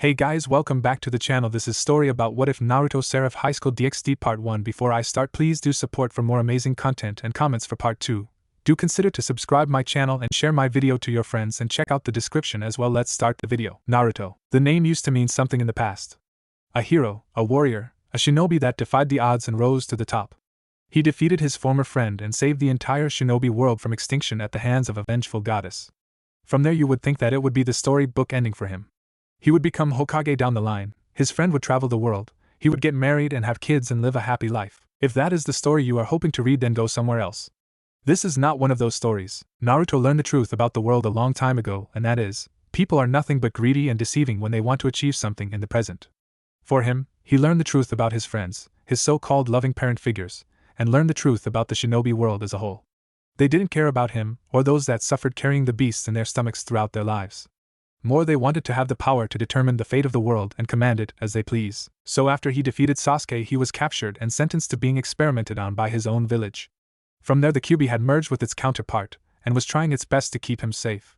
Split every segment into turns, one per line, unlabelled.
Hey guys, welcome back to the channel. This is story about what if Naruto Seraph Highschool DxD Part 1. Before I start, please do support for more amazing content and comments for Part 2. Do consider to subscribe my channel and share my video to your friends and check out the description as well. Let's start the video. Naruto. The name used to mean something in the past. A hero, a warrior, a shinobi that defied the odds and rose to the top. He defeated his former friend and saved the entire shinobi world from extinction at the hands of a vengeful goddess. From there you would think that it would be the storybook ending for him. He would become Hokage down the line, his friend would travel the world, he would get married and have kids and live a happy life. If that is the story you are hoping to read, then go somewhere else. This is not one of those stories. Naruto learned the truth about the world a long time ago, and that is, people are nothing but greedy and deceiving when they want to achieve something in the present. For him, he learned the truth about his friends, his so-called loving parent figures, and learned the truth about the shinobi world as a whole. They didn't care about him, or those that suffered carrying the beasts in their stomachs throughout their lives. More, they wanted to have the power to determine the fate of the world and command it as they please. So after he defeated Sasuke, he was captured and sentenced to being experimented on by his own village. From there the Kyuubi had merged with its counterpart, and was trying its best to keep him safe.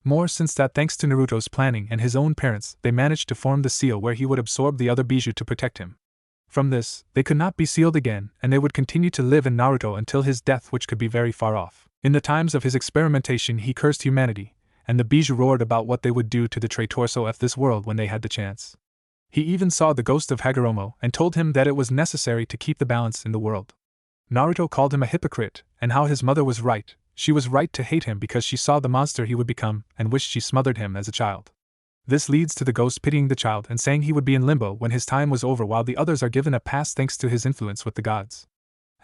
More since that, thanks to Naruto's planning and his own parents, they managed to form the seal where he would absorb the other Bijuu to protect him. From this, they could not be sealed again, and they would continue to live in Naruto until his death, which could be very far off. In the times of his experimentation he cursed humanity, and the Bijuu roared about what they would do to the Traitorso of this world when they had the chance. He even saw the ghost of Hagoromo and told him that it was necessary to keep the balance in the world. Naruto called him a hypocrite, and how his mother was right. She was right to hate him because she saw the monster he would become and wished she smothered him as a child. This leads to the ghost pitying the child and saying he would be in limbo when his time was over, while the others are given a pass thanks to his influence with the gods.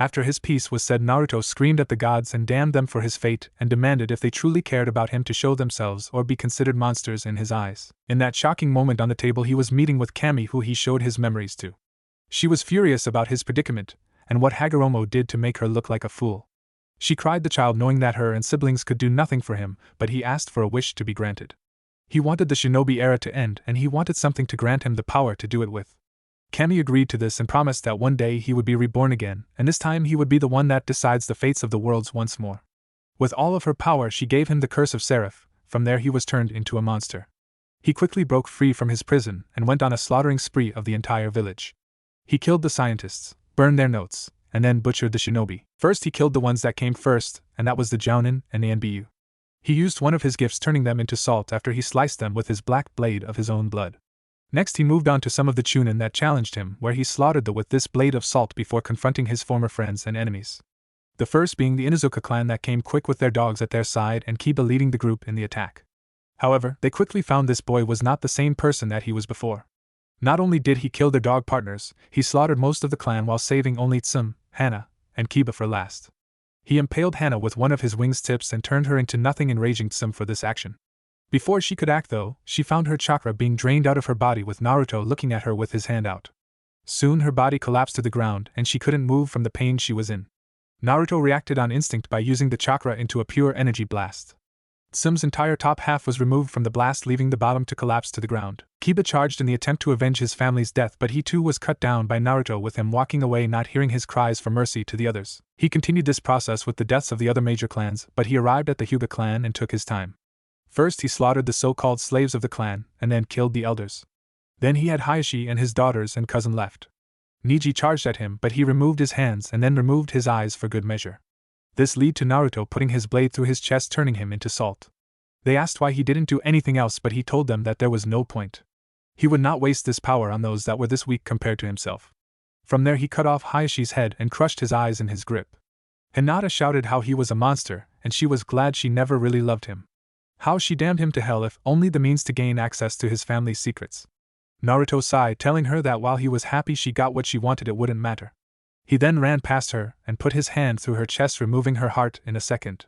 After his piece was said, Naruto screamed at the gods and damned them for his fate and demanded if they truly cared about him to show themselves or be considered monsters in his eyes. In that shocking moment on the table, he was meeting with Kami, who he showed his memories to. She was furious about his predicament and what Hagoromo did to make her look like a fool. She cried the child, knowing that her and siblings could do nothing for him, but he asked for a wish to be granted. He wanted the shinobi era to end, and he wanted something to grant him the power to do it with. Kami agreed to this and promised that one day he would be reborn again, and this time he would be the one that decides the fates of the worlds once more. With all of her power she gave him the curse of Seraph. From there he was turned into a monster. He quickly broke free from his prison and went on a slaughtering spree of the entire village. He killed the scientists, burned their notes, and then butchered the shinobi. First he killed the ones that came first, and that was the Jounin and the Nbu. He used one of his gifts, turning them into salt after he sliced them with his black blade of his own blood. Next he moved on to some of the Chunin that challenged him, where he slaughtered them with this blade of salt before confronting his former friends and enemies. The first being the Inuzuka clan that came quick with their dogs at their side and Kiba leading the group in the attack. However, they quickly found this boy was not the same person that he was before. Not only did he kill their dog partners, he slaughtered most of the clan while saving only Tsum, Hana, and Kiba for last. He impaled Hana with one of his wings tips and turned her into nothing, enraging Tsum for this action. Before she could act though, she found her chakra being drained out of her body with Naruto looking at her with his hand out. Soon her body collapsed to the ground and she couldn't move from the pain she was in. Naruto reacted on instinct by using the chakra into a pure energy blast. Tsum's entire top half was removed from the blast, leaving the bottom to collapse to the ground. Kiba charged in the attempt to avenge his family's death, but he too was cut down by Naruto, with him walking away, not hearing his cries for mercy to the others. He continued this process with the deaths of the other major clans, but he arrived at the Hyuga clan and took his time. First he slaughtered the so-called slaves of the clan, and then killed the elders. Then he had Hayashi and his daughters and cousin left. Neji charged at him, but he removed his hands and then removed his eyes for good measure. This led to Naruto putting his blade through his chest, turning him into salt. They asked why he didn't do anything else, but he told them that there was no point. He would not waste this power on those that were this weak compared to himself. From there he cut off Hayashi's head and crushed his eyes in his grip. Hinata shouted how he was a monster, and she was glad she never really loved him. How she damned him to hell if only the means to gain access to his family's secrets. Naruto sighed, telling her that while he was happy she got what she wanted, it wouldn't matter. He then ran past her and put his hand through her chest, removing her heart in a second.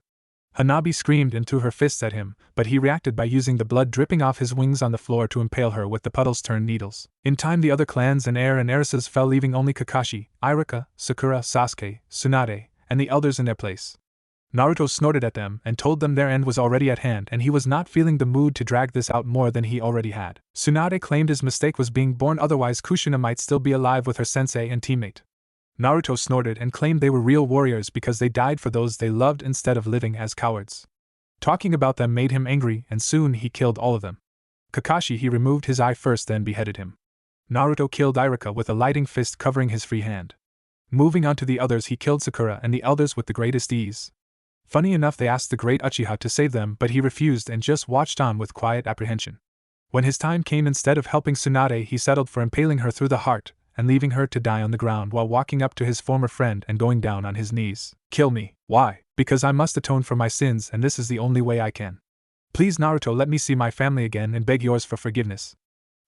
Hanabi screamed and threw her fists at him, but he reacted by using the blood dripping off his wings on the floor to impale her with the puddles turned needles. In time the other clans and heir and heiresses fell, leaving only Kakashi, Iruka, Sakura, Sasuke, Tsunade, and the elders in their place. Naruto snorted at them and told them their end was already at hand, and he was not feeling the mood to drag this out more than he already had. Tsunade claimed his mistake was being born, otherwise Kushina might still be alive with her sensei and teammate. Naruto snorted and claimed they were real warriors because they died for those they loved instead of living as cowards. Talking about them made him angry, and soon he killed all of them. Kakashi he removed his eye first then beheaded him. Naruto killed Iruka with a lighting fist covering his free hand. Moving on to the others he killed Sakura and the elders with the greatest ease. Funny enough they asked the great Uchiha to save them but he refused and just watched on with quiet apprehension. When his time came instead of helping Tsunade he settled for impaling her through the heart and leaving her to die on the ground while walking up to his former friend and going down on his knees. Kill me. Why? Because I must atone for my sins and this is the only way I can. Please Naruto, let me see my family again and beg yours for forgiveness.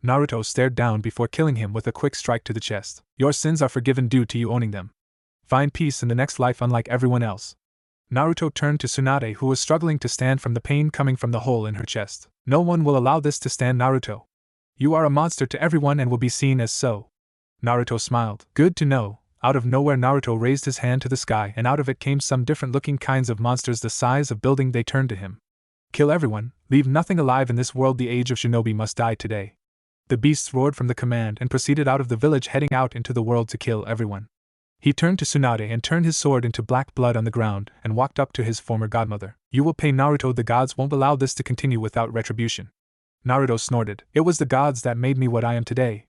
Naruto stared down before killing him with a quick strike to the chest. Your sins are forgiven due to you owning them. Find peace in the next life unlike everyone else. Naruto turned to Tsunade who was struggling to stand from the pain coming from the hole in her chest. No one will allow this to stand, Naruto. You are a monster to everyone and will be seen as so. Naruto smiled. Good to know. Out of nowhere Naruto raised his hand to the sky and out of it came some different looking kinds of monsters the size of building. They turned to him. Kill everyone, leave nothing alive in this world, the age of shinobi must die today. The beasts roared from the command and proceeded out of the village heading out into the world to kill everyone. He turned to Tsunade and turned his sword into black blood on the ground and walked up to his former godmother. You will pay Naruto, the gods won't allow this to continue without retribution. Naruto snorted. It was the gods that made me what I am today.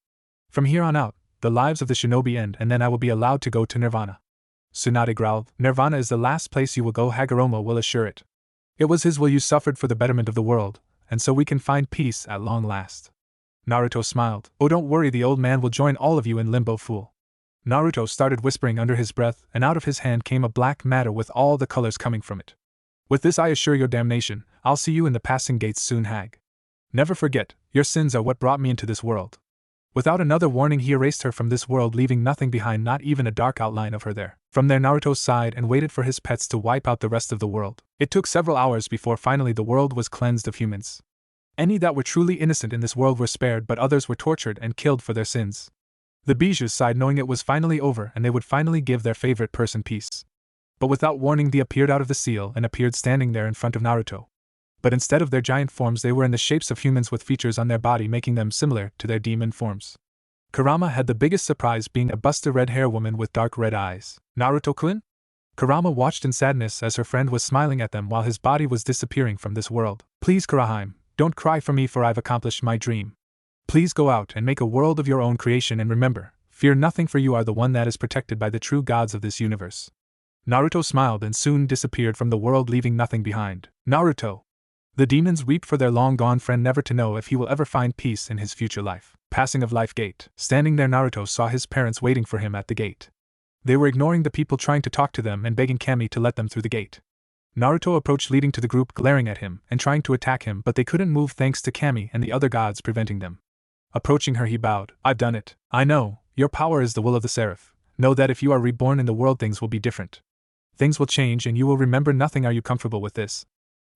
From here on out, the lives of the shinobi end and then I will be allowed to go to Nirvana. Tsunade growled. Nirvana is the last place you will go, Hagoromo will assure it. It was his will you suffered for the betterment of the world, and so we can find peace at long last. Naruto smiled. Oh, don't worry, the old man will join all of you in limbo, fool. Naruto started whispering under his breath, and out of his hand came a black matter with all the colors coming from it. With this I assure your damnation, I'll see you in the passing gates soon, hag. Never forget, your sins are what brought me into this world. Without another warning he erased her from this world, leaving nothing behind, not even a dark outline of her there. From there Naruto sighed and waited for his pets to wipe out the rest of the world. It took several hours before finally the world was cleansed of humans. Any that were truly innocent in this world were spared, but others were tortured and killed for their sins. The Bijous sighed knowing it was finally over and they would finally give their favorite person peace. But without warning they appeared out of the seal and appeared standing there in front of Naruto. But instead of their giant forms they were in the shapes of humans with features on their body making them similar to their demon forms. Kurama had the biggest surprise, being a busty red hair woman with dark red eyes. Naruto-kun? Kurama watched in sadness as her friend was smiling at them while his body was disappearing from this world. Please Kurahime, don't cry for me, for I've accomplished my dream. Please go out and make a world of your own creation and remember, fear nothing, for you are the one that is protected by the true gods of this universe. Naruto smiled and soon disappeared from the world, leaving nothing behind. Naruto. The demons weep for their long-gone friend, never to know if he will ever find peace in his future life. Passing of life gate. Standing there Naruto saw his parents waiting for him at the gate. They were ignoring the people trying to talk to them and begging Kami to let them through the gate. Naruto approached leading to the group, glaring at him and trying to attack him, but they couldn't move thanks to Kami and the other gods preventing them. Approaching her he bowed. I've done it. I know, your power is the will of the Seraph. Know that if you are reborn in the world things will be different. Things will change and you will remember nothing. Are you comfortable with this?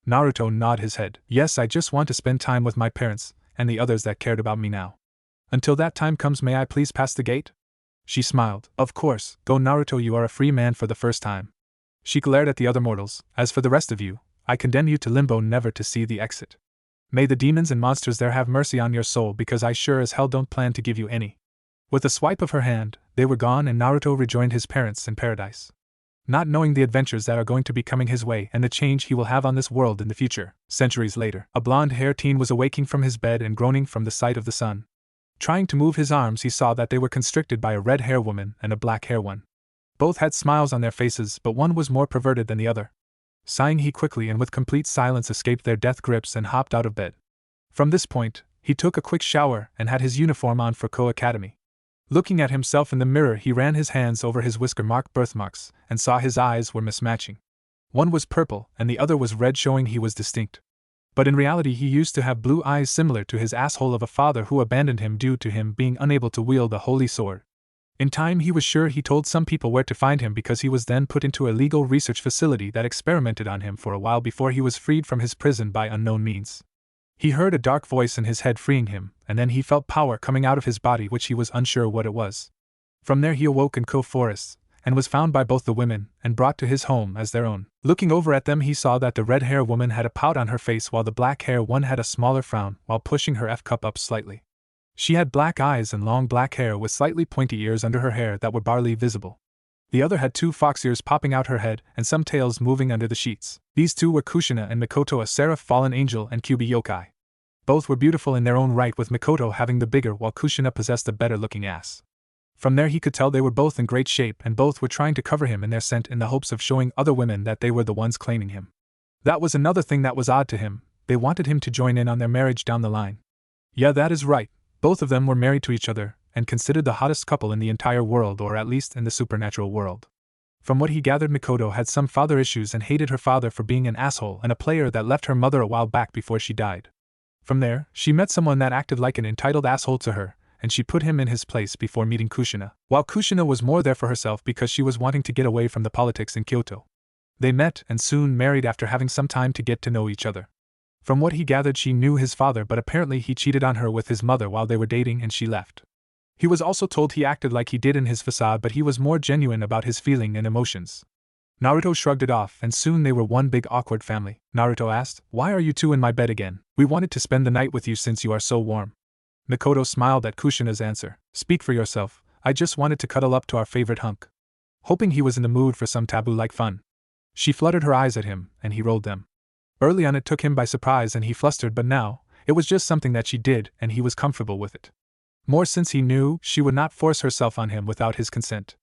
Naruto nodded his head. Yes, I just want to spend time with my parents and the others that cared about me now. Until that time comes, may I please pass the gate? She smiled. Of course, go Naruto, you are a free man for the first time. She glared at the other mortals. As for the rest of you, I condemn you to limbo, never to see the exit. May the demons and monsters there have mercy on your soul, because I sure as hell don't plan to give you any. With a swipe of her hand, they were gone and Naruto rejoined his parents in paradise. Not knowing the adventures that are going to be coming his way and the change he will have on this world in the future. Centuries later, a blonde-haired teen was awaking from his bed and groaning from the sight of the sun. Trying to move his arms he saw that they were constricted by a red-haired woman and a black-haired one. Both had smiles on their faces, but one was more perverted than the other. Sighing he quickly and with complete silence escaped their death grips and hopped out of bed. From this point, he took a quick shower and had his uniform on for Ko Academy. Looking at himself in the mirror he ran his hands over his whisker-marked birthmarks and saw his eyes were mismatching. One was purple and the other was red, showing he was distinct. But in reality he used to have blue eyes similar to his asshole of a father who abandoned him due to him being unable to wield the holy sword. In time he was sure he told some people where to find him, because he was then put into a legal research facility that experimented on him for a while before he was freed from his prison by unknown means. He heard a dark voice in his head freeing him, and then he felt power coming out of his body which he was unsure what it was. From there he awoke in Ko Forest, and was found by both the women and brought to his home as their own. Looking over at them he saw that the red-haired woman had a pout on her face while the black-haired one had a smaller frown while pushing her F-cup up slightly. She had black eyes and long black hair with slightly pointy ears under her hair that were barely visible. The other had 2 fox ears popping out her head and some tails moving under the sheets. These two were Kushina and Mikoto, a Seraph fallen angel and Kyubi yokai. Both were beautiful in their own right, with Mikoto having the bigger while Kushina possessed a better-looking ass. From there he could tell they were both in great shape, and both were trying to cover him in their scent in the hopes of showing other women that they were the ones claiming him. That was another thing that was odd to him. They wanted him to join in on their marriage down the line. Yeah, that is right. Both of them were married to each other, and considered the hottest couple in the entire world, or at least in the supernatural world. From what he gathered, Mikoto had some father issues and hated her father for being an asshole and a player that left her mother a while back before she died. From there, she met someone that acted like an entitled asshole to her, and she put him in his place before meeting Kushina, while Kushina was more there for herself because she was wanting to get away from the politics in Kyoto. They met and soon married after having some time to get to know each other. From what he gathered, she knew his father, but apparently he cheated on her with his mother while they were dating and she left. He was also told he acted like he did in his facade, but he was more genuine about his feeling and emotions. Naruto shrugged it off, and soon they were one big awkward family. Naruto asked, "Why are you two in my bed again? We wanted to spend the night with you since you are so warm." Mikoto smiled at Kushina's answer. "Speak for yourself, I just wanted to cuddle up to our favorite hunk." Hoping he was in the mood for some taboo-like fun. She fluttered her eyes at him, and he rolled them. Early on it took him by surprise and he flustered, but now, it was just something that she did and he was comfortable with it. More since he knew she would not force herself on him without his consent.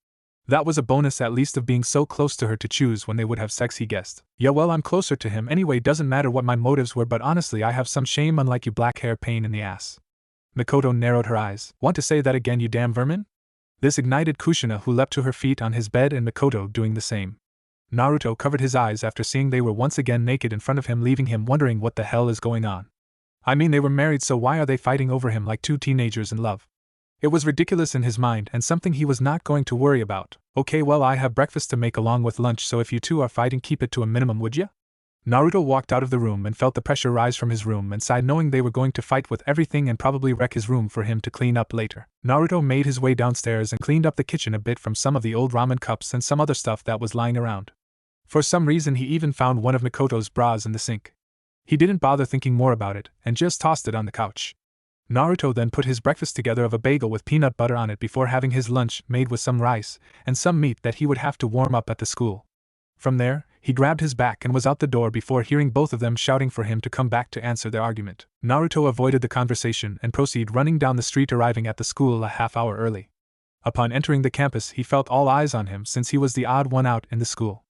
That was a bonus at least of being so close to her to choose when they would have sex, he guessed. Yeah, well, I'm closer to him anyway, doesn't matter what my motives were, but honestly I have some shame, unlike you, black hair pain in the ass. Mikoto narrowed her eyes. Want to say that again, you damn vermin? This ignited Kushina, who leapt to her feet on his bed, and Mikoto doing the same. Naruto covered his eyes after seeing they were once again naked in front of him, leaving him wondering what the hell is going on. I mean, they were married, so why are they fighting over him like two teenagers in love? It was ridiculous in his mind and something he was not going to worry about. Okay, well, I have breakfast to make along with lunch, so if you two are fighting, keep it to a minimum, would ya? Naruto walked out of the room and felt the pressure rise from his room and sighed, knowing they were going to fight with everything and probably wreck his room for him to clean up later. Naruto made his way downstairs and cleaned up the kitchen a bit from some of the old ramen cups and some other stuff that was lying around. For some reason he even found one of Mikoto's bras in the sink. He didn't bother thinking more about it and just tossed it on the couch. Naruto then put his breakfast together of a bagel with peanut butter on it before having his lunch made with some rice and some meat that he would have to warm up at the school. From there, he grabbed his bag and was out the door before hearing both of them shouting for him to come back to answer their argument. Naruto avoided the conversation and proceeded running down the street, arriving at the school a half hour early. Upon entering the campus, he felt all eyes on him since he was the odd one out in the school.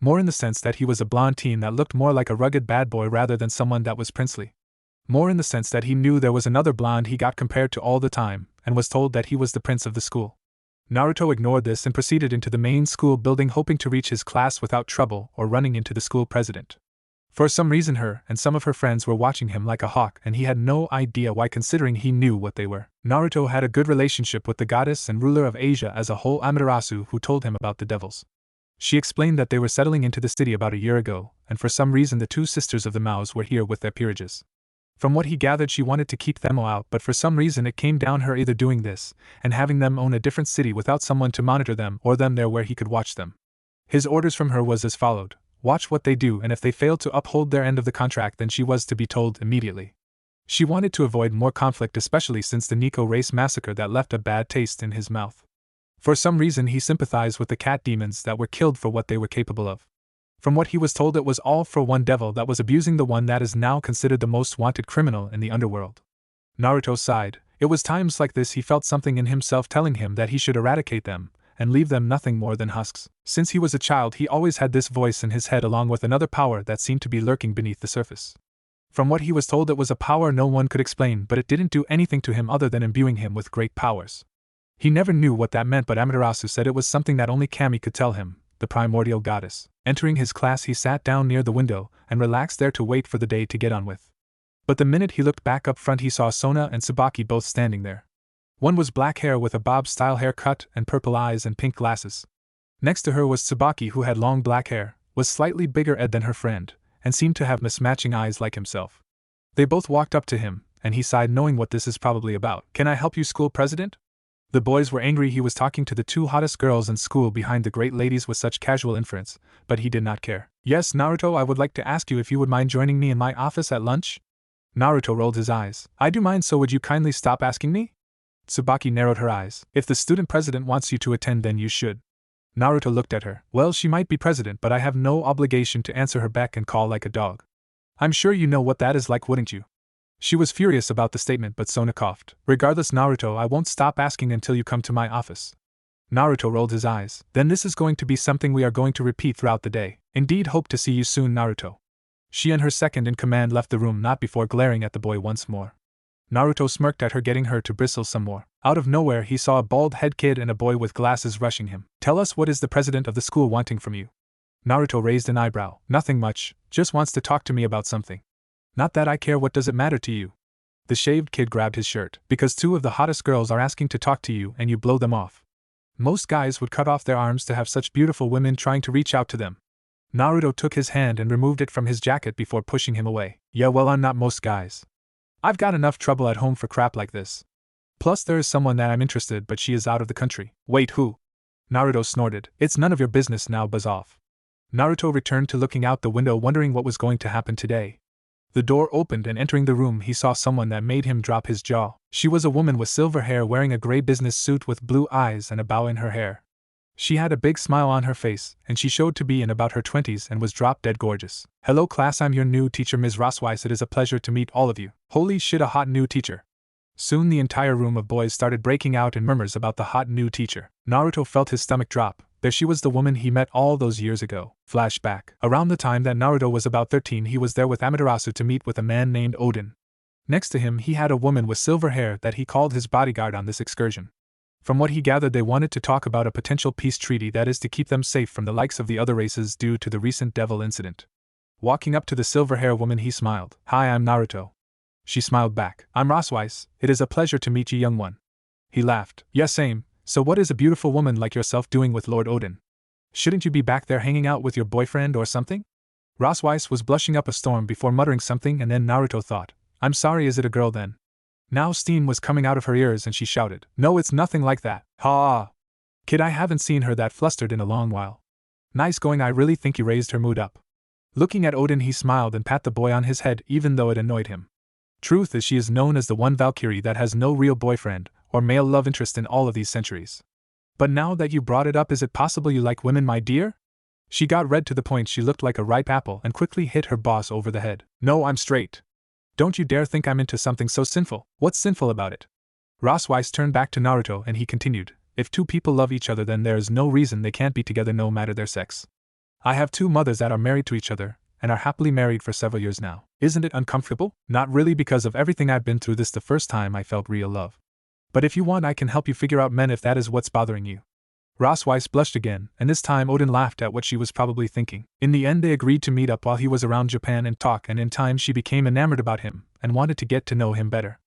More in the sense that he was a blonde teen that looked more like a rugged bad boy rather than someone that was princely. More in the sense that he knew there was another blonde he got compared to all the time, and was told that he was the prince of the school. Naruto ignored this and proceeded into the main school building, hoping to reach his class without trouble or running into the school president. For some reason her and some of her friends were watching him like a hawk, and he had no idea why, considering he knew what they were. Naruto had a good relationship with the goddess and ruler of Asia as a whole, Amaterasu, who told him about the devils. She explained that they were settling into the city about a year ago, and for some reason the two sisters of the Maos were here with their peerages. From what he gathered, she wanted to keep them all out, but for some reason it came down her either doing this and having them own a different city without someone to monitor them, or them there where he could watch them. His orders from her was as followed: watch what they do, and if they failed to uphold their end of the contract, then she was to be told immediately. She wanted to avoid more conflict, especially since the Nico race massacre that left a bad taste in his mouth. For some reason he sympathized with the cat demons that were killed for what they were capable of. From what he was told, it was all for one devil that was abusing the one that is now considered the most wanted criminal in the underworld. Naruto sighed. It was times like this he felt something in himself telling him that he should eradicate them and leave them nothing more than husks. Since he was a child, he always had this voice in his head, along with another power that seemed to be lurking beneath the surface. From what he was told, it was a power no one could explain, but it didn't do anything to him other than imbuing him with great powers. He never knew what that meant, but Amaterasu said it was something that only Kami could tell him, the primordial goddess. Entering his class, he sat down near the window and relaxed there to wait for the day to get on with. But the minute he looked back up front, he saw Sona and Tsubaki both standing there. One was black hair with a bob-style haircut and purple eyes and pink glasses. Next to her was Tsubaki, who had long black hair, was slightly bigger than her friend, and seemed to have mismatching eyes like himself. They both walked up to him, and he sighed, knowing what this is probably about. "Can I help you, school president?" The boys were angry he was talking to the two hottest girls in school behind the great ladies with such casual inference, but he did not care. "Yes, Naruto, I would like to ask you if you would mind joining me in my office at lunch?" Naruto rolled his eyes. "I do mind, so would you kindly stop asking me?" Tsubaki narrowed her eyes. "If the student president wants you to attend, then you should." Naruto looked at her. "Well, she might be president, but I have no obligation to answer her beck and call like a dog. I'm sure you know what that is like, wouldn't you?" She was furious about the statement, but Sona coughed. Regardless, Naruto, I won't stop asking until you come to my office. Naruto rolled his eyes. Then this is going to be something we are going to repeat throughout the day. Indeed, hope to see you soon, Naruto. She and her second-in-command left the room, not before glaring at the boy once more. Naruto smirked at her, getting her to bristle some more. Out of nowhere, he saw a bald-headed kid and a boy with glasses rushing him. Tell us, what is the president of the school wanting from you? Naruto raised an eyebrow. Nothing much, just wants to talk to me about something. Not that I care, what does it matter to you? The shaved kid grabbed his shirt. Because two of the hottest girls are asking to talk to you and you blow them off. Most guys would cut off their arms to have such beautiful women trying to reach out to them. Naruto took his hand and removed it from his jacket before pushing him away. Yeah, well, I'm not most guys. I've got enough trouble at home for crap like this. Plus there is someone that I'm interested, but she is out of the country. Wait, who? Naruto snorted. It's none of your business now, buzz off. Naruto returned to looking out the window, wondering what was going to happen today. The door opened and entering the room he saw someone that made him drop his jaw. She was a woman with silver hair wearing a gray business suit with blue eyes and a bow in her hair. She had a big smile on her face, and she showed to be in about her 20s and was drop-dead gorgeous. Hello class, I'm your new teacher, Ms. Rossweiss. It is a pleasure to meet all of you. Holy shit, a hot new teacher. Soon the entire room of boys started breaking out in murmurs about the hot new teacher. Naruto felt his stomach drop. There she was, the woman he met all those years ago. Flashback. Around the time that Naruto was about 13, he was there with Amaterasu to meet with a man named Odin. Next to him he had a woman with silver hair that he called his bodyguard on this excursion. From what he gathered, they wanted to talk about a potential peace treaty, that is to keep them safe from the likes of the other races due to the recent devil incident. Walking up to the silver hair woman, he smiled. Hi, I'm Naruto. She smiled back. I'm Rossweiss. It is a pleasure to meet you, young one. He laughed. Yeah, same. So what is a beautiful woman like yourself doing with Lord Odin? Shouldn't you be back there hanging out with your boyfriend or something? Rossweiss was blushing up a storm before muttering something, and then Naruto thought, I'm sorry, is it a girl then? Now steam was coming out of her ears and she shouted, No, it's nothing like that. Ha! Kid, I haven't seen her that flustered in a long while. Nice going, I really think you raised her mood up. Looking at Odin, he smiled and pat the boy on his head, even though it annoyed him. Truth is, she is known as the one Valkyrie that has no real boyfriend or male love interest in all of these centuries. But now that you brought it up, is it possible you like women, my dear? She got red to the point she looked like a ripe apple and quickly hit her boss over the head. No, I'm straight. Don't you dare think I'm into something so sinful. What's sinful about it? Rossweiss turned back to Naruto and he continued, If two people love each other, then there is no reason they can't be together no matter their sex. I have two mothers that are married to each other, and are happily married for several years now. Isn't it uncomfortable? Not really, because of everything I've been through. This the first time I felt real love. But if you want, I can help you figure out men if that is what's bothering you. Rossweiss blushed again, and this time Odin laughed at what she was probably thinking. In the end, they agreed to meet up while he was around Japan and talk, and in time she became enamored about him, and wanted to get to know him better.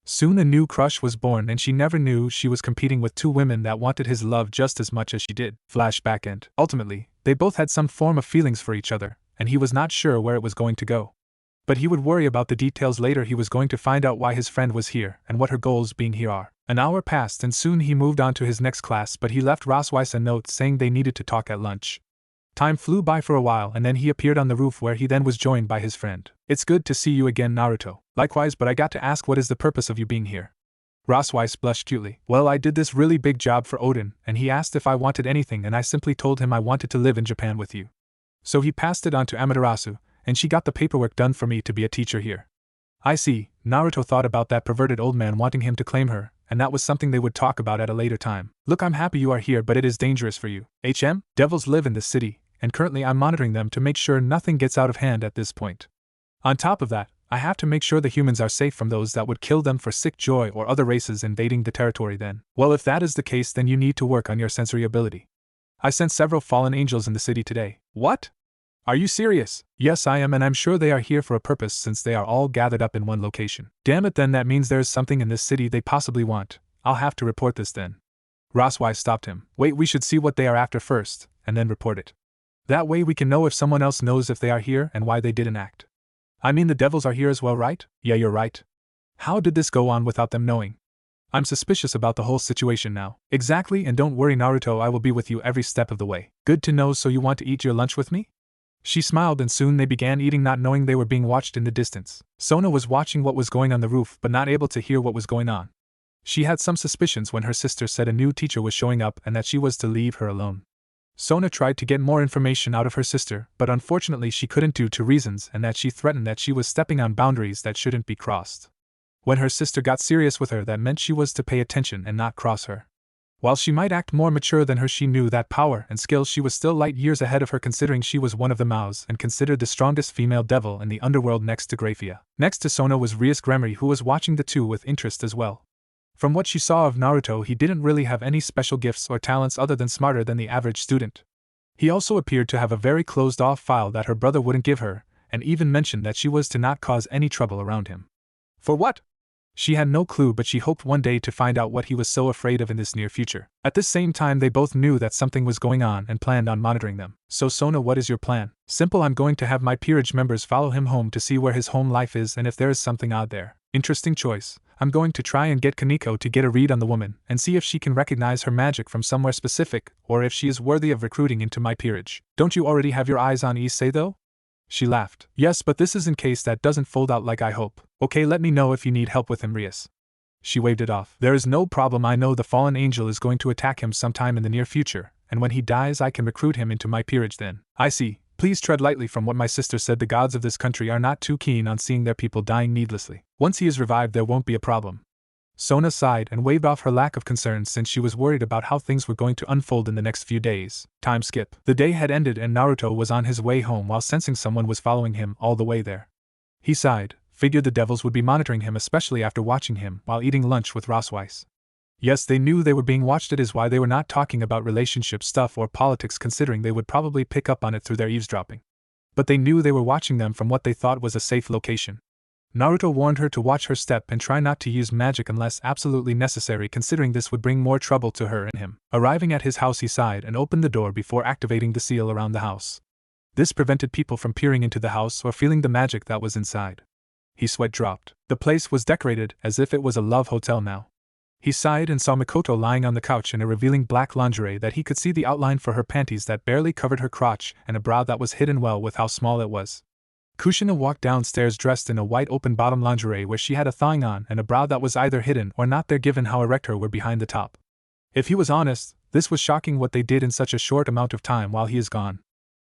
Soon a new crush was born, and she never knew she was competing with two women that wanted his love just as much as she did. Flashback, and ultimately, they both had some form of feelings for each other, and he was not sure where it was going to go. But he would worry about the details later. He was going to find out why his friend was here, and what her goals being here are. An hour passed and soon he moved on to his next class, but he left Rossweiss a note saying they needed to talk at lunch. Time flew by for a while, and then he appeared on the roof, where he then was joined by his friend. It's good to see you again, Naruto. Likewise, but I got to ask, what is the purpose of you being here? Rossweiss blushed cutely. Well, I did this really big job for Odin, and he asked if I wanted anything, and I simply told him I wanted to live in Japan with you. So he passed it on to Amaterasu, and she got the paperwork done for me to be a teacher here. I see. Naruto thought about that perverted old man wanting him to claim her, and that was something they would talk about at a later time. Look, I'm happy you are here, but it is dangerous for you. Devils live in this city, and currently I'm monitoring them to make sure nothing gets out of hand at this point. On top of that, I have to make sure the humans are safe from those that would kill them for sick joy or other races invading the territory then. Well, if that is the case, then you need to work on your sensory ability. I sent several fallen angels in the city today. What? Are you serious? Yes, I am, and I'm sure they are here for a purpose since they are all gathered up in one location. Damn it, then that means there is something in this city they possibly want. I'll have to report this then. Rossweiss stopped him. Wait, we should see what they are after first, and then report it. That way we can know if someone else knows if they are here and why they didn't act. I mean, the devils are here as well, right? Yeah, you're right. How did this go on without them knowing? I'm suspicious about the whole situation now. Exactly, and don't worry, Naruto, I will be with you every step of the way. Good to know. So you want to eat your lunch with me? She smiled, and soon they began eating, not knowing they were being watched in the distance. Sona was watching what was going on the roof but not able to hear what was going on. She had some suspicions when her sister said a new teacher was showing up and that she was to leave her alone. Sona tried to get more information out of her sister, but unfortunately she couldn't due to reasons and that she threatened that she was stepping on boundaries that shouldn't be crossed. When her sister got serious with her, that meant she was to pay attention and not cross her. While she might act more mature than her, she knew that power and skill she was still light years ahead of her, considering she was one of the Maos and considered the strongest female devil in the underworld next to Graphia. Next to Sona was Rias Gremory, who was watching the two with interest as well. From what she saw of Naruto, he didn't really have any special gifts or talents other than smarter than the average student. He also appeared to have a very closed-off file that her brother wouldn't give her, and even mentioned that she was to not cause any trouble around him. For what? She had no clue, but she hoped one day to find out what he was so afraid of in this near future. At the same time, they both knew that something was going on and planned on monitoring them. So Sona, what is your plan? Simple, I'm going to have my peerage members follow him home to see where his home life is and if there is something odd there. Interesting choice. I'm going to try and get Kaneko to get a read on the woman and see if she can recognize her magic from somewhere specific or if she is worthy of recruiting into my peerage. Don't you already have your eyes on Issei though? She laughed. Yes, but this is in case that doesn't fold out like I hope. Okay, let me know if you need help with him, Rias. She waved it off. There is no problem, I know the fallen angel is going to attack him sometime in the near future, and when he dies I can recruit him into my peerage then. I see. Please tread lightly. From what my sister said, the gods of this country are not too keen on seeing their people dying needlessly. Once he is revived there won't be a problem. Sona sighed and waved off her lack of concern since she was worried about how things were going to unfold in the next few days. Time skip. The day had ended and Naruto was on his way home while sensing someone was following him all the way there. He sighed, figured the devils would be monitoring him, especially after watching him while eating lunch with Rossweiss. Yes, they knew they were being watched. It is why they were not talking about relationship stuff or politics, considering they would probably pick up on it through their eavesdropping. But they knew they were watching them from what they thought was a safe location. Naruto warned her to watch her step and try not to use magic unless absolutely necessary, considering this would bring more trouble to her and him. Arriving at his house, he sighed and opened the door before activating the seal around the house. This prevented people from peering into the house or feeling the magic that was inside. His sweat dropped. The place was decorated as if it was a love hotel now. He sighed and saw Mikoto lying on the couch in a revealing black lingerie that he could see the outline for her panties that barely covered her crotch and a brow that was hidden well with how small it was. Kushina walked downstairs dressed in a white open-bottom lingerie where she had a thong on and a brow that was either hidden or not there given how erect her were behind the top. If he was honest, this was shocking what they did in such a short amount of time while he is gone.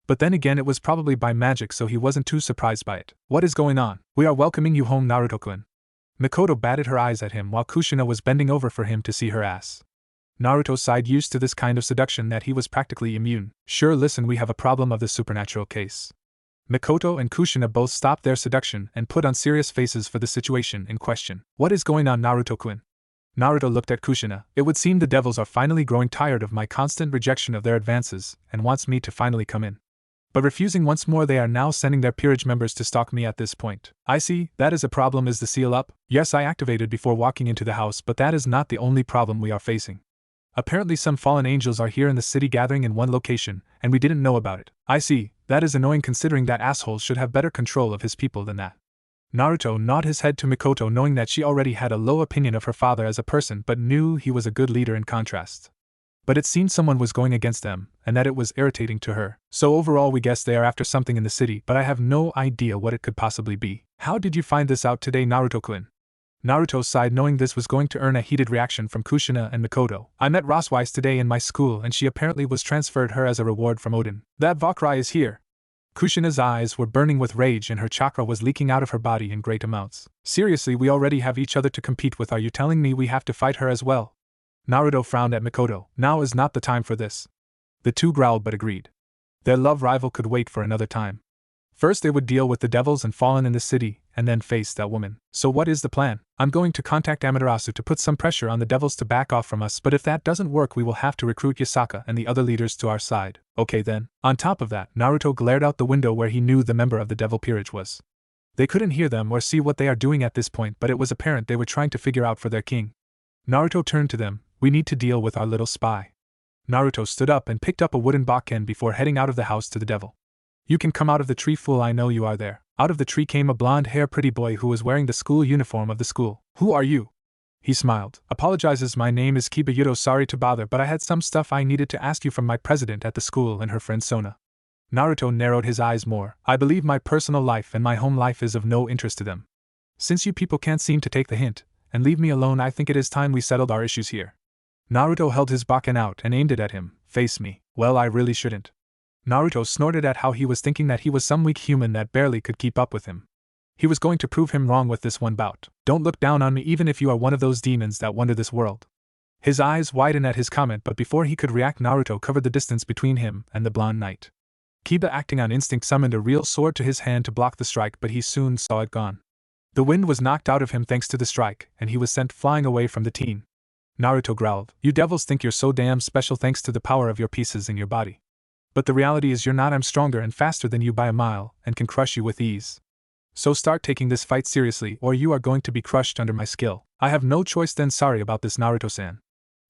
But then again, it was probably by magic, so he wasn't too surprised by it. What is going on? We are welcoming you home, Naruto-kun. Mikoto batted her eyes at him while Kushina was bending over for him to see her ass. Naruto sighed, used to this kind of seduction that he was practically immune. Sure, listen, we have a problem of the supernatural case. Mikoto and Kushina both stopped their seduction and put on serious faces for the situation in question. What is going on, Naruto-kun? Naruto looked at Kushina. It would seem the devils are finally growing tired of my constant rejection of their advances and wants me to finally come in. But refusing once more, they are now sending their peerage members to stalk me at this point. I see, that is a problem. Is the seal up? Yes, I activated before walking into the house, but that is not the only problem we are facing. Apparently some fallen angels are here in the city gathering in one location, and we didn't know about it. I see, that is annoying considering that asshole should have better control of his people than that. Naruto nodded his head to Mikoto, knowing that she already had a low opinion of her father as a person but knew he was a good leader in contrast. But it seemed someone was going against them, and that it was irritating to her. So overall we guess they are after something in the city, but I have no idea what it could possibly be. How did you find this out today, Naruto-kun? Naruto sighed, knowing this was going to earn a heated reaction from Kushina and Mikoto. I met Rossweiss today in my school and she apparently was transferred her as a reward from Odin. That Valkyrie is here. Kushina's eyes were burning with rage and her chakra was leaking out of her body in great amounts. Seriously, we already have each other to compete with. Are you telling me we have to fight her as well? Naruto frowned at Mikoto. Now is not the time for this. The two growled but agreed. Their love rival could wait for another time. First they would deal with the devils and fallen in the city, and then face that woman. So what is the plan? I'm going to contact Amaterasu to put some pressure on the devils to back off from us, but if that doesn't work we will have to recruit Yasaka and the other leaders to our side. Okay then. On top of that, Naruto glared out the window where he knew the member of the devil peerage was. They couldn't hear them or see what they are doing at this point, but it was apparent they were trying to figure out for their king. Naruto turned to them. We need to deal with our little spy. Naruto stood up and picked up a wooden bakken before heading out of the house to the devil. You can come out of the tree, fool, I know you are there. Out of the tree came a blonde-haired pretty boy who was wearing the school uniform of the school. Who are you? He smiled. Apologizes, my name is Kibayuto, sorry to bother, but I had some stuff I needed to ask you from my president at the school and her friend Sona. Naruto narrowed his eyes more. I believe my personal life and my home life is of no interest to them. Since you people can't seem to take the hint and leave me alone, I think it is time we settled our issues here. Naruto held his bakken out and aimed it at him. Face me. Well, I really shouldn't. Naruto snorted at how he was thinking that he was some weak human that barely could keep up with him. He was going to prove him wrong with this one bout. Don't look down on me even if you are one of those demons that wander this world. His eyes widened at his comment, but before he could react, Naruto covered the distance between him and the blonde knight. Kiba, acting on instinct, summoned a real sword to his hand to block the strike, but he soon saw it gone. The wind was knocked out of him thanks to the strike, and he was sent flying away from the teen. Naruto growled, "You devils think you're so damn special thanks to the power of your pieces in your body. But the reality is you're not. I'm stronger and faster than you by a mile, and can crush you with ease. So start taking this fight seriously, or you are going to be crushed under my skill. I have no choice then. Sorry about this, Naruto-san."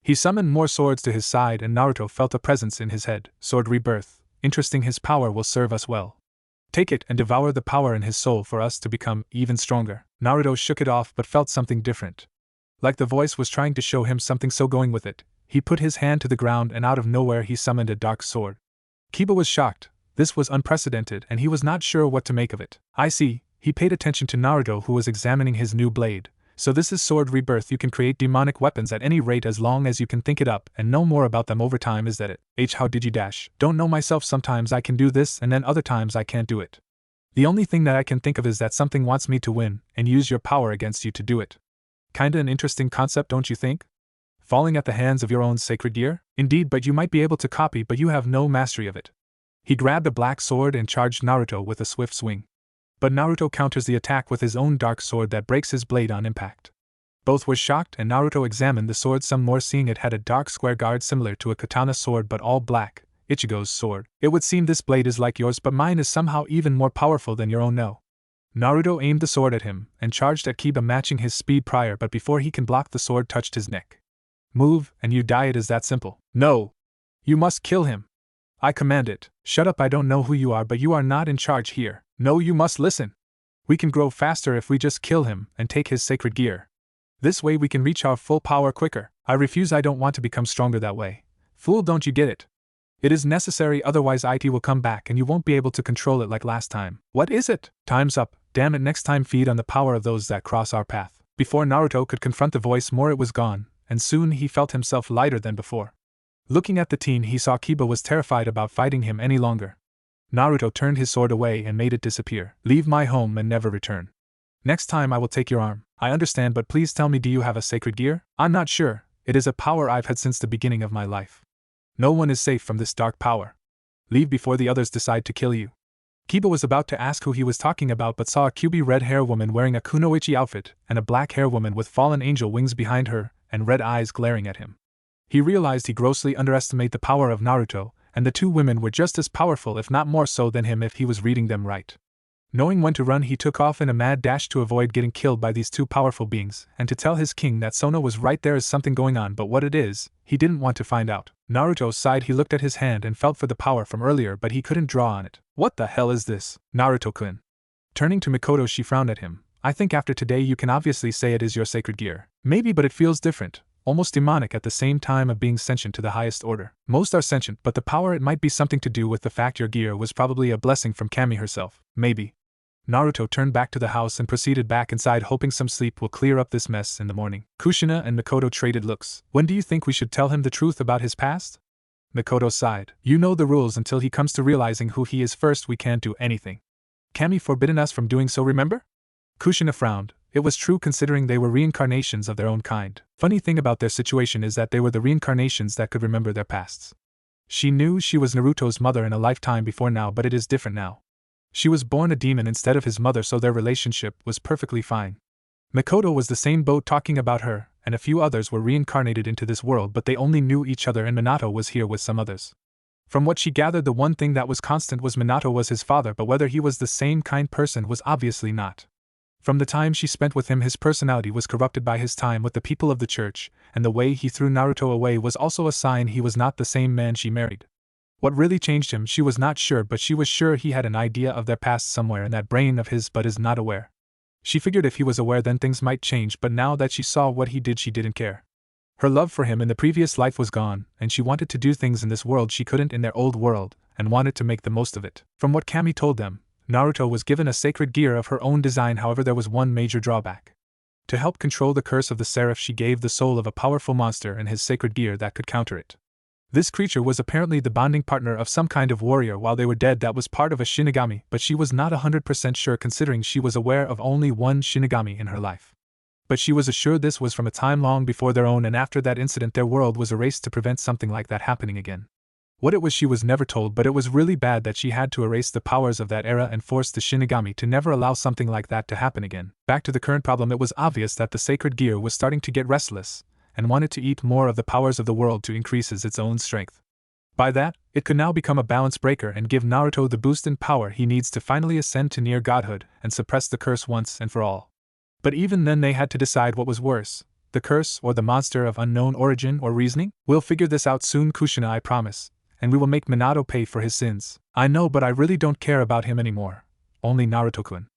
He summoned more swords to his side, and Naruto felt a presence in his head. Sword Rebirth. Interesting, his power will serve us well. Take it and devour the power in his soul for us to become even stronger. Naruto shook it off but felt something different. Like the voice was trying to show him something, so going with it, he put his hand to the ground and out of nowhere he summoned a dark sword. Kiba was shocked. This was unprecedented and he was not sure what to make of it. I see. He paid attention to Naruto, who was examining his new blade. So this is Sword Rebirth. You can create demonic weapons at any rate as long as you can think it up and know more about them over time. Is that it? How did you dash? Don't know myself. Sometimes I can do this and then other times I can't do it. The only thing that I can think of is that something wants me to win and use your power against you to do it. Kinda an interesting concept, don't you think? Falling at the hands of your own sacred gear? Indeed, but you might be able to copy, but you have no mastery of it. He grabbed a black sword and charged Naruto with a swift swing. But Naruto counters the attack with his own dark sword that breaks his blade on impact. Both were shocked, and Naruto examined the sword some more, seeing it had a dark square guard similar to a katana sword but all black, Ichigo's sword. It would seem this blade is like yours, but mine is somehow even more powerful than your own. No. Naruto aimed the sword at him and charged at Kiba, matching his speed prior, but before he can block, the sword touched his neck. Move, and you die. It is that simple. No! You must kill him. I command it. Shut up, I don't know who you are, but you are not in charge here. No, you must listen. We can grow faster if we just kill him and take his sacred gear. This way we can reach our full power quicker. I refuse, I don't want to become stronger that way. Fool, don't you get it? It is necessary, otherwise it will come back and you won't be able to control it like last time. What is it? Time's up. Damn it, next time feed on the power of those that cross our path. Before Naruto could confront the voice more, it was gone, and soon he felt himself lighter than before. Looking at the teen, he saw Kiba was terrified about fighting him any longer. Naruto turned his sword away and made it disappear. Leave my home and never return. Next time I will take your arm. I understand, but please tell me, do you have a sacred gear? I'm not sure. It is a power I've had since the beginning of my life. No one is safe from this dark power. Leave before the others decide to kill you. Kiba was about to ask who he was talking about, but saw a cubey red hair woman wearing a kunoichi outfit and a black hair woman with fallen angel wings behind her and red eyes glaring at him. He realized he grossly underestimated the power of Naruto, and the two women were just as powerful, if not more so, than him if he was reading them right. Knowing when to run, he took off in a mad dash to avoid getting killed by these two powerful beings, and to tell his king that Sona was right. There is something going on, but what it is, he didn't want to find out. Naruto sighed. He looked at his hand and felt for the power from earlier, but he couldn't draw on it. What the hell is this? Naruto-kun. Turning to Mikoto, she frowned at him. I think after today you can obviously say it is your sacred gear. Maybe, but it feels different. Almost demonic at the same time of being sentient to the highest order. Most are sentient, but the power, it might be something to do with the fact your gear was probably a blessing from Kami herself. Maybe. Naruto turned back to the house and proceeded back inside, hoping some sleep will clear up this mess in the morning. Kushina and Mikoto traded looks. When do you think we should tell him the truth about his past? Mikoto sighed. You know the rules. Until he comes to realizing who he is first, we can't do anything. Kami forbidden us from doing so, remember? Kushina frowned. It was true, considering they were reincarnations of their own kind. Funny thing about their situation is that they were the reincarnations that could remember their pasts. She knew she was Naruto's mother in a lifetime before now, but it is different now. She was born a demon instead of his mother, so their relationship was perfectly fine. Mikoto was the same boat talking about her, and a few others were reincarnated into this world, but they only knew each other, and Minato was here with some others. From what she gathered, the one thing that was constant was Minato was his father, but whether he was the same kind person was obviously not. From the time she spent with him, his personality was corrupted by his time with the people of the church, and the way he threw Naruto away was also a sign he was not the same man she married. What really changed him she was not sure, but she was sure he had an idea of their past somewhere in that brain of his, but is not aware. She figured if he was aware then things might change, but now that she saw what he did, she didn't care. Her love for him in the previous life was gone, and she wanted to do things in this world she couldn't in their old world, and wanted to make the most of it. From what Kami told them, Naruto was given a sacred gear of her own design. However, there was one major drawback. To help control the curse of the Seraph, she gave the soul of a powerful monster and his sacred gear that could counter it. This creature was apparently the bonding partner of some kind of warrior while they were dead that was part of a Shinigami, but she was not 100% sure considering she was aware of only one Shinigami in her life. But she was assured this was from a time long before their own, and after that incident their world was erased to prevent something like that happening again. What it was she was never told, but it was really bad that she had to erase the powers of that era and force the Shinigami to never allow something like that to happen again. Back to the current problem, it was obvious that the sacred gear was starting to get restless, and wanted to eat more of the powers of the world to increase its own strength. By that, it could now become a balance breaker and give Naruto the boost in power he needs to finally ascend to near godhood and suppress the curse once and for all. But even then they had to decide what was worse, the curse or the monster of unknown origin or reasoning? We'll figure this out soon, Kushina, I promise. And we will make Minato pay for his sins. I know, but I really don't care about him anymore. Only Naruto-kun.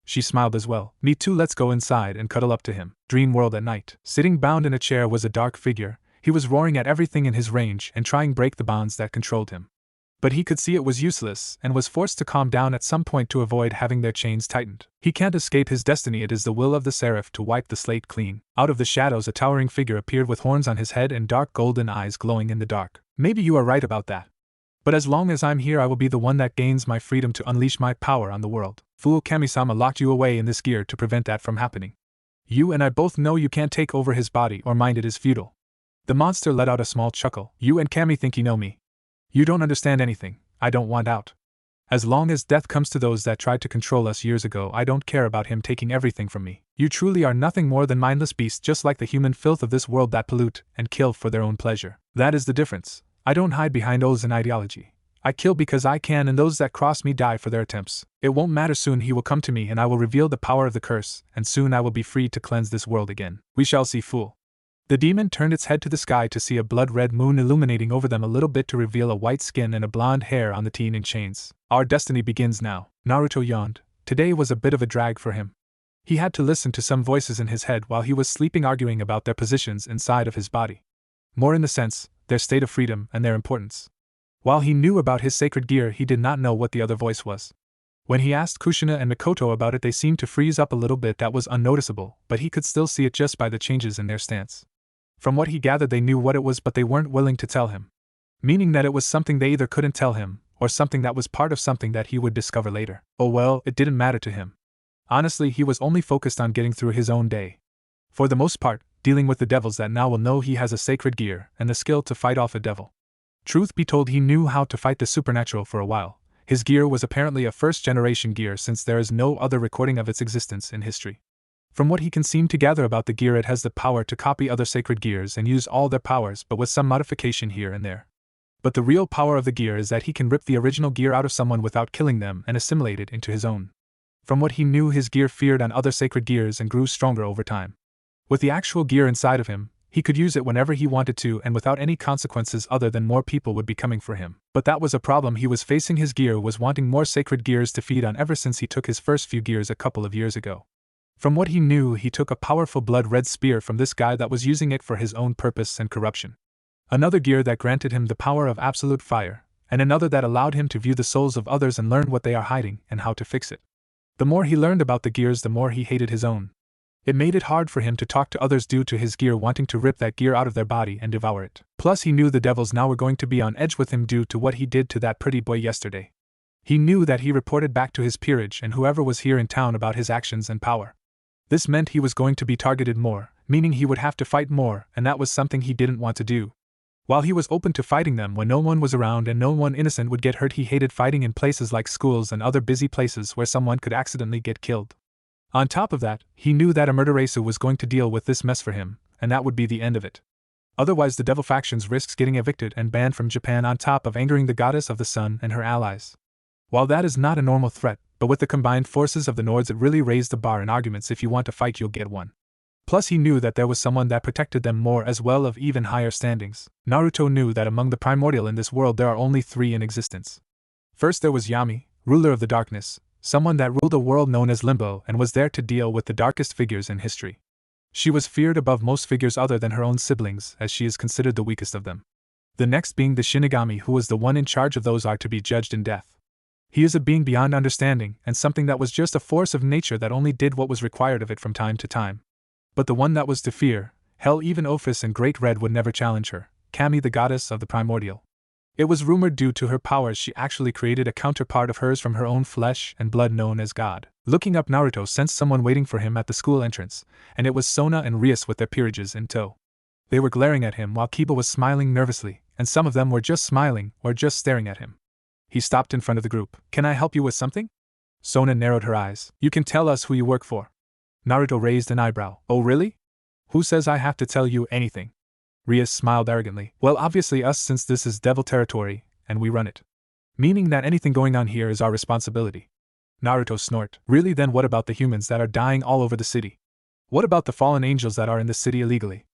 She smiled as well. Me too, let's go inside and cuddle up to him. Dream world at night. Sitting bound in a chair was a dark figure. He was roaring at everything in his range and trying to break the bonds that controlled him. But he could see it was useless and was forced to calm down at some point to avoid having their chains tightened. He can't escape his destiny, it is the will of the Seraph to wipe the slate clean. Out of the shadows a towering figure appeared with horns on his head and dark golden eyes glowing in the dark. Maybe you are right about that. But as long as I'm here I will be the one that gains my freedom to unleash my power on the world. Fool, Kami-sama locked you away in this gear to prevent that from happening. You and I both know you can't take over his body or mind, it is futile. The monster let out a small chuckle. You and Kami think you know me. You don't understand anything. I don't want out. As long as death comes to those that tried to control us years ago, I don't care about him taking everything from me. You truly are nothing more than mindless beasts, just like the human filth of this world that pollute and kill for their own pleasure. That is the difference. I don't hide behind oaths and ideology. I kill because I can, and those that cross me die for their attempts. It won't matter, soon he will come to me and I will reveal the power of the curse, and soon I will be free to cleanse this world again. We shall see, fool. The demon turned its head to the sky to see a blood-red moon illuminating over them a little bit to reveal a white skin and a blonde hair on the teen in chains. Our destiny begins now. Naruto yawned. Today was a bit of a drag for him. He had to listen to some voices in his head while he was sleeping arguing about their positions inside of his body. More in the sense, their state of freedom and their importance. While he knew about his sacred gear, he did not know what the other voice was. When he asked Kushina and Mikoto about it, they seemed to freeze up a little bit. That was unnoticeable, but he could still see it just by the changes in their stance. From what he gathered, they knew what it was, but they weren't willing to tell him. Meaning that it was something they either couldn't tell him, or something that was part of something that he would discover later. Oh well, it didn't matter to him. Honestly, he was only focused on getting through his own day. For the most part, dealing with the devils that now will know he has a sacred gear and the skill to fight off a devil. Truth be told, he knew how to fight the supernatural for a while. His gear was apparently a first-generation gear, since there is no other recording of its existence in history. From what he can seem to gather about the gear, it has the power to copy other sacred gears and use all their powers, but with some modification here and there. But the real power of the gear is that he can rip the original gear out of someone without killing them and assimilate it into his own. From what he knew, his gear feared on other sacred gears and grew stronger over time. With the actual gear inside of him, he could use it whenever he wanted to and without any consequences other than more people would be coming for him. But that was a problem he was facing. His gear was wanting more sacred gears to feed on ever since he took his first few gears a couple of years ago. From what he knew, he took a powerful blood-red spear from this guy that was using it for his own purpose and corruption. Another gear that granted him the power of absolute fire, and another that allowed him to view the souls of others and learn what they are hiding and how to fix it. The more he learned about the gears, the more he hated his own. It made it hard for him to talk to others due to his gear wanting to rip that gear out of their body and devour it. Plus he knew the devils now were going to be on edge with him due to what he did to that pretty boy yesterday. He knew that he reported back to his peerage and whoever was here in town about his actions and power. This meant he was going to be targeted more, meaning he would have to fight more, and that was something he didn't want to do. While he was open to fighting them when no one was around and no one innocent would get hurt, he hated fighting in places like schools and other busy places where someone could accidentally get killed. On top of that, he knew that Amaterasu was going to deal with this mess for him, and that would be the end of it. Otherwise the devil factions risks getting evicted and banned from Japan, on top of angering the goddess of the sun and her allies. While that is not a normal threat, but with the combined forces of the Nords it really raised the bar in arguments. If you want to fight, you'll get one. Plus he knew that there was someone that protected them more as well, of even higher standings. Naruto knew that among the primordial in this world there are only 3 in existence. First there was Yami, ruler of the darkness, someone that ruled a world known as Limbo and was there to deal with the darkest figures in history. She was feared above most figures other than her own siblings, as she is considered the weakest of them. The next being the Shinigami, who was the one in charge of those are to be judged in death. He is a being beyond understanding, and something that was just a force of nature that only did what was required of it from time to time. But the one that was to fear, hell, even Ophis and Great Red would never challenge her. Kami, the goddess of the primordial. It was rumored due to her powers she actually created a counterpart of hers from her own flesh and blood known as God. Looking up, Naruto sensed someone waiting for him at the school entrance, and it was Sona and Rias with their peerages in tow. They were glaring at him while Kiba was smiling nervously, and some of them were just smiling or just staring at him. He stopped in front of the group. "Can I help you with something?" Sona narrowed her eyes. "You can tell us who you work for." Naruto raised an eyebrow. "Oh really? Who says I have to tell you anything?" Rias smiled arrogantly. "Well, obviously us, since this is devil territory, and we run it. Meaning that anything going on here is our responsibility." Naruto snort. "Really? Then what about the humans that are dying all over the city? What about the fallen angels that are in the city illegally?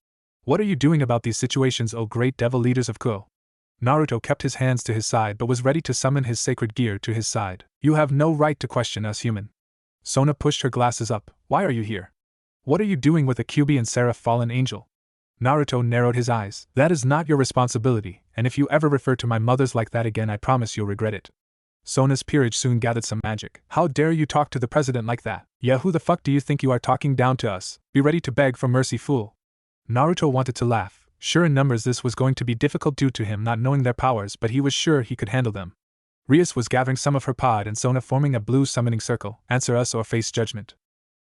What are you doing about these situations, O great devil leaders of Kuo?" Naruto kept his hands to his side but was ready to summon his sacred gear to his side. "You have no right to question us, human." Sona pushed her glasses up. "Why are you here? What are you doing with a Kyuubi and Seraph fallen angel?" Naruto narrowed his eyes. "That is not your responsibility, and if you ever refer to my mothers like that again, I promise you'll regret it." Sona's peerage soon gathered some magic. "How dare you talk to the president like that? Yeah, who the fuck do you think you are talking down to us? Be ready to beg for mercy, fool." Naruto wanted to laugh. Sure, in numbers this was going to be difficult due to him not knowing their powers, but he was sure he could handle them. Rias was gathering some of her pod and Sona forming a blue summoning circle. "Answer us or face judgment."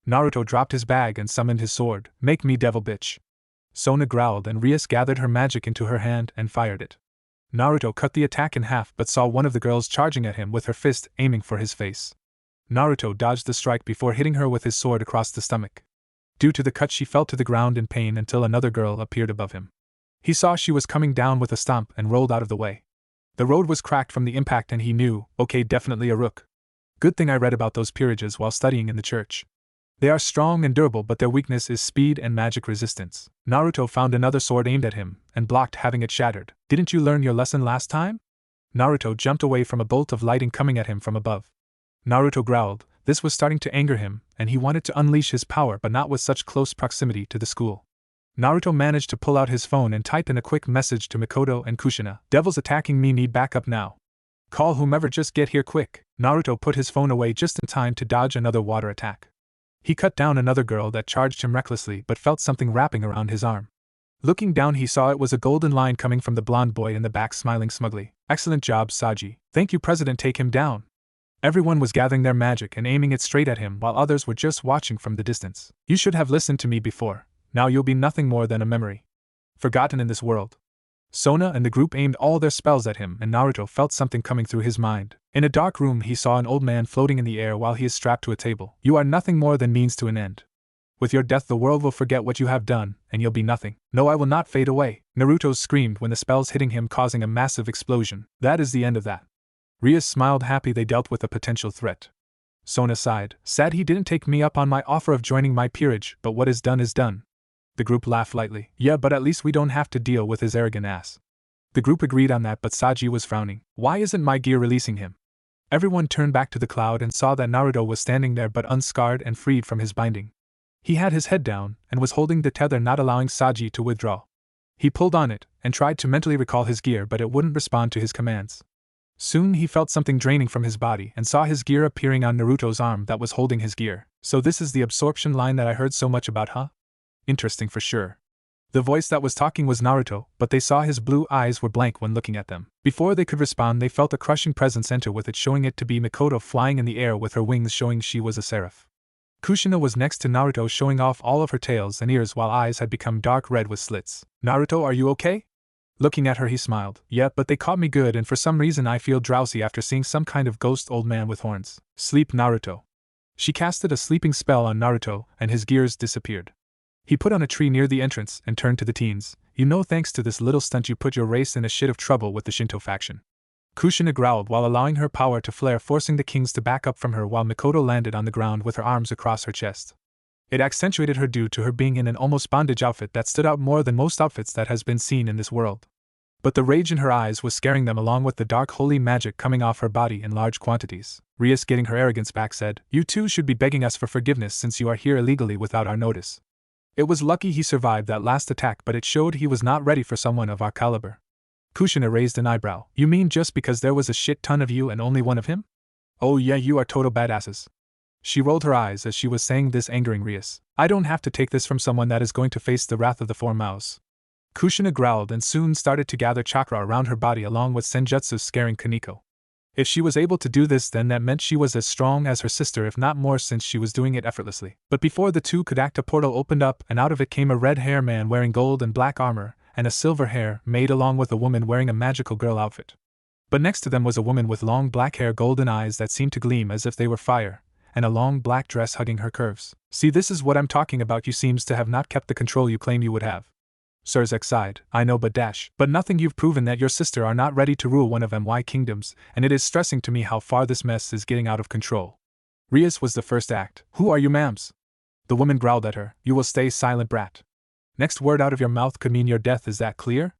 Naruto dropped his bag and summoned his sword. "Make me devil, bitch." Sona growled and Rias gathered her magic into her hand and fired it. Naruto cut the attack in half but saw one of the girls charging at him with her fist aiming for his face. Naruto dodged the strike before hitting her with his sword across the stomach. Due to the cut she fell to the ground in pain until another girl appeared above him. He saw she was coming down with a stomp and rolled out of the way. The road was cracked from the impact and he knew, okay, definitely a rook. Good thing I read about those peerages while studying in the church. They are strong and durable but their weakness is speed and magic resistance. Naruto found another sword aimed at him and blocked, having it shattered. "Didn't you learn your lesson last time?" Naruto jumped away from a bolt of lightning coming at him from above. Naruto growled. This was starting to anger him, and he wanted to unleash his power but not with such close proximity to the school. Naruto managed to pull out his phone and type in a quick message to Mikoto and Kushina. "Devils attacking me, need backup now. Call whomever, just get here quick." Naruto put his phone away just in time to dodge another water attack. He cut down another girl that charged him recklessly but felt something wrapping around his arm. Looking down he saw it was a golden line coming from the blonde boy in the back, smiling smugly. "Excellent job, Saji. Thank you, President, take him down." Everyone was gathering their magic and aiming it straight at him while others were just watching from the distance. "You should have listened to me before. Now you'll be nothing more than a memory. Forgotten in this world." Sona and the group aimed all their spells at him and Naruto felt something coming through his mind. In a dark room he saw an old man floating in the air while he is strapped to a table. "You are nothing more than means to an end. With your death the world will forget what you have done, and you'll be nothing." "No, I will not fade away," Naruto screamed when the spells hitting him causing a massive explosion. "That is the end of that." Rias smiled, happy they dealt with a potential threat. Sona sighed. "Sad he didn't take me up on my offer of joining my peerage, but what is done is done." The group laughed lightly. "Yeah, but at least we don't have to deal with his arrogant ass." The group agreed on that, but Saji was frowning. "Why isn't my gear releasing him?" Everyone turned back to the cloud and saw that Naruto was standing there but unscarred and freed from his binding. He had his head down and was holding the tether, not allowing Saji to withdraw. He pulled on it and tried to mentally recall his gear, but it wouldn't respond to his commands. Soon he felt something draining from his body and saw his gear appearing on Naruto's arm that was holding his gear. "So this is the absorption line that I heard so much about, huh? Interesting for sure." The voice that was talking was Naruto, but they saw his blue eyes were blank when looking at them. Before they could respond they felt a crushing presence enter, with it showing it to be Mikoto flying in the air with her wings showing she was a Seraph. Kushina was next to Naruto, showing off all of her tails and ears while eyes had become dark red with slits. "Naruto, are you okay?" Looking at her he smiled. "Yeah, but they caught me good and for some reason I feel drowsy after seeing some kind of ghost old man with horns." "Sleep, Naruto." She casted a sleeping spell on Naruto and his gears disappeared. He put on a tree near the entrance and turned to the teens. "You know, thanks to this little stunt you put your race in a shit of trouble with the Shinto faction." Kushina growled while allowing her power to flare, forcing the kings to back up from her while Mikoto landed on the ground with her arms across her chest. It accentuated her due to her being in an almost bondage outfit that stood out more than most outfits that has been seen in this world. But the rage in her eyes was scaring them, along with the dark holy magic coming off her body in large quantities. Rias, getting her arrogance back, said, "You too should be begging us for forgiveness since you are here illegally without our notice. It was lucky he survived that last attack, but it showed he was not ready for someone of our caliber." Kushina raised an eyebrow. "You mean just because there was a shit ton of you and only one of him? Oh yeah, you are total badasses." She rolled her eyes as she was saying this, angering Rias. "I don't have to take this from someone that is going to face the wrath of the Four Mouths. Kushina growled and soon started to gather chakra around her body along with senjutsu scaring Kaneko. If she was able to do this, then that meant she was as strong as her sister, if not more, since she was doing it effortlessly. But before the two could act, a portal opened up and out of it came a red hair man wearing gold and black armor and a silver hair maid along with a woman wearing a magical girl outfit. But next to them was a woman with long black hair, golden eyes that seemed to gleam as if they were fire, and a long black dress hugging her curves. See, this is what I'm talking about. You seems to have not kept the control you claim you would have. Seraph sighed. I know, but nothing. You've proven that your sister are not ready to rule one of my kingdoms, and it is stressing to me how far this mess is getting out of control. Rias was the first act. Who are you, ma'ams? The woman growled at her. You will stay silent, brat. Next word out of your mouth could mean your death, is that clear?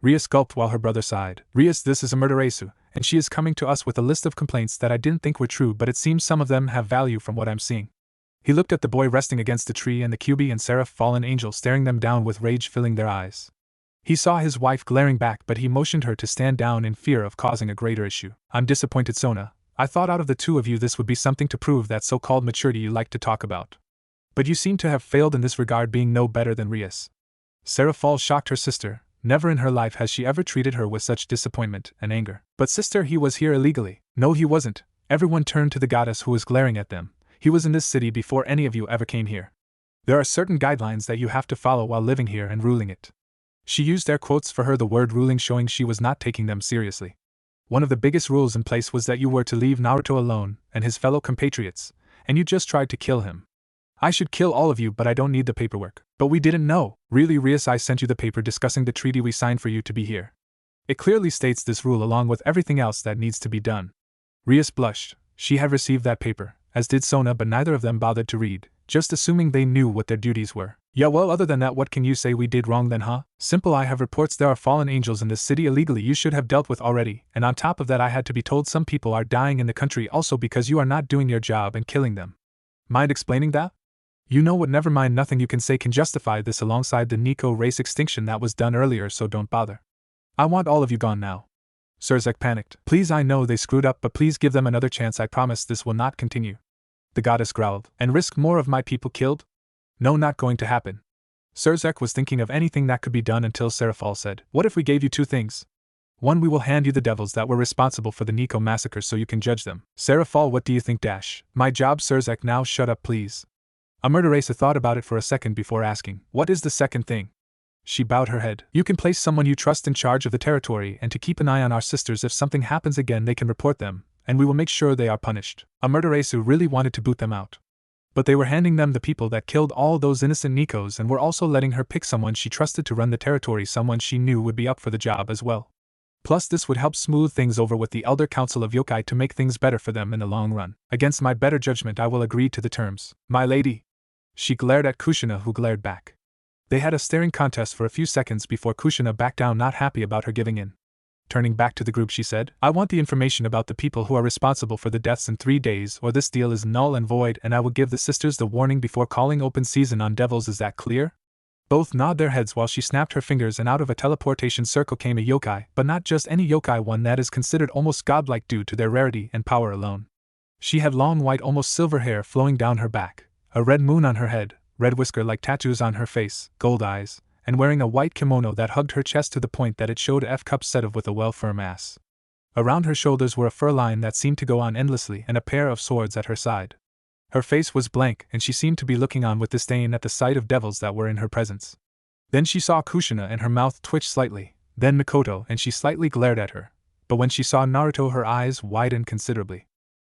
Rias gulped while her brother sighed. Rias, this is a murderesu, and she is coming to us with a list of complaints that I didn't think were true, but it seems some of them have value from what I'm seeing. He looked at the boy resting against the tree and the QB and Seraph fallen angel staring them down with rage filling their eyes. He saw his wife glaring back, but he motioned her to stand down in fear of causing a greater issue. I'm disappointed, Sona. I thought out of the two of you this would be something to prove that so-called maturity you like to talk about. But you seem to have failed in this regard, being no better than Rias. Seraph shocked her sister. Never in her life has she ever treated her with such disappointment and anger. But sister, he was here illegally. No, he wasn't. Everyone turned to the goddess who was glaring at them. He was in this city before any of you ever came here. There are certain guidelines that you have to follow while living here and ruling it. She used air quotes for her the word ruling, showing she was not taking them seriously. One of the biggest rules in place was that you were to leave Naruto alone and his fellow compatriots, and you just tried to kill him. I should kill all of you, but I don't need the paperwork. But we didn't know. Really, Rias, I sent you the paper discussing the treaty we signed for you to be here. It clearly states this rule along with everything else that needs to be done. Rias blushed. She had received that paper, as did Sona, but neither of them bothered to read, just assuming they knew what their duties were. Yeah, well, other than that, what can you say we did wrong then, huh? Simple. I have reports there are fallen angels in this city illegally you should have dealt with already, and on top of that I had to be told some people are dying in the country also because you are not doing your job and killing them. Mind explaining that? You know what, never mind, nothing you can say can justify this alongside the Nico race extinction that was done earlier, so don't bother. I want all of you gone now. Seraph panicked. Please, I know they screwed up, but please give them another chance. I promise this will not continue. The goddess growled. And risk more of my people killed? No, not going to happen. Seraph was thinking of anything that could be done until Seraph said, what if we gave you two things? One, we will hand you the devils that were responsible for the Nico massacre so you can judge them. Seraph, what do you think? My job, Seraph. Now shut up, please. A murderessa thought about it for a second before asking, what is the second thing? She bowed her head. You can place someone you trust in charge of the territory and to keep an eye on our sisters. If something happens again, they can report them, and we will make sure they are punished. A murderessa really wanted to boot them out. But they were handing them the people that killed all those innocent Nikos and were also letting her pick someone she trusted to run the territory, someone she knew would be up for the job as well. Plus, this would help smooth things over with the Elder Council of Yokai to make things better for them in the long run. Against my better judgment, I will agree to the terms. My lady. She glared at Kushina, who glared back. They had a staring contest for a few seconds before Kushina backed down, not happy about her giving in. Turning back to the group, she said, I want the information about the people who are responsible for the deaths in 3 days, or this deal is null and void, and I will give the sisters the warning before calling open season on devils. Is that clear? Both nod their heads while she snapped her fingers, and out of a teleportation circle came a yokai, but not just any yokai, one that is considered almost godlike due to their rarity and power alone. She had long white, almost silver hair flowing down her back, a red moon on her head, red whisker-like tattoos on her face, gold eyes, and wearing a white kimono that hugged her chest to the point that it showed a F-cup setup with a well-firm ass. Around her shoulders were a fur line that seemed to go on endlessly and a pair of swords at her side. Her face was blank, and she seemed to be looking on with disdain at the sight of devils that were in her presence. Then she saw Kushina and her mouth twitched slightly, then Mikoto, and she slightly glared at her. But when she saw Naruto, her eyes widened considerably.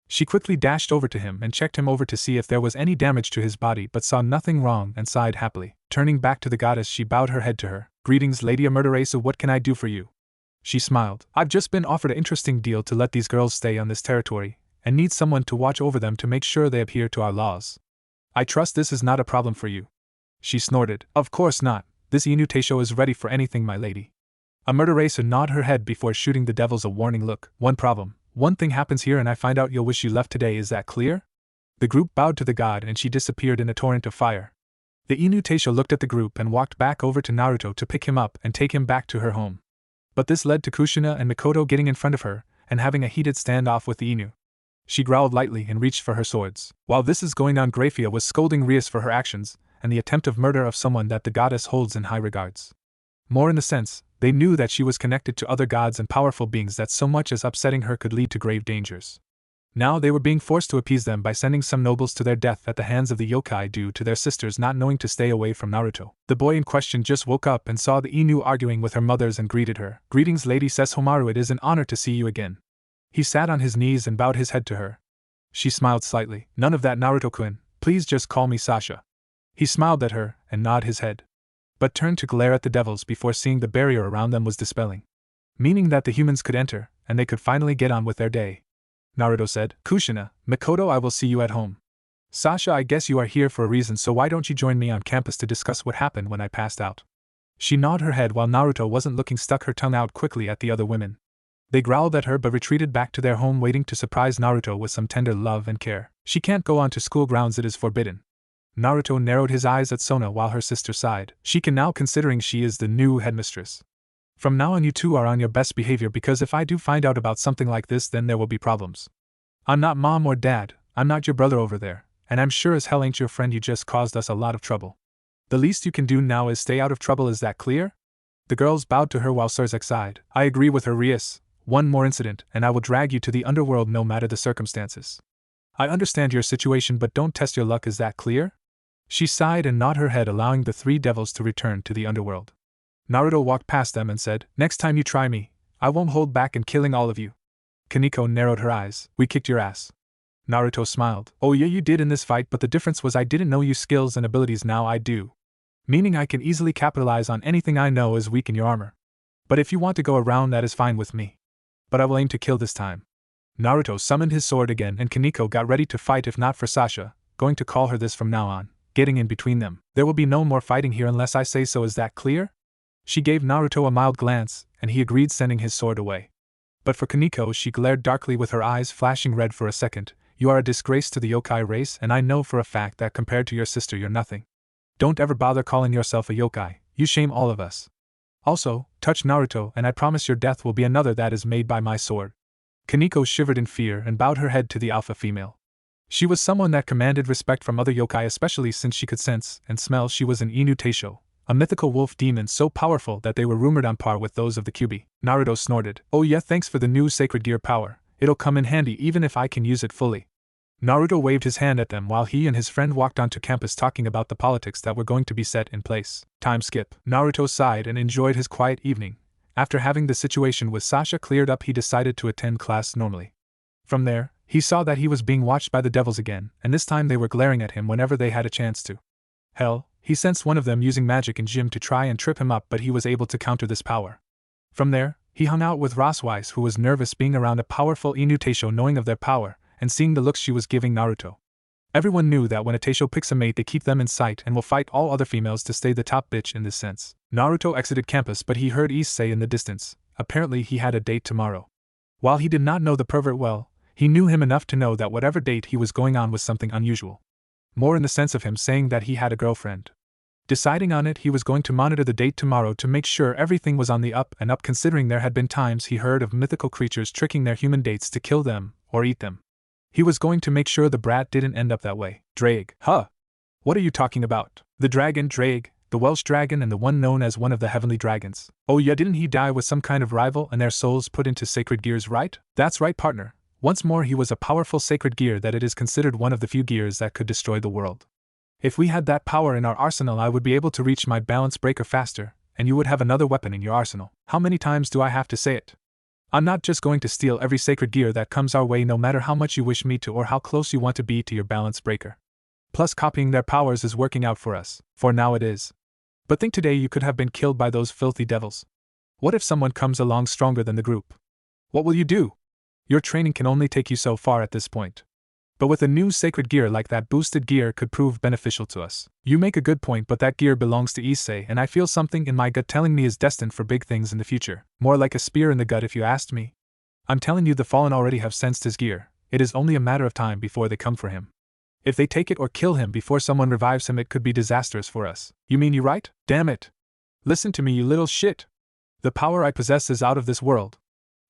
She quickly dashed over to him and checked him over to see if there was any damage to his body, but saw nothing wrong and sighed happily. Turning back to the goddess, she bowed her head to her. Greetings, Lady Murderessa, what can I do for you? She smiled. I've just been offered an interesting deal to let these girls stay on this territory, and need someone to watch over them to make sure they adhere to our laws. I trust this is not a problem for you. She snorted. Of course not. This Inu Teisho is ready for anything, my lady. A Murderessa nodded her head before shooting the devils a warning look. One problem. One thing happens here and I find out you'll wish you left today, is that clear? The group bowed to the god and she disappeared in a torrent of fire. The Inu Teisho looked at the group and walked back over to Naruto to pick him up and take him back to her home. But this led to Kushina and Mikoto getting in front of her and having a heated standoff with the Inu. She growled lightly and reached for her swords. While this is going on, Grafia was scolding Rias for her actions and the attempt of murder of someone that the goddess holds in high regards. More in the sense, they knew that she was connected to other gods and powerful beings that so much as upsetting her could lead to grave dangers. Now they were being forced to appease them by sending some nobles to their death at the hands of the yokai due to their sisters not knowing to stay away from Naruto. The boy in question just woke up and saw the Inu arguing with her mothers and greeted her. "Greetings, Lady Sesshomaru, it is an honor to see you again." He sat on his knees and bowed his head to her. She smiled slightly. "None of that, Naruto-kun, please just call me Sasha." He smiled at her and nodded his head, but turned to glare at the devils before seeing the barrier around them was dispelling, meaning that the humans could enter, and they could finally get on with their day. Naruto said, "Kushina, Mikoto, I will see you at home. Sasha, I guess you are here for a reason, so why don't you join me on campus to discuss what happened when I passed out?" She nodded her head while Naruto wasn't looking, stuck her tongue out quickly at the other women. They growled at her but retreated back to their home, waiting to surprise Naruto with some tender love and care. "She can't go on to school grounds, it is forbidden." Naruto narrowed his eyes at Sona while her sister sighed. "She can now, considering she is the new headmistress. From now on you two are on your best behavior, because if I do find out about something like this then there will be problems. I'm not mom or dad, I'm not your brother over there, and I'm sure as hell ain't your friend, you just caused us a lot of trouble. The least you can do now is stay out of trouble, is that clear?" The girls bowed to her while Surzek sighed. "I agree with her, Rias. One more incident and I will drag you to the underworld no matter the circumstances. I understand your situation, but don't test your luck, is that clear?" She sighed and nodded her head, allowing the three devils to return to the underworld. Naruto walked past them and said, "Next time you try me, I won't hold back in killing all of you." Kaneko narrowed her eyes. "We kicked your ass." Naruto smiled. "Oh yeah, you did in this fight, but the difference was I didn't know your skills and abilities, now I do. Meaning I can easily capitalize on anything I know is weak in your armor. But if you want to go around, that is fine with me. But I will aim to kill this time." Naruto summoned his sword again and Kaneko got ready to fight, if not for Sasha, going to call her this from now on, getting in between them. "There will be no more fighting here unless I say so, is that clear?" She gave Naruto a mild glance, and he agreed, sending his sword away. But for Kaneko, she glared darkly with her eyes flashing red for a second. "You are a disgrace to the yokai race, and I know for a fact that compared to your sister you're nothing. Don't ever bother calling yourself a yokai, you shame all of us. Also, touch Naruto and I promise your death will be another that is made by my sword." Kaneko shivered in fear and bowed her head to the alpha female. She was someone that commanded respect from other yokai, especially since she could sense and smell she was an Inu Teisho, a mythical wolf demon so powerful that they were rumored on par with those of the Kyuubi. Naruto snorted. "Oh yeah, thanks for the new sacred gear power, it'll come in handy even if I can use it fully." Naruto waved his hand at them while he and his friend walked onto campus talking about the politics that were going to be set in place. Time skip. Naruto sighed and enjoyed his quiet evening. After having the situation with Sasha cleared up, he decided to attend class normally. From there, he saw that he was being watched by the devils again, and this time they were glaring at him whenever they had a chance to. Hell, he sensed one of them using magic in gym to try and trip him up, but he was able to counter this power. From there, he hung out with Roswise, who was nervous being around a powerful Inu Teisho, knowing of their power, and seeing the looks she was giving Naruto. Everyone knew that when a Teisho picks a mate they keep them in sight and will fight all other females to stay the top bitch in this sense. Naruto exited campus, but he heard Ise say in the distance, apparently he had a date tomorrow. While he did not know the pervert well, he knew him enough to know that whatever date he was going on was something unusual. More in the sense of him saying that he had a girlfriend. Deciding on it, he was going to monitor the date tomorrow to make sure everything was on the up and up, considering there had been times he heard of mythical creatures tricking their human dates to kill them or eat them. He was going to make sure the brat didn't end up that way. Drake. Huh? What are you talking about? The dragon, Drake, the Welsh dragon and the one known as one of the heavenly dragons. Oh yeah, didn't he die with some kind of rival and their souls put into sacred gears, right? That's right, partner. Once more, he was a powerful sacred gear that it is considered one of the few gears that could destroy the world. If we had that power in our arsenal, I would be able to reach my balance breaker faster, and you would have another weapon in your arsenal. How many times do I have to say it? I'm not just going to steal every sacred gear that comes our way, no matter how much you wish me to or how close you want to be to your balance breaker. Plus, copying their powers is working out for us, for now it is. But think, today you could have been killed by those filthy devils. What if someone comes along stronger than the group? What will you do? Your training can only take you so far at this point. But with a new sacred gear like that, boosted gear could prove beneficial to us. You make a good point, but that gear belongs to Ise, and I feel something in my gut telling me is destined for big things in the future. More like a spear in the gut if you asked me. I'm telling you, the Fallen already have sensed his gear. It is only a matter of time before they come for him. If they take it or kill him before someone revives him, it could be disastrous for us. You mean you right? Damn it. Listen to me, you little shit. The power I possess is out of this world.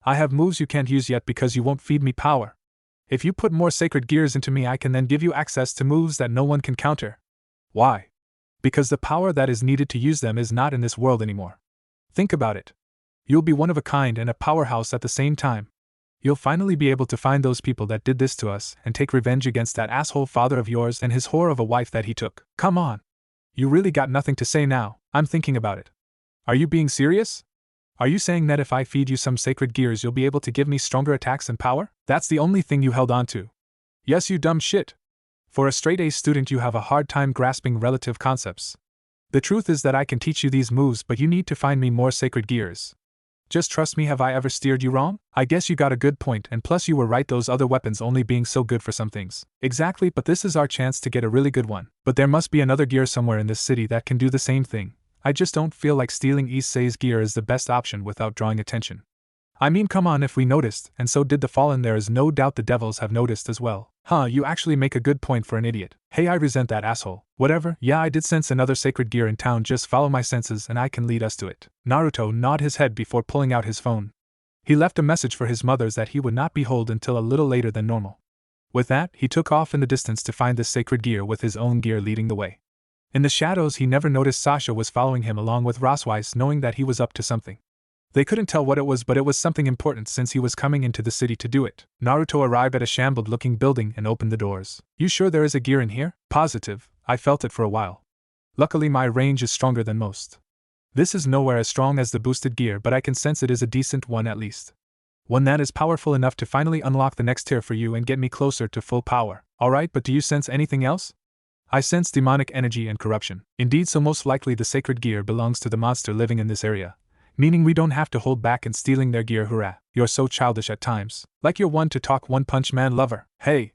I have moves you can't use yet because you won't feed me power. If you put more sacred gears into me, I can then give you access to moves that no one can counter. Why? Because the power that is needed to use them is not in this world anymore. Think about it. You'll be one of a kind and a powerhouse at the same time. You'll finally be able to find those people that did this to us and take revenge against that asshole father of yours and his whore of a wife that he took. Come on. You really got nothing to say now. I'm thinking about it. Are you being serious? Are you saying that if I feed you some sacred gears you'll be able to give me stronger attacks and power? That's the only thing you held on to. Yes, you dumb shit. For a straight A student you have a hard time grasping relative concepts. The truth is that I can teach you these moves, but you need to find me more sacred gears. Just trust me. Have I ever steered you wrong? I guess you got a good point, and plus you were right, those other weapons only being so good for some things. Exactly, but this is our chance to get a really good one. But there must be another gear somewhere in this city that can do the same thing. I just don't feel like stealing Issei's gear is the best option without drawing attention. I mean, come on, if we noticed, and so did the Fallen, there is no doubt the devils have noticed as well. Huh, you actually make a good point for an idiot. Hey, I resent that asshole. Whatever, yeah, I did sense another sacred gear in town, just follow my senses and I can lead us to it. Naruto nodded his head before pulling out his phone. He left a message for his mothers that he would not be home until a little later than normal. With that, he took off in the distance to find this sacred gear with his own gear leading the way. In the shadows he never noticed Sasha was following him along with Rosweiss, knowing that he was up to something. They couldn't tell what it was, but it was something important since he was coming into the city to do it. Naruto arrived at a shambled-looking building and opened the doors. You sure there is a gear in here? Positive, I felt it for a while. Luckily my range is stronger than most. This is nowhere as strong as the boosted gear, but I can sense it is a decent one at least. One that is powerful enough to finally unlock the next tier for you and get me closer to full power. Alright, but do you sense anything else? I sense demonic energy and corruption. Indeed, so most likely the sacred gear belongs to the monster living in this area. Meaning we don't have to hold back in stealing their gear. Hurrah, you're so childish at times. Like you're one to talk, One Punch Man lover. Hey!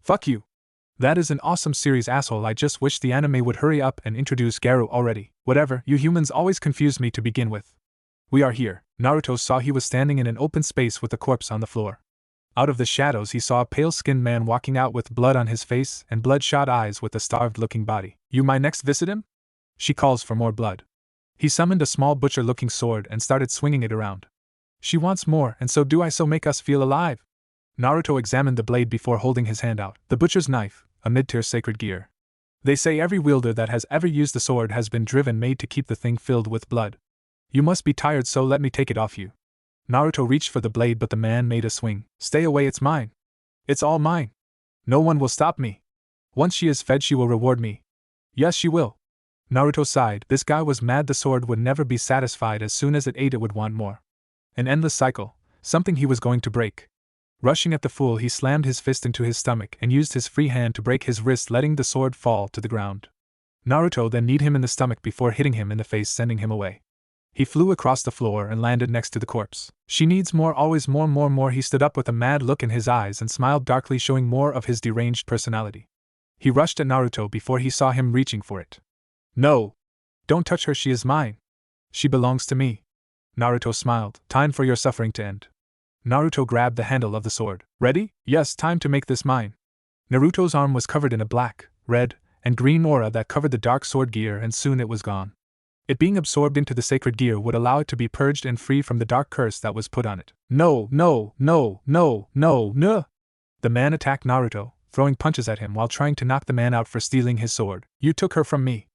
Fuck you! That is an awesome series, asshole. I just wish the anime would hurry up and introduce Garu already. Whatever, you humans always confuse me to begin with. We are here. Naruto saw he was standing in an open space with a corpse on the floor. Out of the shadows he saw a pale-skinned man walking out with blood on his face and bloodshot eyes with a starved-looking body. You my next visit him? She calls for more blood. He summoned a small butcher-looking sword and started swinging it around. She wants more, and so do I, so make us feel alive. Naruto examined the blade before holding his hand out. The butcher's knife, a mid-tier sacred gear. They say every wielder that has ever used the sword has been made to keep the thing filled with blood. You must be tired, so let me take it off you. Naruto reached for the blade, but the man made a swing. Stay away, it's mine. It's all mine. No one will stop me. Once she is fed she will reward me. Yes, she will. Naruto sighed. This guy was mad. The sword would never be satisfied. As soon as it ate it would want more. An endless cycle, something he was going to break. Rushing at the fool he slammed his fist into his stomach and used his free hand to break his wrist, letting the sword fall to the ground. Naruto then kneed him in the stomach before hitting him in the face, sending him away. He flew across the floor and landed next to the corpse. She needs more, always more. He stood up with a mad look in his eyes and smiled darkly, showing more of his deranged personality. He rushed at Naruto before he saw him reaching for it. No! Don't touch her, she is mine. She belongs to me. Naruto smiled. Time for your suffering to end. Naruto grabbed the handle of the sword. Ready? Yes, time to make this mine. Naruto's arm was covered in a black, red, and green aura that covered the dark sword gear, and soon it was gone. It being absorbed into the sacred gear would allow it to be purged and free from the dark curse that was put on it. No! The man attacked Naruto, throwing punches at him while trying to knock the man out for stealing his sword. You took her from me.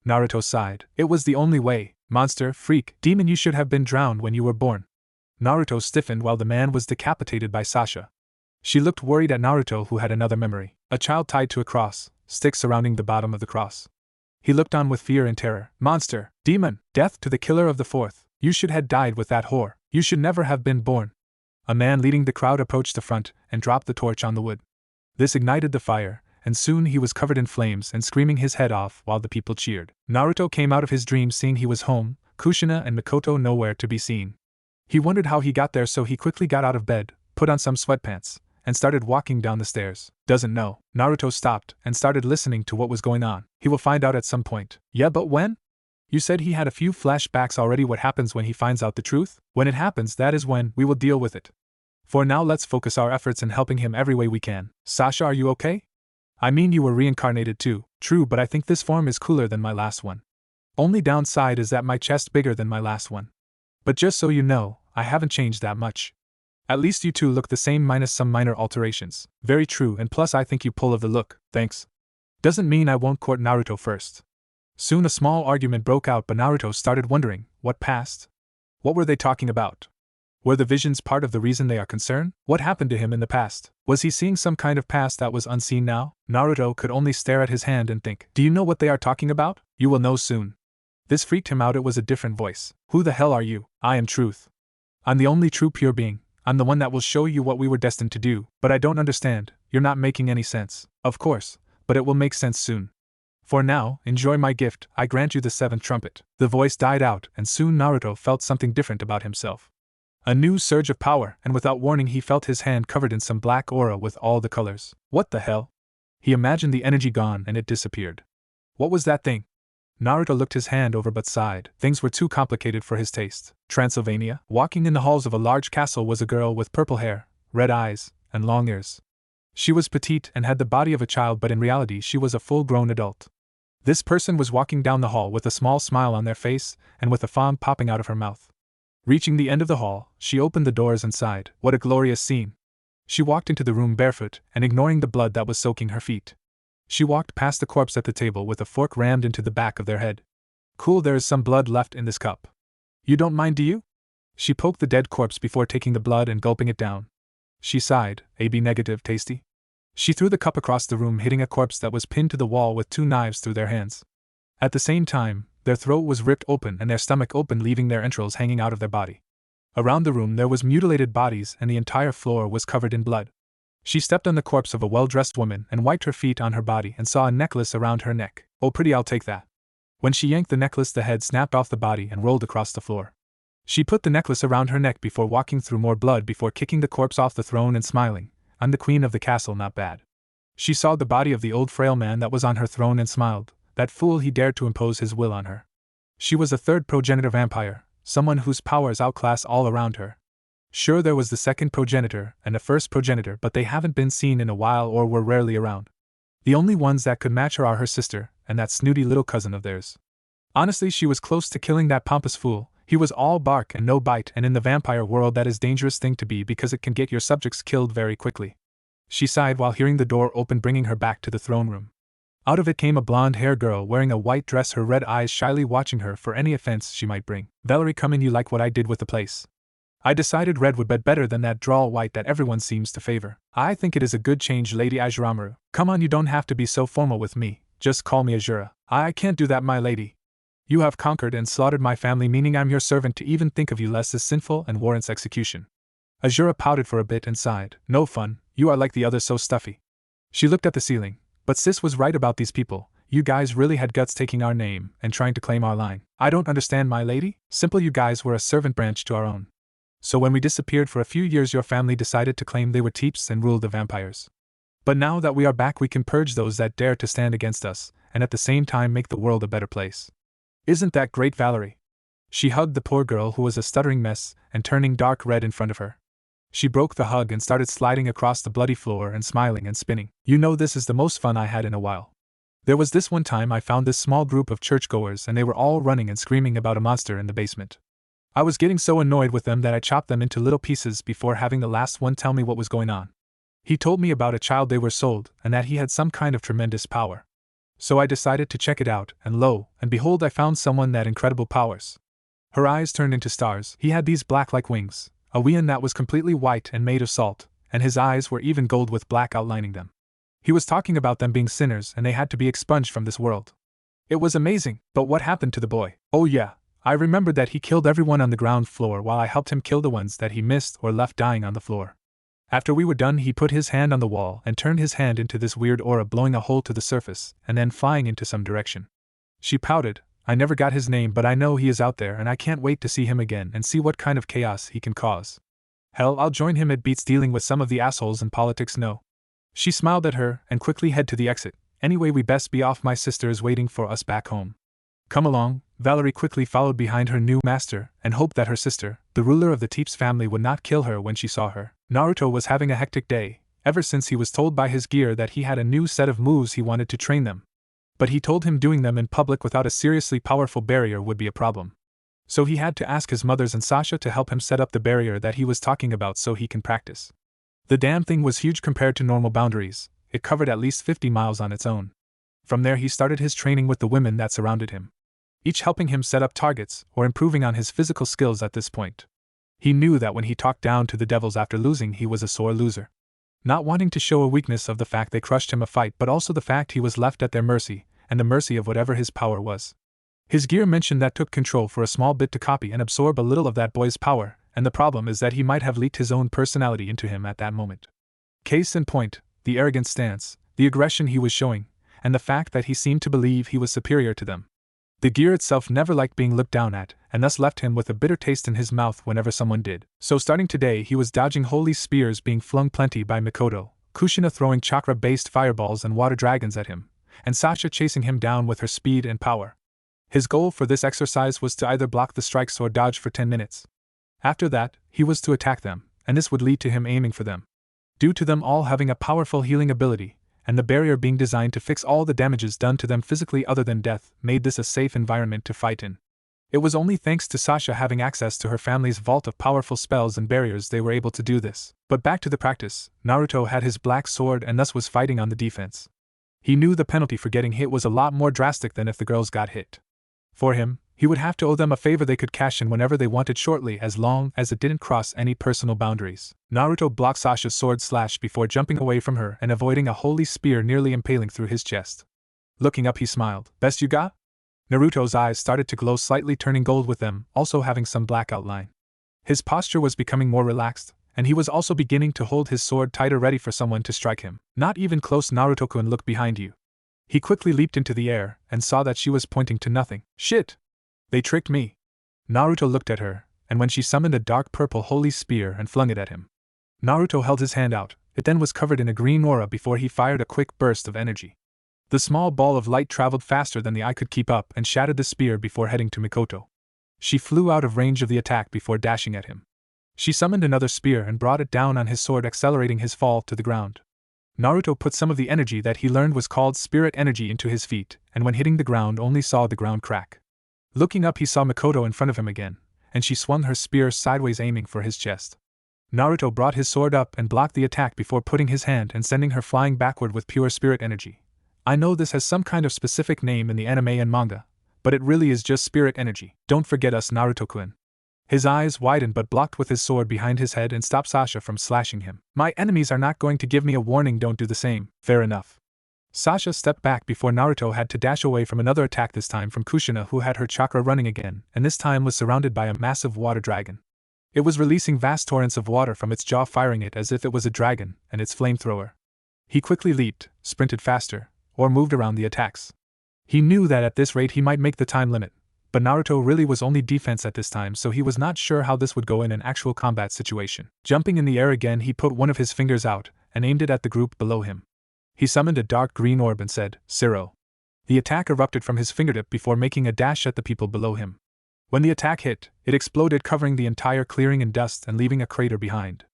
Naruto sighed. It was the only way. Monster, freak, demon, you should have been drowned when you were born. Naruto stiffened while the man was decapitated by Sasha. She looked worried at Naruto, who had another memory. A child tied to a cross, sticks surrounding the bottom of the cross. He looked on with fear and terror. Monster, demon, death to the killer of the fourth. You should have died with that whore. You should never have been born. A man leading the crowd approached the front and dropped the torch on the wood. This ignited the fire, and soon he was covered in flames and screaming his head off while the people cheered. Naruto came out of his dream seeing he was home, Kushina and Mikoto nowhere to be seen. He wondered how he got there, so he quickly got out of bed, put on some sweatpants, and started walking down the stairs. Doesn't know. Naruto stopped and started listening to what was going on. He will find out at some point. Yeah, but when? You said he had a few flashbacks already. What happens when he finds out the truth? When it happens, that is when we will deal with it. For now, let's focus our efforts in helping him every way we can. Sasha, are you okay? I mean, you were reincarnated too. True, but I think this form is cooler than my last one. Only downside is that my chest bigger than my last one. But just so you know, I haven't changed that much. At least you two look the same minus some minor alterations. Very true, and plus I think you pull of the look. Thanks. Doesn't mean I won't court Naruto first. Soon a small argument broke out, but Naruto started wondering what passed. What were they talking about? Were the visions part of the reason they are concerned? What happened to him in the past? Was he seeing some kind of past that was unseen now? Naruto could only stare at his hand and think, do you know what they are talking about? You will know soon. This freaked him out. It was a different voice. Who the hell are you? I am Truth. I'm the only true pure being. I'm the one that will show you what we were destined to do. But I don't understand. You're not making any sense. Of course, but it will make sense soon. For now, enjoy my gift. I grant you the seventh trumpet. The voice died out, and soon Naruto felt something different about himself. A new surge of power, and without warning he felt his hand covered in some black aura with all the colors. What the hell? He imagined the energy gone and it disappeared. What was that thing? Naruto looked his hand over but sighed. Things were too complicated for his taste. Transylvania. Walking in the halls of a large castle was a girl with purple hair, red eyes, and long ears. She was petite and had the body of a child, but in reality she was a full-grown adult. This person was walking down the hall with a small smile on their face and with a fawn popping out of her mouth. Reaching the end of the hall, she opened the doors and sighed. What a glorious scene! She walked into the room barefoot and ignoring the blood that was soaking her feet. She walked past the corpse at the table with a fork rammed into the back of their head. Cool, there is some blood left in this cup. You don't mind, do you? She poked the dead corpse before taking the blood and gulping it down. She sighed, AB negative, tasty. She threw the cup across the room, hitting a corpse that was pinned to the wall with 2 knives through their hands. At the same time, their throat was ripped open and their stomach open, leaving their entrails hanging out of their body. Around the room there was mutilated bodies and the entire floor was covered in blood. She stepped on the corpse of a well-dressed woman and wiped her feet on her body and saw a necklace around her neck. Oh pretty, I'll take that. When she yanked the necklace, the head snapped off the body and rolled across the floor. She put the necklace around her neck before walking through more blood before kicking the corpse off the throne and smiling. I'm the queen of the castle, not bad. She saw the body of the old frail man that was on her throne and smiled. That fool, he dared to impose his will on her. She was a third progenitor vampire, someone whose powers outclass all around her. Sure, there was the second progenitor and the first progenitor, but they haven't been seen in a while or were rarely around. The only ones that could match her are her sister and that snooty little cousin of theirs. Honestly, she was close to killing that pompous fool. He was all bark and no bite, and in the vampire world that is a dangerous thing to be because it can get your subjects killed very quickly. She sighed while hearing the door open, bringing her back to the throne room. Out of it came a blonde-haired girl wearing a white dress, her red eyes shyly watching her for any offense she might bring. Valerie, come in, you like what I did with the place? I decided red would bet better than that drawl white that everyone seems to favor. I think it is a good change, Lady Azuramaru. Come on, you don't have to be so formal with me, just call me Azura. I can't do that, my lady. You have conquered and slaughtered my family, meaning I'm your servant. To even think of you less is sinful and warrants execution. Azura pouted for a bit and sighed. No fun, you are like the others, so stuffy. She looked at the ceiling. But sis was right about these people. You guys really had guts taking our name and trying to claim our line. I don't understand, my lady. Simple, you guys were a servant branch to our own. So when we disappeared for a few years, your family decided to claim they were Teeps and ruled the vampires. But now that we are back, we can purge those that dare to stand against us, and at the same time make the world a better place. Isn't that great, Valerie? She hugged the poor girl who was a stuttering mess and turning dark red in front of her. She broke the hug and started sliding across the bloody floor and smiling and spinning. You know, this is the most fun I had in a while. There was this one time I found this small group of churchgoers and they were all running and screaming about a monster in the basement. I was getting so annoyed with them that I chopped them into little pieces before having the last one tell me what was going on. He told me about a child they were sold and that he had some kind of tremendous power. So I decided to check it out, and lo and behold, I found someone that incredible powers. Her eyes turned into stars. He had these black-like wings, a weon that was completely white and made of salt, and his eyes were even gold with black outlining them. He was talking about them being sinners and they had to be expunged from this world. It was amazing, but what happened to the boy? Oh yeah, I remembered that he killed everyone on the ground floor while I helped him kill the ones that he missed or left dying on the floor. After we were done, he put his hand on the wall and turned his hand into this weird aura, blowing a hole to the surface and then flying into some direction. She pouted. I never got his name, but I know he is out there and I can't wait to see him again and see what kind of chaos he can cause. Hell, I'll join him. It beats dealing with some of the assholes in politics, no. She smiled at her and quickly head to the exit. Anyway, we best be off, my sister is waiting for us back home. Come along. Valerie quickly followed behind her new master and hoped that her sister, the ruler of the Teeps family, would not kill her when she saw her. Naruto was having a hectic day, ever since he was told by his gear that he had a new set of moves he wanted to train them. But he told him doing them in public without a seriously powerful barrier would be a problem. So he had to ask his mothers and Sasha to help him set up the barrier that he was talking about so he can practice. The damn thing was huge compared to normal boundaries. It covered at least 50 miles on its own. From there he started his training with the women that surrounded him. each helping him set up targets or improving on his physical skills at this point. He knew that when he talked down to the devils after losing, he was a sore loser. Not wanting to show a weakness of the fact they crushed him a fight, but also the fact he was left at their mercy, and the mercy of whatever his power was. His gear mentioned that took control for a small bit to copy and absorb a little of that boy's power, and the problem is that he might have leaked his own personality into him at that moment. Case in point, the arrogant stance, the aggression he was showing, and the fact that he seemed to believe he was superior to them. The gear itself never liked being looked down at, and thus left him with a bitter taste in his mouth whenever someone did. So starting today he was dodging holy spears being flung plenty by Mikoto, Kushina throwing chakra-based fireballs and water dragons at him, and Sasha chasing him down with her speed and power. His goal for this exercise was to either block the strikes or dodge for 10 minutes. After that, he was to attack them, and this would lead to him aiming for them. Due to them all having a powerful healing ability, and the barrier being designed to fix all the damages done to them physically other than death, made this a safe environment to fight in. It was only thanks to Sasha having access to her family's vault of powerful spells and barriers they were able to do this. But back to the practice, Naruto had his black sword and thus was fighting on the defense. He knew the penalty for getting hit was a lot more drastic than if the girls got hit. For him, he would have to owe them a favor they could cash in whenever they wanted shortly, as long as it didn't cross any personal boundaries. Naruto blocked Sasha's sword slash before jumping away from her and avoiding a holy spear nearly impaling through his chest. Looking up, he smiled. "Best you got?" Naruto's eyes started to glow slightly, turning gold with them, also having some black outline. His posture was becoming more relaxed, and he was also beginning to hold his sword tighter, ready for someone to strike him. "Not even close, Naruto-kun, look behind you." He quickly leaped into the air and saw that she was pointing to nothing. "Shit! They tricked me." Naruto looked at her, and when she summoned a dark purple holy spear and flung it at him. Naruto held his hand out. It then was covered in a green aura before he fired a quick burst of energy. The small ball of light traveled faster than the eye could keep up and shattered the spear before heading to Mikoto. She flew out of range of the attack before dashing at him. She summoned another spear and brought it down on his sword, accelerating his fall to the ground. Naruto put some of the energy that he learned was called spirit energy into his feet, and when hitting the ground only saw the ground crack. Looking up, he saw Mikoto in front of him again, and she swung her spear sideways, aiming for his chest. Naruto brought his sword up and blocked the attack before putting his hand and sending her flying backward with pure spirit energy. I know this has some kind of specific name in the anime and manga, but it really is just spirit energy. "Don't forget us, Naruto-kun." His eyes widened but blocked with his sword behind his head and stopped Sasha from slashing him. "My enemies are not going to give me a warning, don't do the same." "Fair enough." Sasha stepped back before Naruto had to dash away from another attack, this time from Kushina, who had her chakra running again, and this time was surrounded by a massive water dragon. It was releasing vast torrents of water from its jaw, firing it as if it was a dragon and its flamethrower. He quickly leaped, sprinted faster, or moved around the attacks. He knew that at this rate he might make the time limit, but Naruto really was only defense at this time, so he was not sure how this would go in an actual combat situation. Jumping in the air again, he put one of his fingers out and aimed it at the group below him. He summoned a dark green orb and said, "Zero." The attack erupted from his fingertip before making a dash at the people below him. When the attack hit, it exploded, covering the entire clearing in dust and leaving a crater behind.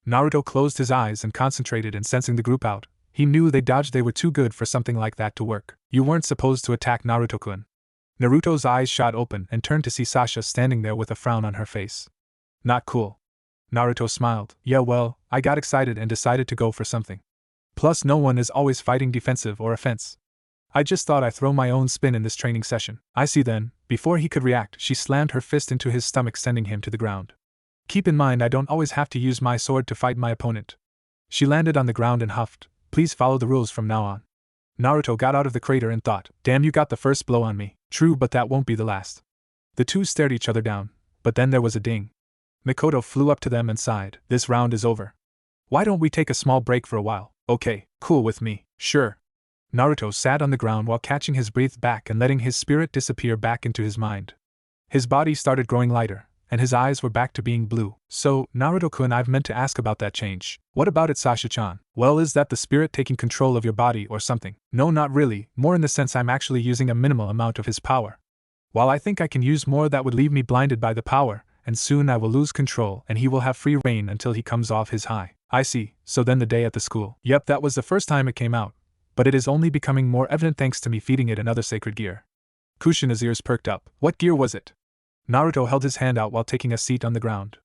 Naruto closed his eyes and concentrated, and sensing the group out, he knew they dodged. They were too good for something like that to work. "You weren't supposed to attack, Naruto-kun." Naruto's eyes shot open and turned to see Sasha standing there with a frown on her face. "Not cool." Naruto smiled. "Yeah, well, I got excited and decided to go for something. Plus, no one is always fighting defensive or offense. I just thought I'd throw my own spin in this training session." "I see then." Before he could react, she slammed her fist into his stomach, sending him to the ground. "Keep in mind, I don't always have to use my sword to fight my opponent." She landed on the ground and huffed. "Please follow the rules from now on." Naruto got out of the crater and thought, "Damn, you got the first blow on me." "True, but that won't be the last." The two stared each other down, but then there was a ding. Mikoto flew up to them and sighed. "This round is over. Why don't we take a small break for a while?" "Okay, cool with me." "Sure." Naruto sat on the ground while catching his breath back and letting his spirit disappear back into his mind. His body started growing lighter, and his eyes were back to being blue. "So, Naruto-kun, I've meant to ask about that change." "What about it, Sasha-chan?" "Well, is that the spirit taking control of your body or something?" "No, not really, more in the sense I'm actually using a minimal amount of his power. While I think I can use more, that would leave me blinded by the power, and soon I will lose control and he will have free reign until he comes off his high." "I see, so then the day at the school." "Yep, that was the first time it came out, but it is only becoming more evident thanks to me feeding it another sacred gear." Kushina's ears perked up. "What gear was it?" Naruto held his hand out while taking a seat on the ground.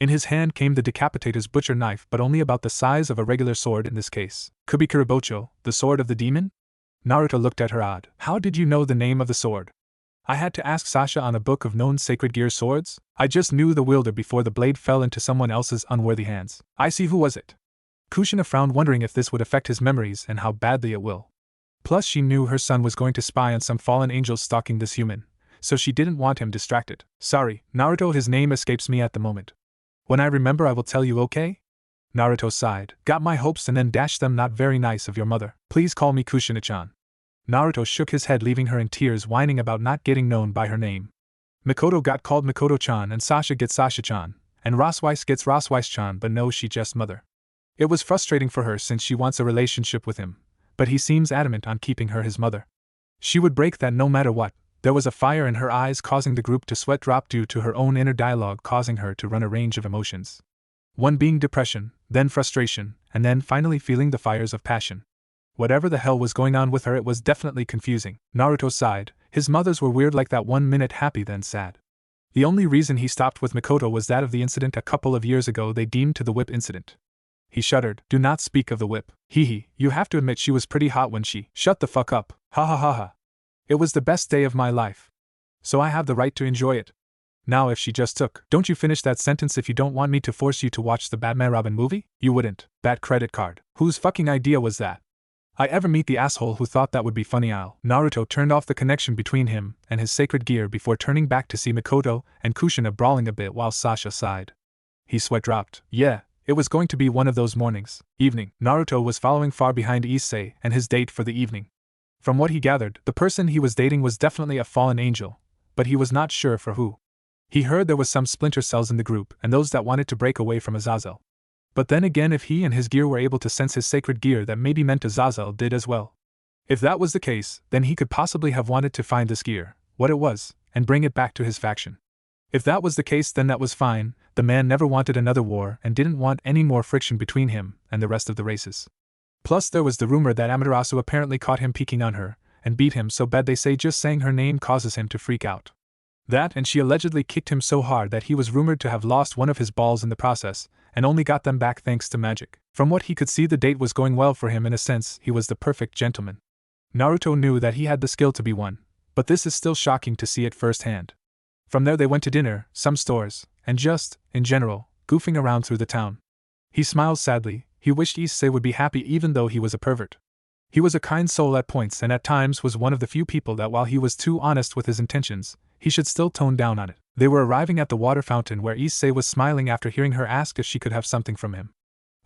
In his hand came the Decapitator's butcher knife, but only about the size of a regular sword in this case. "Kubikuribocho, the sword of the demon?" Naruto looked at her odd. "How did you know the name of the sword?" I had to ask Sasha on a book of known sacred gear swords? I just knew the wielder before the blade fell into someone else's unworthy hands. I see, who was it? Kushina frowned, wondering if this would affect his memories and how badly it will. Plus she knew her son was going to spy on some fallen angels stalking this human, so she didn't want him distracted. Sorry, Naruto, his name escapes me at the moment. When I remember I will tell you, okay? Naruto sighed. Got my hopes and then dashed them. Not very nice of your mother. Please call me Kushina-chan. Naruto shook his head, leaving her in tears, whining about not getting known by her name. Mikoto got called Mikoto-chan, and Sasha gets Sasha-chan, and Rosweiss gets Rosweiss-chan, but no, she just mother. It was frustrating for her since she wants a relationship with him, but he seems adamant on keeping her his mother. She would break that no matter what. There was a fire in her eyes causing the group to sweat drop due to her own inner dialogue, causing her to run a range of emotions. One being depression, then frustration, and then finally feeling the fires of passion. Whatever the hell was going on with her, it was definitely confusing. Naruto sighed. His mothers were weird like that, 1 minute happy then sad. The only reason he stopped with Mikoto was that of the incident a couple of years ago they deemed to the whip incident. He shuddered. Do not speak of the whip. Hee, you have to admit she was pretty hot when she— Shut the fuck up. Ha ha ha ha. It was the best day of my life. So I have the right to enjoy it. Now if she just took— Don't you finish that sentence if you don't want me to force you to watch the Batman Robin movie? You wouldn't. Bat credit card. Whose fucking idea was that? I ever meet the asshole who thought that would be funny? Naruto turned off the connection between him and his sacred gear before turning back to see Mikoto and Kushina brawling a bit while Sasha sighed. He sweat dropped. Yeah, it was going to be one of those mornings. Evening. Naruto was following far behind Issei and his date for the evening. From what he gathered, the person he was dating was definitely a fallen angel, but he was not sure for who. He heard there was some splinter cells in the group and those that wanted to break away from Azazel. But then again, if he and his gear were able to sense his sacred gear, that maybe meant Azazel did as well. If that was the case, then he could possibly have wanted to find this gear, what it was, and bring it back to his faction. If that was the case, then that was fine. The man never wanted another war and didn't want any more friction between him and the rest of the races. Plus there was the rumor that Amaterasu apparently caught him peeking on her, and beat him so bad they say just saying her name causes him to freak out. That, and she allegedly kicked him so hard that he was rumored to have lost one of his balls in the process, and only got them back thanks to magic. From what he could see, the date was going well for him. In a sense, he was the perfect gentleman. Naruto knew that he had the skill to be one, but this is still shocking to see it firsthand. From there they went to dinner, some stores, and just, in general, goofing around through the town. He smiled sadly. He wished Issei would be happy even though he was a pervert. He was a kind soul at points and at times was one of the few people that while he was too honest with his intentions, he should still tone down on it. They were arriving at the water fountain where Issei was smiling after hearing her ask if she could have something from him.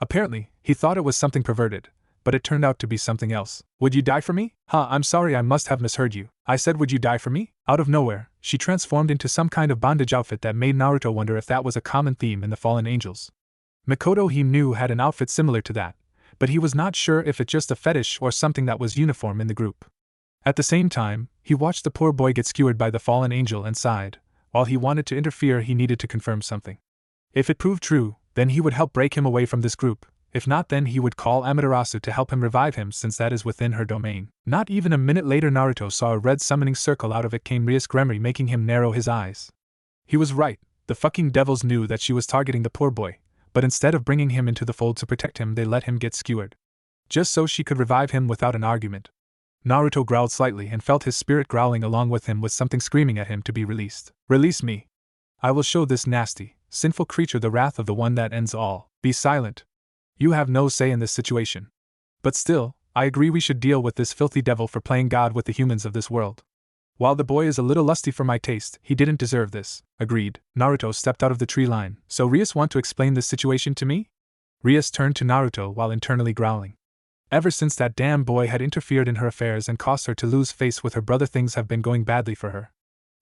Apparently, he thought it was something perverted, but it turned out to be something else. Would you die for me? I'm sorry, I must have misheard you. I said would you die for me? Out of nowhere, she transformed into some kind of bondage outfit that made Naruto wonder if that was a common theme in the fallen angels. Mikoto he knew had an outfit similar to that, but he was not sure if it just a fetish or something that was uniform in the group. At the same time, he watched the poor boy get skewered by the fallen angel and sighed. While he wanted to interfere, he needed to confirm something. If it proved true, then he would help break him away from this group. If not, then he would call Amaterasu to help him revive him since that is within her domain. Not even a minute later Naruto saw a red summoning circle. Out of it came Rias Gremory, making him narrow his eyes. He was right, the fucking devils knew that she was targeting the poor boy, but instead of bringing him into the fold to protect him they let him get skewered. Just so she could revive him without an argument. Naruto growled slightly and felt his spirit growling along with him with something screaming at him to be released. Release me. I will show this nasty, sinful creature the wrath of the one that ends all. Be silent. You have no say in this situation. But still, I agree we should deal with this filthy devil for playing God with the humans of this world. While the boy is a little lusty for my taste, he didn't deserve this. Agreed. Naruto stepped out of the tree line. So Rias want to explain this situation to me? Rias turned to Naruto while internally growling. Ever since that damn boy had interfered in her affairs and caused her to lose face with her brother, things have been going badly for her.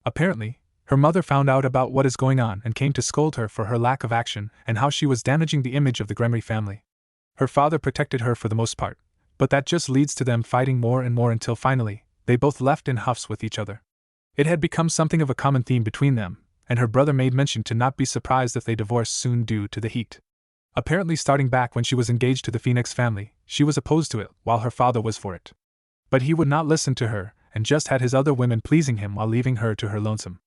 Apparently, her mother found out about what is going on and came to scold her for her lack of action and how she was damaging the image of the Gremory family. Her father protected her for the most part, but that just leads to them fighting more and more until finally, they both left in huffs with each other. It had become something of a common theme between them, and her brother made mention to not be surprised if they divorced soon due to the heat. Apparently starting back when she was engaged to the Phoenix family, she was opposed to it, while her father was for it. But he would not listen to her, and just had his other women pleasing him while leaving her to her lonesome.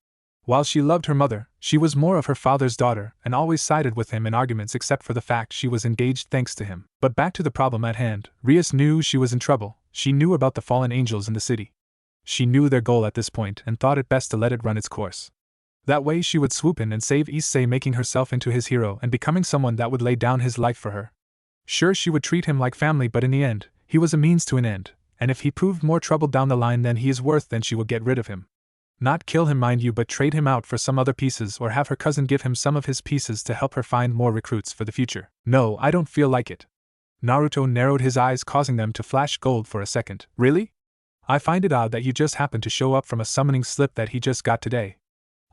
While she loved her mother, she was more of her father's daughter and always sided with him in arguments except for the fact she was engaged thanks to him. But back to the problem at hand, Rias knew she was in trouble. She knew about the fallen angels in the city. She knew their goal at this point and thought it best to let it run its course. That way she would swoop in and save Issei, making herself into his hero and becoming someone that would lay down his life for her. Sure, she would treat him like family, but in the end, he was a means to an end, and if he proved more trouble down the line than he is worth, then she would get rid of him. Not kill him, mind you, but trade him out for some other pieces, or have her cousin give him some of his pieces to help her find more recruits for the future. No, I don't feel like it. Naruto narrowed his eyes, causing them to flash gold for a second. Really? I find it odd that you just happened to show up from a summoning slip that he just got today.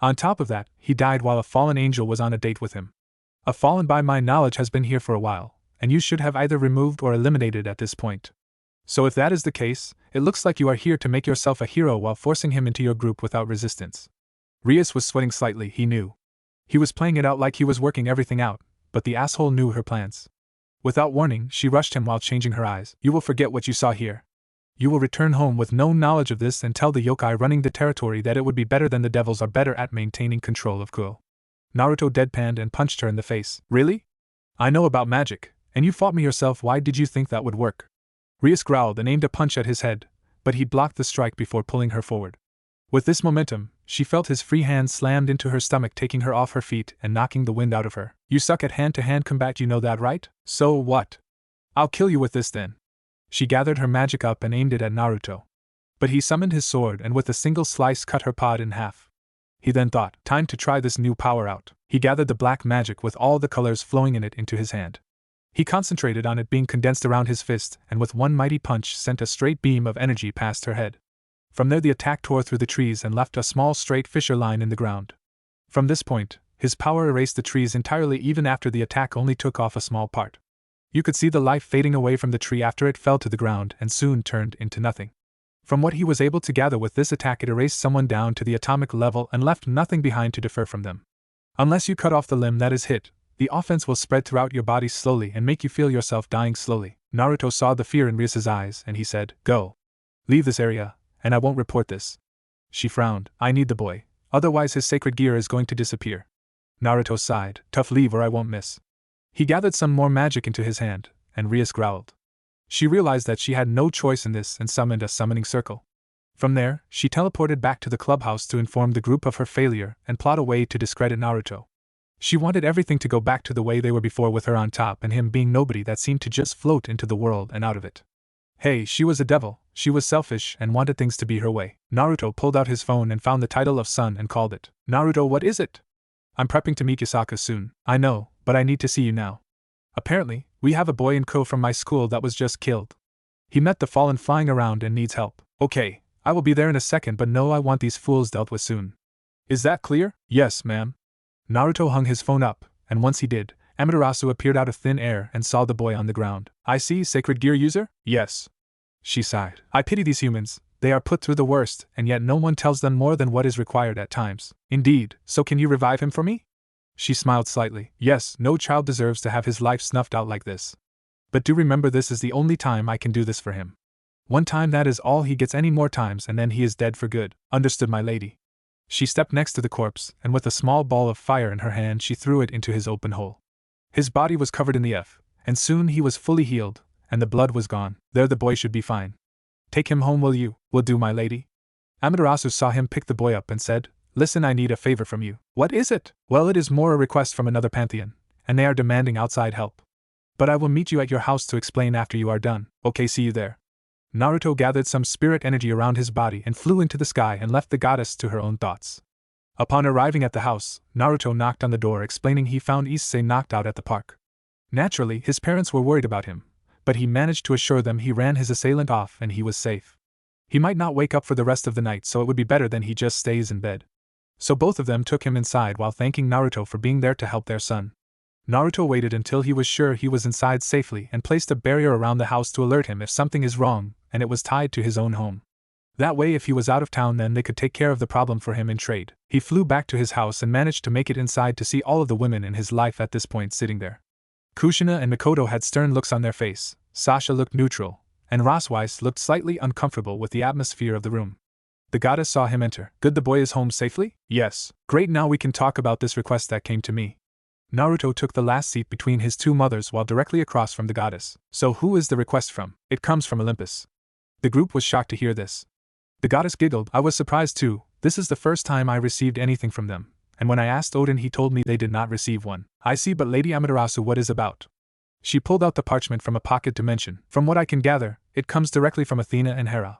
On top of that, he died while a fallen angel was on a date with him. A fallen, by my knowledge, has been here for a while, and you should have either removed or eliminated at this point. So if that is the case, it looks like you are here to make yourself a hero while forcing him into your group without resistance. Rias was sweating slightly, he knew. He was playing it out like he was working everything out, but the asshole knew her plans. Without warning, she rushed him while changing her eyes. You will forget what you saw here. You will return home with no knowledge of this and tell the yokai running the territory that it would be better than the devils are better at maintaining control of Kuo. Naruto deadpanned and punched her in the face. Really? I know about magic, and you fought me yourself. Why did you think that would work? Rias growled and aimed a punch at his head, but he blocked the strike before pulling her forward. With this momentum, she felt his free hand slammed into her stomach, taking her off her feet and knocking the wind out of her. You suck at hand-to-hand combat, you know that, right? So what? I'll kill you with this then. She gathered her magic up and aimed it at Naruto. But he summoned his sword and with a single slice cut her pod in half. He then thought, time to try this new power out. He gathered the black magic with all the colors flowing in it into his hand. He concentrated on it being condensed around his fist and with one mighty punch sent a straight beam of energy past her head. From there the attack tore through the trees and left a small straight fissure line in the ground. From this point, his power erased the trees entirely, even after the attack only took off a small part. You could see the life fading away from the tree after it fell to the ground and soon turned into nothing. From what he was able to gather with this attack, it erased someone down to the atomic level and left nothing behind to differ from them. Unless you cut off the limb that is hit, the offense will spread throughout your body slowly and make you feel yourself dying slowly. Naruto saw the fear in Rias's eyes and he said, Go. Leave this area, and I won't report this. She frowned. I need the boy, otherwise his sacred gear is going to disappear. Naruto sighed. Tough leave or I won't miss. He gathered some more magic into his hand, and Rias growled. She realized that she had no choice in this and summoned a summoning circle. From there, she teleported back to the clubhouse to inform the group of her failure and plot a way to discredit Naruto. She wanted everything to go back to the way they were before, with her on top and him being nobody that seemed to just float into the world and out of it. Hey, she was a devil, she was selfish and wanted things to be her way. Naruto pulled out his phone and found the title of Sun and called it. Naruto, what is it? I'm prepping to meet Yusaka soon. I know, but I need to see you now. Apparently, we have a boy in Ko from my school that was just killed. He met the fallen flying around and needs help. Okay, I will be there in a second, but no, I want these fools dealt with soon. Is that clear? Yes, ma'am. Naruto hung his phone up, and once he did, Amaterasu appeared out of thin air and saw the boy on the ground. I see, sacred gear user? Yes. She sighed. I pity these humans. They are put through the worst, and yet no one tells them more than what is required at times. Indeed, so can you revive him for me? She smiled slightly. Yes, no child deserves to have his life snuffed out like this. But do remember, this is the only time I can do this for him. One time, that is all he gets. Any more times and then he is dead for good. Understood, my lady. She stepped next to the corpse, and with a small ball of fire in her hand she threw it into his open hole. His body was covered in the F, and soon he was fully healed, and the blood was gone. There, the boy should be fine. Take him home, will you? Will do, my lady. Amaterasu saw him pick the boy up and said, Listen, I need a favor from you. What is it? Well, it is more a request from another pantheon, and they are demanding outside help. But I will meet you at your house to explain after you are done. Okay, see you there. Naruto gathered some spirit energy around his body and flew into the sky and left the goddess to her own thoughts. Upon arriving at the house, Naruto knocked on the door, explaining he found Issei knocked out at the park. Naturally, his parents were worried about him, but he managed to assure them he ran his assailant off and he was safe. He might not wake up for the rest of the night, so it would be better than he just stays in bed. So both of them took him inside while thanking Naruto for being there to help their son. Naruto waited until he was sure he was inside safely and placed a barrier around the house to alert him if something is wrong, and it was tied to his own home. That way, if he was out of town, then they could take care of the problem for him in trade. He flew back to his house and managed to make it inside to see all of the women in his life at this point sitting there. Kushina and Mikoto had stern looks on their face, Sasha looked neutral, and Rosweiss looked slightly uncomfortable with the atmosphere of the room. The goddess saw him enter. Good, the boy is home safely? Yes. Great, now we can talk about this request that came to me. Naruto took the last seat between his two mothers while directly across from the goddess. So who is the request from? It comes from Olympus. The group was shocked to hear this. The goddess giggled. I was surprised too. This is the first time I received anything from them, and when I asked Odin he told me they did not receive one. I see, but Lady Amaterasu, what is about? She pulled out the parchment from a pocket dimension. From what I can gather, it comes directly from Athena and Hera.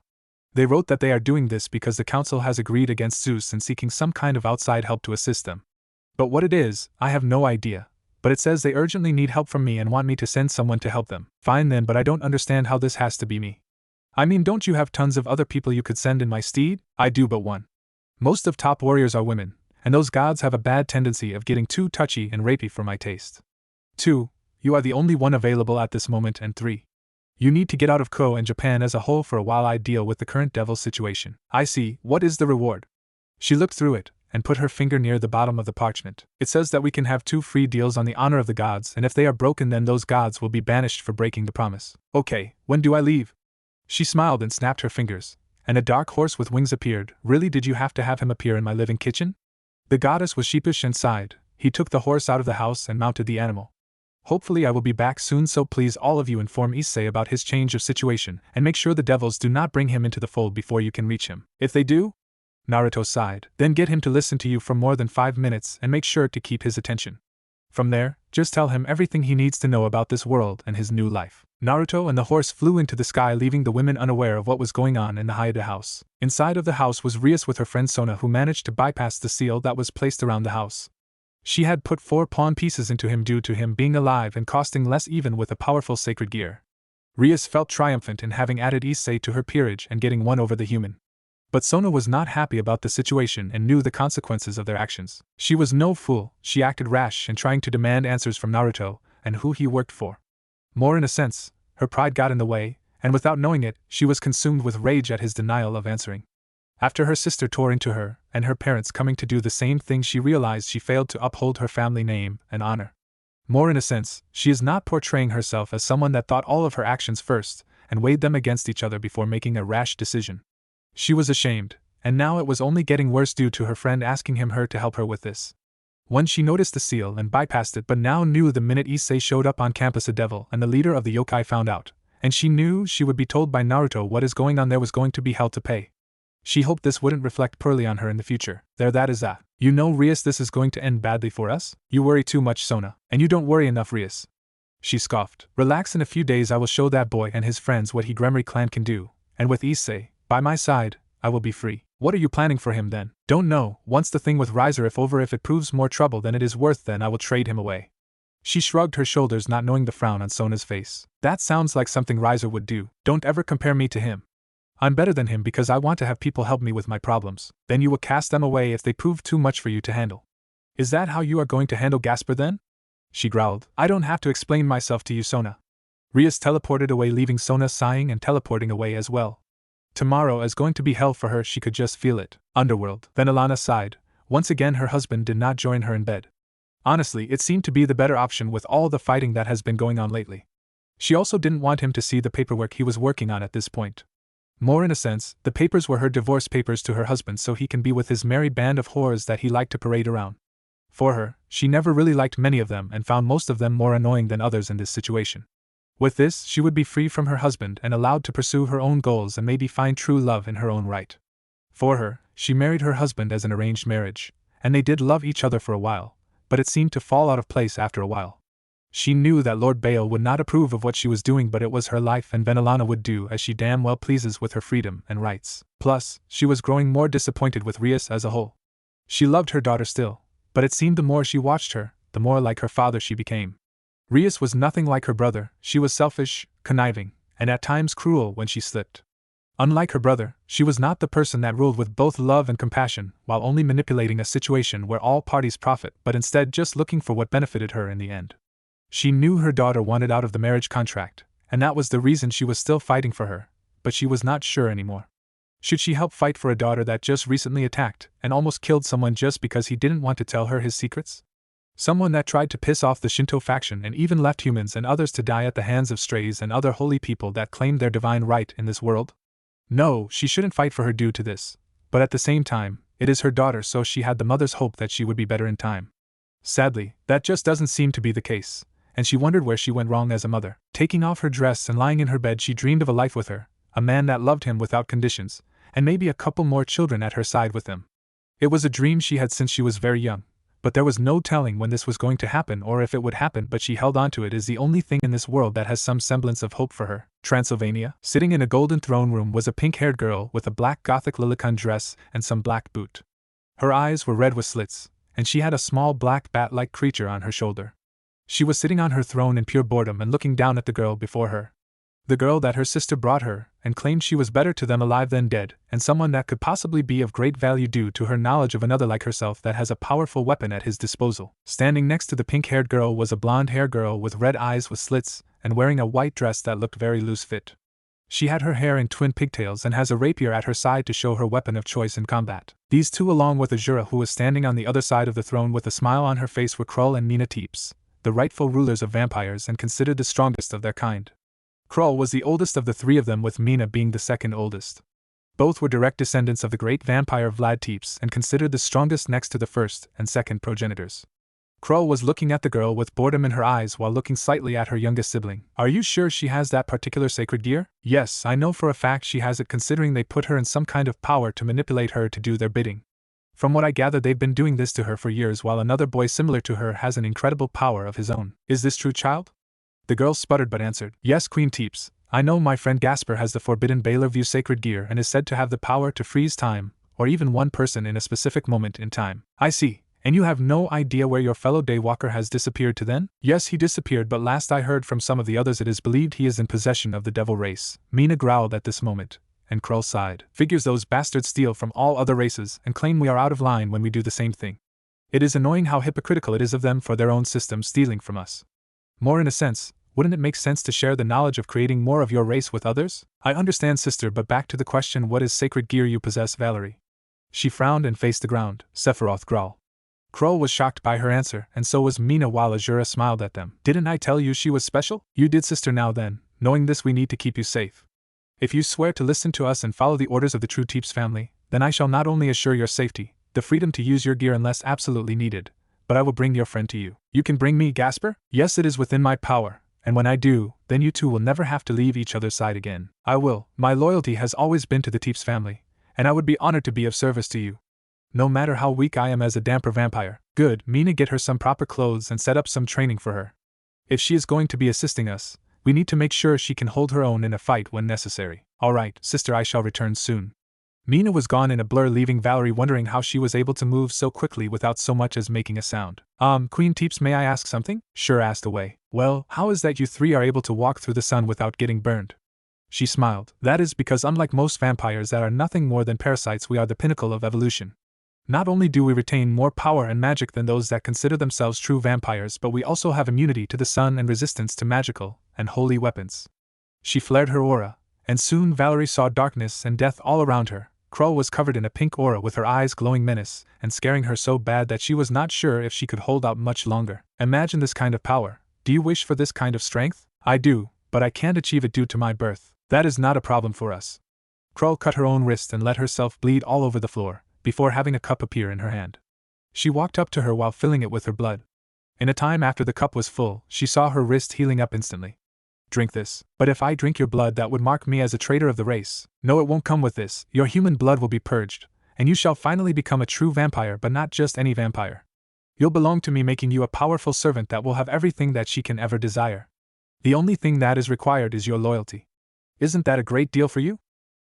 They wrote that they are doing this because the council has agreed against Zeus and seeking some kind of outside help to assist them. But what it is, I have no idea. But it says they urgently need help from me and want me to send someone to help them. Fine then, but I don't understand how this has to be me. I mean, don't you have tons of other people you could send in my stead? I do, but one. Most of top warriors are women, and those gods have a bad tendency of getting too touchy and rapey for my taste. 2. You are the only one available at this moment, and 3. You need to get out of Ko and Japan as a whole for a while. I deal with the current devil situation. I see. What is the reward? She looked through it, and put her finger near the bottom of the parchment. It says that we can have 2 free deals on the honor of the gods, and if they are broken then those gods will be banished for breaking the promise. Okay, when do I leave? She smiled and snapped her fingers, and a dark horse with wings appeared. Really, did you have to have him appear in my living kitchen? The goddess was sheepish and sighed. He took the horse out of the house and mounted the animal. Hopefully I will be back soon, so please all of you inform Issei about his change of situation, and make sure the devils do not bring him into the fold before you can reach him. If they do? Naruto sighed. Then get him to listen to you for more than 5 minutes and make sure to keep his attention. From there, just tell him everything he needs to know about this world and his new life. Naruto and the horse flew into the sky, leaving the women unaware of what was going on in the Haida house. Inside of the house was Rias with her friend Sona, who managed to bypass the seal that was placed around the house. She had put 4 pawn pieces into him due to him being alive and costing less even with a powerful sacred gear. Rias felt triumphant in having added Issei to her peerage and getting one over the human. But Sona was not happy about the situation and knew the consequences of their actions. She was no fool. She acted rash in trying to demand answers from Naruto and who he worked for. More in a sense, her pride got in the way, and without knowing it, she was consumed with rage at his denial of answering. After her sister tore into her, and her parents coming to do the same thing, she realized she failed to uphold her family name and honor. More in a sense, she is not portraying herself as someone that thought all of her actions first, and weighed them against each other before making a rash decision. She was ashamed, and now it was only getting worse due to her friend asking her to help her with this. Once she noticed the seal and bypassed it, but now knew the minute Issei showed up on campus a devil and the leader of the yokai found out, and she knew she would be told by Naruto what is going on, there was going to be hell to pay. She hoped this wouldn't reflect poorly on her in the future. There, that is that. You know, Rias, this is going to end badly for us? You worry too much, Sona. And you don't worry enough, Rias. She scoffed. Relax, in a few days I will show that boy and his friends what Higuremori clan can do, and with Issei by my side, I will be free. What are you planning for him then? Don't know. Once the thing with Riser if over, if it proves more trouble than it is worth, then I will trade him away. She shrugged her shoulders, not knowing the frown on Sona's face. That sounds like something Riser would do. Don't ever compare me to him. I'm better than him because I want to have people help me with my problems. Then you will cast them away if they prove too much for you to handle. Is that how you are going to handle Gasper then? She growled. I don't have to explain myself to you, Sona. Rias teleported away, leaving Sona sighing and teleporting away as well. Tomorrow is going to be hell for her, she could just feel it. Underworld. Then Alana sighed. Once again her husband did not join her in bed. Honestly, it seemed to be the better option with all the fighting that has been going on lately. She also didn't want him to see the paperwork he was working on at this point. More in a sense, the papers were her divorce papers to her husband so he can be with his merry band of whores that he liked to parade around. For her, she never really liked many of them and found most of them more annoying than others in this situation. With this, she would be free from her husband and allowed to pursue her own goals and maybe find true love in her own right. For her, she married her husband as an arranged marriage, and they did love each other for a while, but it seemed to fall out of place after a while. She knew that Lord Baal would not approve of what she was doing, but it was her life and Venelana would do as she damn well pleases with her freedom and rights. Plus, she was growing more disappointed with Rias as a whole. She loved her daughter still, but it seemed the more she watched her, the more like her father she became. Rias was nothing like her brother. She was selfish, conniving, and at times cruel when she slipped. Unlike her brother, she was not the person that ruled with both love and compassion while only manipulating a situation where all parties profit, but instead just looking for what benefited her in the end. She knew her daughter wanted out of the marriage contract, and that was the reason she was still fighting for her, but she was not sure anymore. Should she help fight for a daughter that just recently attacked and almost killed someone just because he didn't want to tell her his secrets? Someone that tried to piss off the Shinto faction and even left humans and others to die at the hands of strays and other holy people that claimed their divine right in this world? No, she shouldn't fight for her due to this, but at the same time, it is her daughter, so she had the mother's hope that she would be better in time. Sadly, that just doesn't seem to be the case, and she wondered where she went wrong as a mother. Taking off her dress and lying in her bed, she dreamed of a life with her, a man that loved him without conditions, and maybe a couple more children at her side with them. It was a dream she had since she was very young, but there was no telling when this was going to happen or if it would happen, but she held on to it as the only thing in this world that has some semblance of hope for her. Transylvania, sitting in a golden throne room, was a pink-haired girl with a black Gothic lilicon dress and some black boot. Her eyes were red with slits, and she had a small black bat-like creature on her shoulder. She was sitting on her throne in pure boredom and looking down at the girl before her. The girl that her sister brought her, and claimed she was better to them alive than dead, and someone that could possibly be of great value due to her knowledge of another like herself that has a powerful weapon at his disposal. Standing next to the pink-haired girl was a blonde-haired girl with red eyes with slits, and wearing a white dress that looked very loose-fit. She had her hair in twin pigtails and has a rapier at her side to show her weapon of choice in combat. These two, along with Azura, who was standing on the other side of the throne with a smile on her face, were Krull and Mina Teeps, the rightful rulers of vampires and considered the strongest of their kind. Krull was the oldest of the three of them, with Mina being the second oldest. Both were direct descendants of the great vampire Vlad Teeps and considered the strongest next to the first and second progenitors. Krull was looking at the girl with boredom in her eyes while looking slightly at her youngest sibling. "Are you sure she has that particular sacred gear?" "Yes, I know for a fact she has it, considering they put her in some kind of power to manipulate her to do their bidding. From what I gather, they've been doing this to her for years, while another boy similar to her has an incredible power of his own." "Is this true, child?" The girl sputtered but answered, "Yes, Queen Teeps. I know my friend Gasper has the forbidden Baylor View sacred gear and is said to have the power to freeze time, or even one person in a specific moment in time." "I see. And you have no idea where your fellow Daywalker has disappeared to then?" "Yes, he disappeared, but last I heard from some of the others it is believed he is in possession of the devil race." Mina growled at this moment, and Krull sighed. "Figures those bastards steal from all other races and claim we are out of line when we do the same thing. It is annoying how hypocritical it is of them for their own system stealing from us. More in a sense, wouldn't it make sense to share the knowledge of creating more of your race with others?" "I understand, sister, but back to the question, what is sacred gear you possess, Valerie?" She frowned and faced the ground. "Sephiroth Grawl." Krull was shocked by her answer, and so was Mina, while Azura smiled at them. "Didn't I tell you she was special?" "You did, sister. Now then, knowing this, we need to keep you safe. If you swear to listen to us and follow the orders of the true Teeps family, then I shall not only assure your safety, the freedom to use your gear unless absolutely needed, but I will bring your friend to you." "You can bring me, Gasper?" "Yes, it is within my power. And when I do, then you two will never have to leave each other's side again." "I will. My loyalty has always been to the Teeps family, and I would be honored to be of service to you, no matter how weak I am as a damper vampire." "Good, Mina, get her some proper clothes and set up some training for her. If she is going to be assisting us, we need to make sure she can hold her own in a fight when necessary." "All right, sister, I shall return soon." Mina was gone in a blur, leaving Valerie wondering how she was able to move so quickly without so much as making a sound. Queen Teeps, may I ask something?" "Sure, asked away." "Well, how is that you three are able to walk through the sun without getting burned?" She smiled. "That is because, unlike most vampires that are nothing more than parasites, we are the pinnacle of evolution. Not only do we retain more power and magic than those that consider themselves true vampires, but we also have immunity to the sun and resistance to magical and holy weapons." She flared her aura, and soon Valerie saw darkness and death all around her. Krull was covered in a pink aura with her eyes glowing menace and scaring her so bad that she was not sure if she could hold out much longer. "Imagine this kind of power. Do you wish for this kind of strength?" "I do, but I can't achieve it due to my birth." "That is not a problem for us." Krull cut her own wrist and let herself bleed all over the floor, before having a cup appear in her hand. She walked up to her while filling it with her blood. In a time after the cup was full, she saw her wrist healing up instantly. "Drink this." "But if I drink your blood, that would mark me as a traitor of the race." "No, it won't come with this. Your human blood will be purged, and you shall finally become a true vampire, but not just any vampire. You'll belong to me, making you a powerful servant that will have everything that she can ever desire. The only thing that is required is your loyalty. Isn't that a great deal for you?"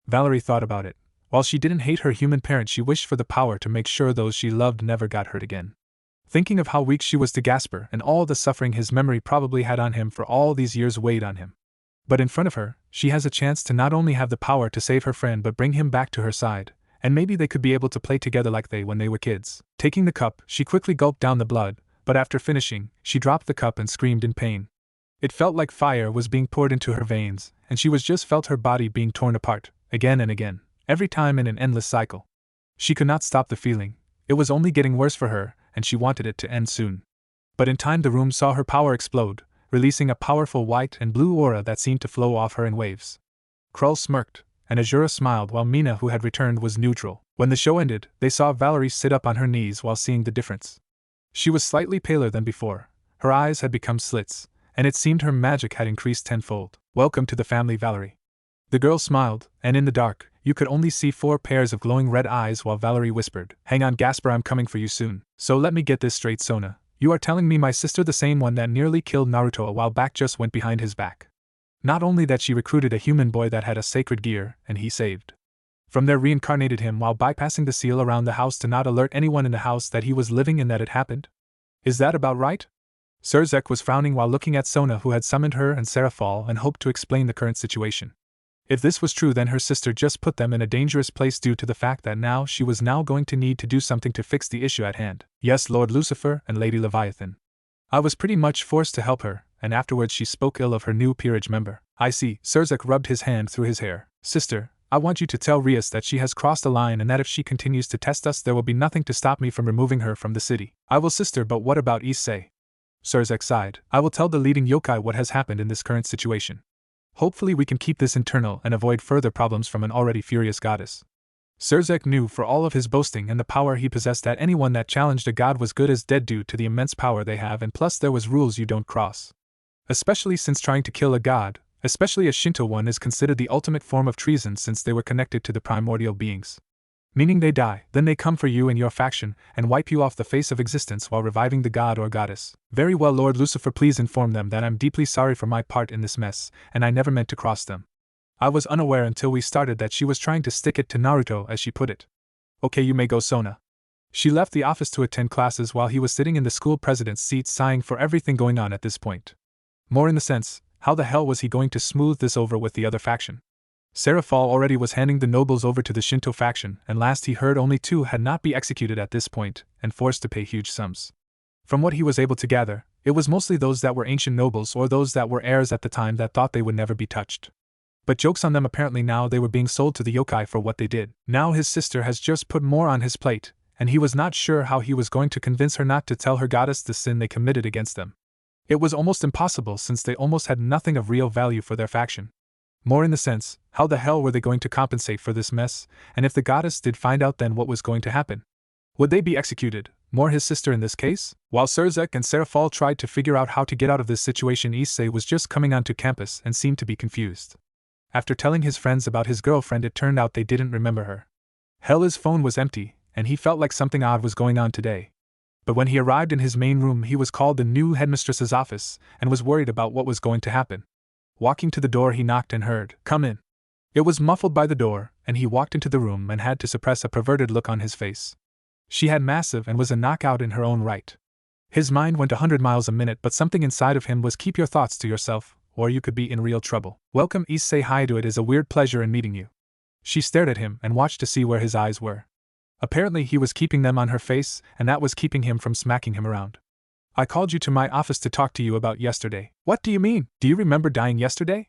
Valerie thought about it. While she didn't hate her human parent, she wished for the power to make sure those she loved never got hurt again. Thinking of how weak she was to Gasper and all the suffering his memory probably had on him for all these years weighed on him. But in front of her, she has a chance to not only have the power to save her friend but bring him back to her side, and maybe they could be able to play together like they when they were kids. Taking the cup, she quickly gulped down the blood, but after finishing, she dropped the cup and screamed in pain. It felt like fire was being poured into her veins, and she just felt her body being torn apart, again and again, every time in an endless cycle. She could not stop the feeling. It was only getting worse for her, and she wanted it to end soon. But in time the room saw her power explode, releasing a powerful white and blue aura that seemed to flow off her in waves. Krull smirked, and Azura smiled, while Mina, who had returned, was neutral. When the show ended, they saw Valerie sit up on her knees while seeing the difference. She was slightly paler than before, her eyes had become slits, and it seemed her magic had increased tenfold. "Welcome to the family, Valerie." The girl smiled, and in the dark, you could only see 4 pairs of glowing red eyes while Valerie whispered, "Hang on, Gasper, I'm coming for you soon." So let me get this straight, Sona. You are telling me my sister, the same one that nearly killed Naruto a while back, just went behind his back. Not only that, she recruited a human boy that had a sacred gear, and he saved. From there reincarnated him while bypassing the seal around the house to not alert anyone in the house that he was living and that it happened? Is that about right? Seraph was frowning while looking at Sona, who had summoned her and Seraph and hoped to explain the current situation. If this was true, then her sister just put them in a dangerous place due to the fact that now she was going to need to do something to fix the issue at hand. Yes, Lord Lucifer and Lady Leviathan. I was pretty much forced to help her, and afterwards she spoke ill of her new peerage member. I see. Seraph rubbed his hand through his hair. Sister, I want you to tell Rias that she has crossed a line and that if she continues to test us, there will be nothing to stop me from removing her from the city. I will, sister, but what about Issei? Seraph sighed. I will tell the leading yokai what has happened in this current situation. Hopefully we can keep this internal and avoid further problems from an already furious goddess. Seraph knew for all of his boasting and the power he possessed that anyone that challenged a god was good as dead due to the immense power they have, and plus there was rules you don't cross. Especially since trying to kill a god, especially a Shinto one, is considered the ultimate form of treason since they were connected to the primordial beings. Meaning they die, then they come for you and your faction, and wipe you off the face of existence while reviving the god or goddess. Very well, Lord Lucifer, please inform them that I'm deeply sorry for my part in this mess, and I never meant to cross them. I was unaware until we started that she was trying to stick it to Naruto, as she put it. Okay, you may go, Sona. She left the office to attend classes while he was sitting in the school president's seat, sighing for everything going on at this point. More in the sense, how the hell was he going to smooth this over with the other faction? Seraph already was handing the nobles over to the Shinto faction, and last he heard only 2 had not been executed at this point, and forced to pay huge sums. From what he was able to gather, it was mostly those that were ancient nobles or those that were heirs at the time that thought they would never be touched. But joke's on them, apparently now they were being sold to the yokai for what they did. Now his sister has just put more on his plate, and he was not sure how he was going to convince her not to tell her goddess the sin they committed against them. It was almost impossible since they almost had nothing of real value for their faction. More in the sense, how the hell were they going to compensate for this mess, and if the goddess did find out, then what was going to happen? Would they be executed, more his sister in this case? While Seraph and Seraph tried to figure out how to get out of this situation, Issei was just coming onto campus and seemed to be confused. After telling his friends about his girlfriend, it turned out they didn't remember her. Hell, his phone was empty, and he felt like something odd was going on today. But when he arrived in his main room, he was called the new headmistress's office, and was worried about what was going to happen. Walking to the door, he knocked and heard, "Come in." It was muffled by the door, and he walked into the room and had to suppress a perverted look on his face. She had massive and was a knockout in her own right. His mind went 100 miles a minute, but something inside of him was, keep your thoughts to yourself, or you could be in real trouble. Welcome, Issei. Hi, it is a weird pleasure in meeting you. She stared at him and watched to see where his eyes were. Apparently he was keeping them on her face, and that was keeping him from smacking him around. I called you to my office to talk to you about yesterday. What do you mean? Do you remember dying yesterday?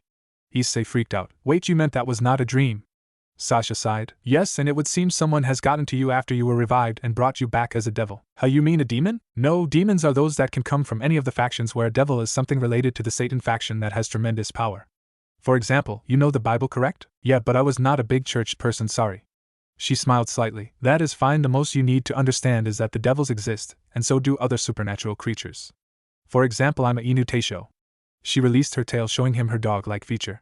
Issei freaked out. Wait, you meant that was not a dream? Sasha sighed. Yes, and it would seem someone has gotten to you after you were revived and brought you back as a devil. How, you mean a demon? No, demons are those that can come from any of the factions, where a devil is something related to the Satan faction that has tremendous power. For example, you know the Bible, correct? Yeah, but I was not a big church person, sorry. She smiled slightly. That is fine. The most you need to understand is that the devils exist, and so do other supernatural creatures. For example, I'm a Inu Teisho. She released her tail, showing him her dog-like feature.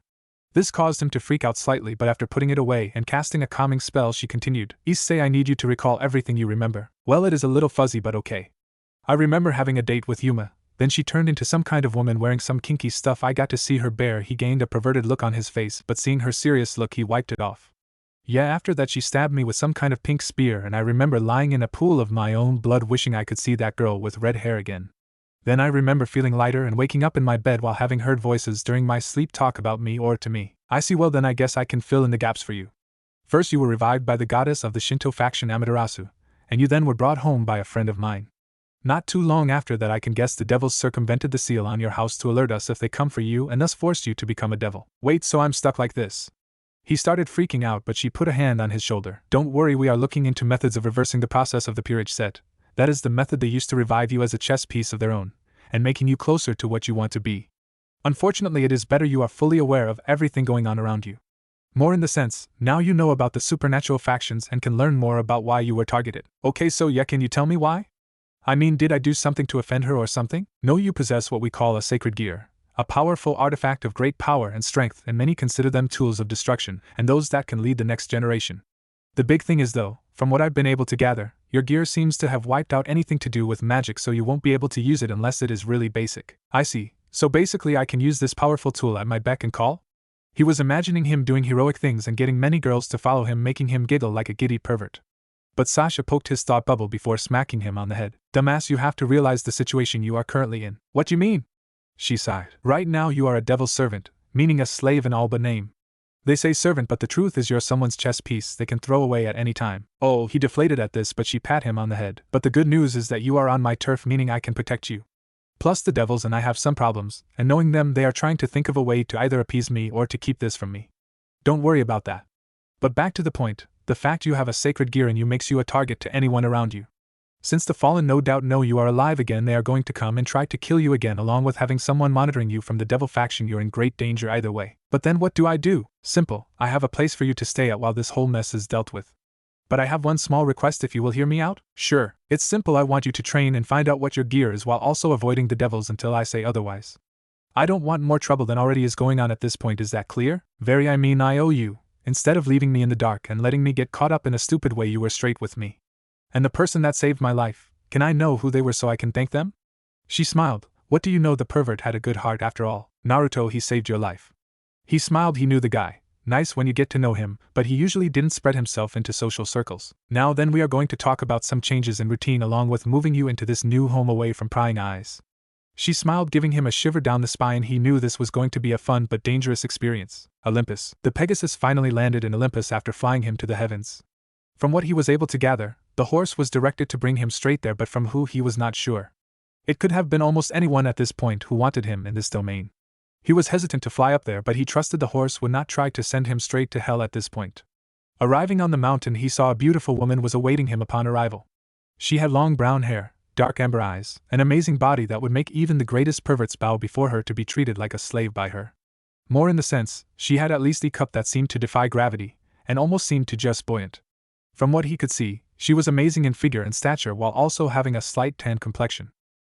This caused him to freak out slightly, but after putting it away and casting a calming spell, she continued. Issei, I need you to recall everything you remember. Well, it is a little fuzzy, but okay. I remember having a date with Yuma. Then she turned into some kind of woman wearing some kinky stuff. I got to see her bare. He gained a perverted look on his face, but seeing her serious look, he wiped it off. Yeah, after that she stabbed me with some kind of pink spear, and I remember lying in a pool of my own blood wishing I could see that girl with red hair again. Then I remember feeling lighter and waking up in my bed while having heard voices during my sleep talk about me or to me. I see. Well, then I guess I can fill in the gaps for you. First you were revived by the goddess of the Shinto faction Amaterasu, and you then were brought home by a friend of mine. Not too long after that, I can guess the devils circumvented the seal on your house to alert us if they come for you, and thus forced you to become a devil. Wait, so I'm stuck like this? He started freaking out, but she put a hand on his shoulder. Don't worry, we are looking into methods of reversing the process of the peerage set. That is the method they used to revive you as a chess piece of their own, and making you closer to what you want to be. Unfortunately, it is better you are fully aware of everything going on around you. More in the sense, now you know about the supernatural factions and can learn more about why you were targeted. Okay, so yeah, can you tell me why? I mean, did I do something to offend her or something? No, you possess what we call a sacred gear. a powerful artifact of great power and strength, and many consider them tools of destruction, and those that can lead the next generation. The big thing is though, from what I've been able to gather, your gear seems to have wiped out anything to do with magic, so you won't be able to use it unless it is really basic. I see, so basically I can use this powerful tool at my beck and call? He was imagining him doing heroic things and getting many girls to follow him, making him giggle like a giddy pervert. But Sasha poked his thought bubble before smacking him on the head. Dumbass, you have to realize the situation you are currently in. What you mean? She sighed. Right now you are a devil's servant, meaning a slave in all but name. They say servant, but the truth is you're someone's chess piece they can throw away at any time. Oh, he deflated at this, but she pat him on the head. But the good news is that you are on my turf, meaning I can protect you. Plus the devils and I have some problems, and knowing them, they are trying to think of a way to either appease me or to keep this from me. Don't worry about that. But back to the point, the fact you have a sacred gear in you makes you a target to anyone around you. Since the fallen no doubt know you are alive again, they are going to come and try to kill you again, along with having someone monitoring you from the devil faction. You're in great danger either way. But then what do I do? Simple, I have a place for you to stay at while this whole mess is dealt with. But I have one small request, if you will hear me out. Sure, it's simple. I want you to train and find out what your gear is while also avoiding the devils until I say otherwise. I don't want more trouble than already is going on at this point, is that clear? I mean I owe you. Instead of leaving me in the dark and letting me get caught up in a stupid way, you were straight with me. And the person that saved my life, can I know who they were so I can thank them? She smiled. What do you know, the pervert had a good heart after all. Naruto, he saved your life. He smiled. He knew the guy. Nice when you get to know him, but he usually didn't spread himself into social circles. Now then, we are going to talk about some changes in routine along with moving you into this new home away from prying eyes. She smiled, giving him a shiver down the spine. He knew this was going to be a fun but dangerous experience. Olympus. The Pegasus finally landed in Olympus after flying him to the heavens. From what he was able to gather, the horse was directed to bring him straight there, but from who he was not sure. It could have been almost anyone at this point who wanted him in this domain. He was hesitant to fly up there, but he trusted the horse would not try to send him straight to hell at this point. Arriving on the mountain, he saw a beautiful woman was awaiting him upon arrival. She had long brown hair, dark amber eyes, an amazing body that would make even the greatest perverts bow before her, to be treated like a slave by her. More in the sense, she had at least a cup that seemed to defy gravity, and almost seemed to just buoyant. From what he could see, she was amazing in figure and stature while also having a slight tan complexion.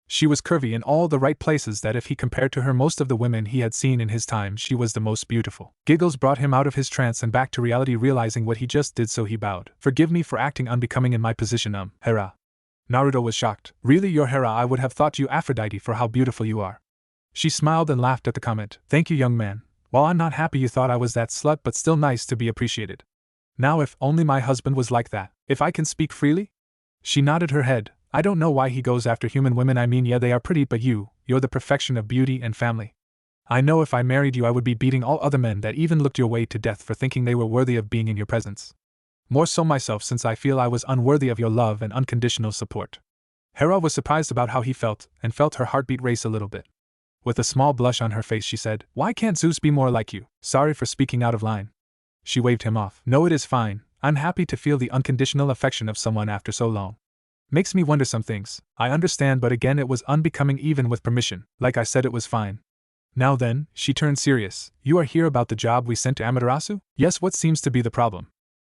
She was curvy in all the right places that if he compared to her most of the women he had seen in his time, she was the most beautiful. Giggles brought him out of his trance and back to reality, realizing what he just did, so he bowed. Forgive me for acting unbecoming in my position, Hera. Naruto was shocked. Really, you're Hera? I would have thought you Aphrodite for how beautiful you are. She smiled and laughed at the comment. Thank you, young man. While I'm not happy you thought I was that slut, but still nice to be appreciated. Now if only my husband was like that. If I can speak freely? She nodded her head. I don't know why he goes after human women. I mean, yeah, they are pretty, but you're the perfection of beauty and family. I know if I married you I would be beating all other men that even looked your way to death for thinking they were worthy of being in your presence. More so myself, since I feel I was unworthy of your love and unconditional support. Hera was surprised about how he felt, and felt her heartbeat race a little bit. With a small blush on her face she said, Why can't Zeus be more like you? Sorry for speaking out of line. She waved him off. No, it is fine. I'm happy to feel the unconditional affection of someone after so long. Makes me wonder some things. I understand, but again it was unbecoming even with permission. Like I said, it was fine. Now then, she turned serious. You are here about the job we sent to Amaterasu? Yes, what seems to be the problem?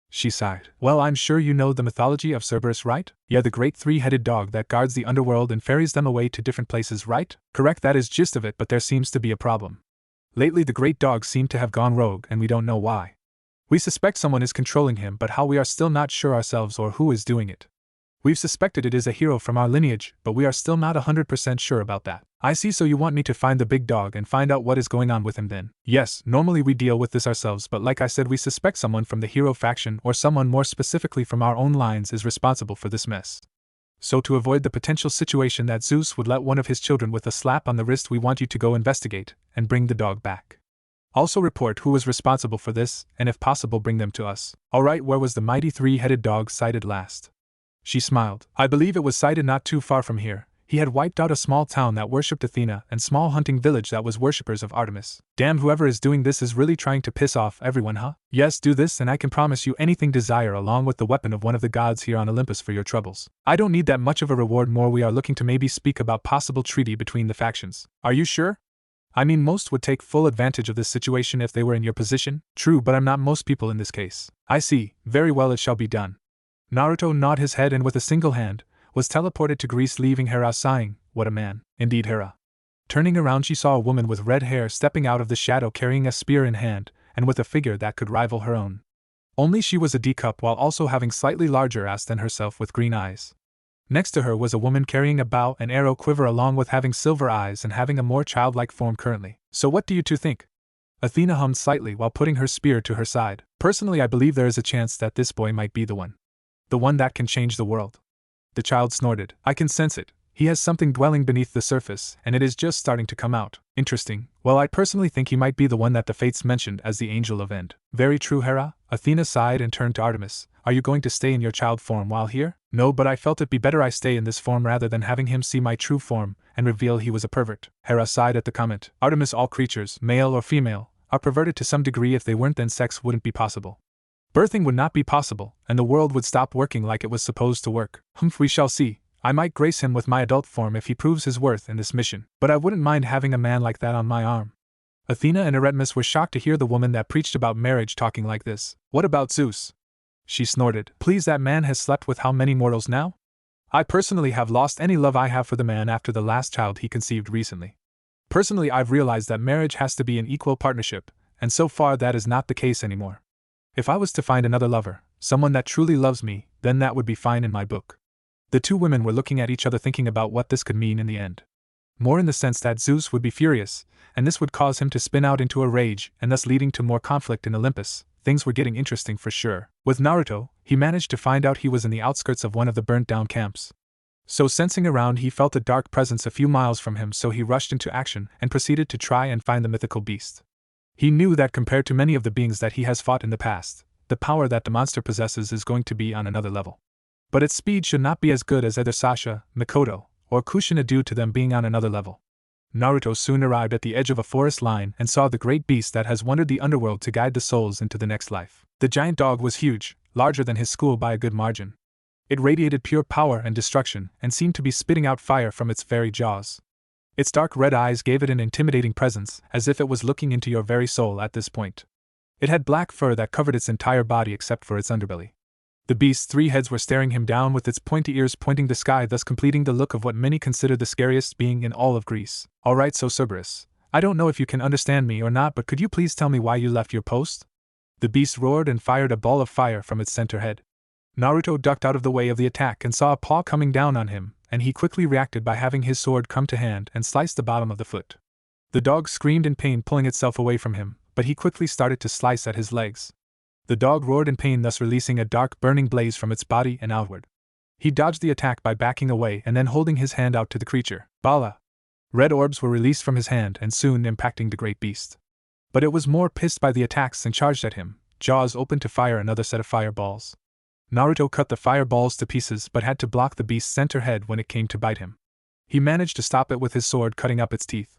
She sighed. Well, I'm sure you know the mythology of Cerberus, right? Yeah, the great three-headed dog that guards the underworld and ferries them away to different places, right? Correct, that is gist of it, but there seems to be a problem. Lately the great dog seemed to have gone rogue, and we don't know why. We suspect someone is controlling him, but how we are still not sure ourselves, or who is doing it. We've suspected it is a hero from our lineage, but we are still not 100% sure about that. I see, so you want me to find the big dog and find out what is going on with him then? Yes, normally we deal with this ourselves, but like I said, we suspect someone from the hero faction or someone more specifically from our own lines is responsible for this mess. So to avoid the potential situation that Zeus would let one of his children with a slap on the wrist, we want you to go investigate and bring the dog back. Also report who was responsible for this, and if possible bring them to us. Alright, where was the mighty three-headed dog sighted last? She smiled. I believe it was sighted not too far from here. He had wiped out a small town that worshipped Athena and small hunting village that was worshippers of Artemis. Damn, whoever is doing this is really trying to piss off everyone, huh? Yes, do this and I can promise you anything desire along with the weapon of one of the gods here on Olympus for your troubles. I don't need that much of a reward, more we are looking to maybe speak about possible treaty between the factions. Are you sure? I mean, most would take full advantage of this situation if they were in your position. True, but I'm not most people in this case. I see. Very well, it shall be done. Naruto nodded his head and with a single hand, was teleported to Greece, leaving Hera sighing. What a man. Indeed, Hera. Turning around, she saw a woman with red hair stepping out of the shadow carrying a spear in hand, and with a figure that could rival her own. Only she was a D-cup while also having slightly larger ass than herself with green eyes. Next to her was a woman carrying a bow and arrow quiver along with having silver eyes and having a more childlike form currently. So what do you two think? Athena hummed slightly while putting her spear to her side. Personally, I believe there is a chance that this boy might be the one. The one that can change the world. The child snorted. I can sense it. He has something dwelling beneath the surface, and it is just starting to come out. Interesting. Well, I personally think he might be the one that the fates mentioned as the angel of end. Very true, Hera. Athena sighed and turned to Artemis. Are you going to stay in your child form while here? No, but I felt it be better I stay in this form rather than having him see my true form and reveal he was a pervert. Hera sighed at the comment. Artemis, all creatures, male or female, are perverted to some degree. If they weren't, then sex wouldn't be possible. Birthing would not be possible, and the world would stop working like it was supposed to work. We shall see. I might grace him with my adult form if he proves his worth in this mission, but I wouldn't mind having a man like that on my arm. Athena and Artemis were shocked to hear the woman that preached about marriage talking like this. What about Zeus? She snorted. Please, that man has slept with how many mortals now? I personally have lost any love I have for the man after the last child he conceived recently. Personally, I've realized that marriage has to be an equal partnership, and so far that is not the case anymore. If I was to find another lover, someone that truly loves me, then that would be fine in my book. The two women were looking at each other thinking about what this could mean in the end. More in the sense that Zeus would be furious, and this would cause him to spin out into a rage and thus leading to more conflict in Olympus. Things were getting interesting for sure. With Naruto, he managed to find out he was in the outskirts of one of the burnt-down camps. So sensing around, he felt a dark presence a few miles from him, so he rushed into action and proceeded to try and find the mythical beast. He knew that compared to many of the beings that he has fought in the past, the power that the monster possesses is going to be on another level. But its speed should not be as good as either Sasha, Mikoto, or Kushina due to them being on another level. Naruto soon arrived at the edge of a forest line and saw the great beast that has wandered the underworld to guide the souls into the next life. The giant dog was huge, larger than his school by a good margin. It radiated pure power and destruction and seemed to be spitting out fire from its very jaws. Its dark red eyes gave it an intimidating presence, as if it was looking into your very soul at this point. It had black fur that covered its entire body except for its underbelly. The beast's 3 heads were staring him down with its pointy ears pointing the sky, thus completing the look of what many consider the scariest being in all of Greece. Alright, so Cerberus, I don't know if you can understand me or not, but could you please tell me why you left your post? The beast roared and fired a ball of fire from its center head. Naruto ducked out of the way of the attack and saw a paw coming down on him, and he quickly reacted by having his sword come to hand and slice the bottom of the foot. The dog screamed in pain, pulling itself away from him, but he quickly started to slice at his legs. The dog roared in pain, thus releasing a dark burning blaze from its body and outward. He dodged the attack by backing away and then holding his hand out to the creature. Bala! Red orbs were released from his hand and soon impacting the great beast. But it was more pissed by the attacks and charged at him, jaws open to fire another set of fireballs. Naruto cut the fireballs to pieces but had to block the beast's center head when it came to bite him. He managed to stop it with his sword, cutting up its teeth.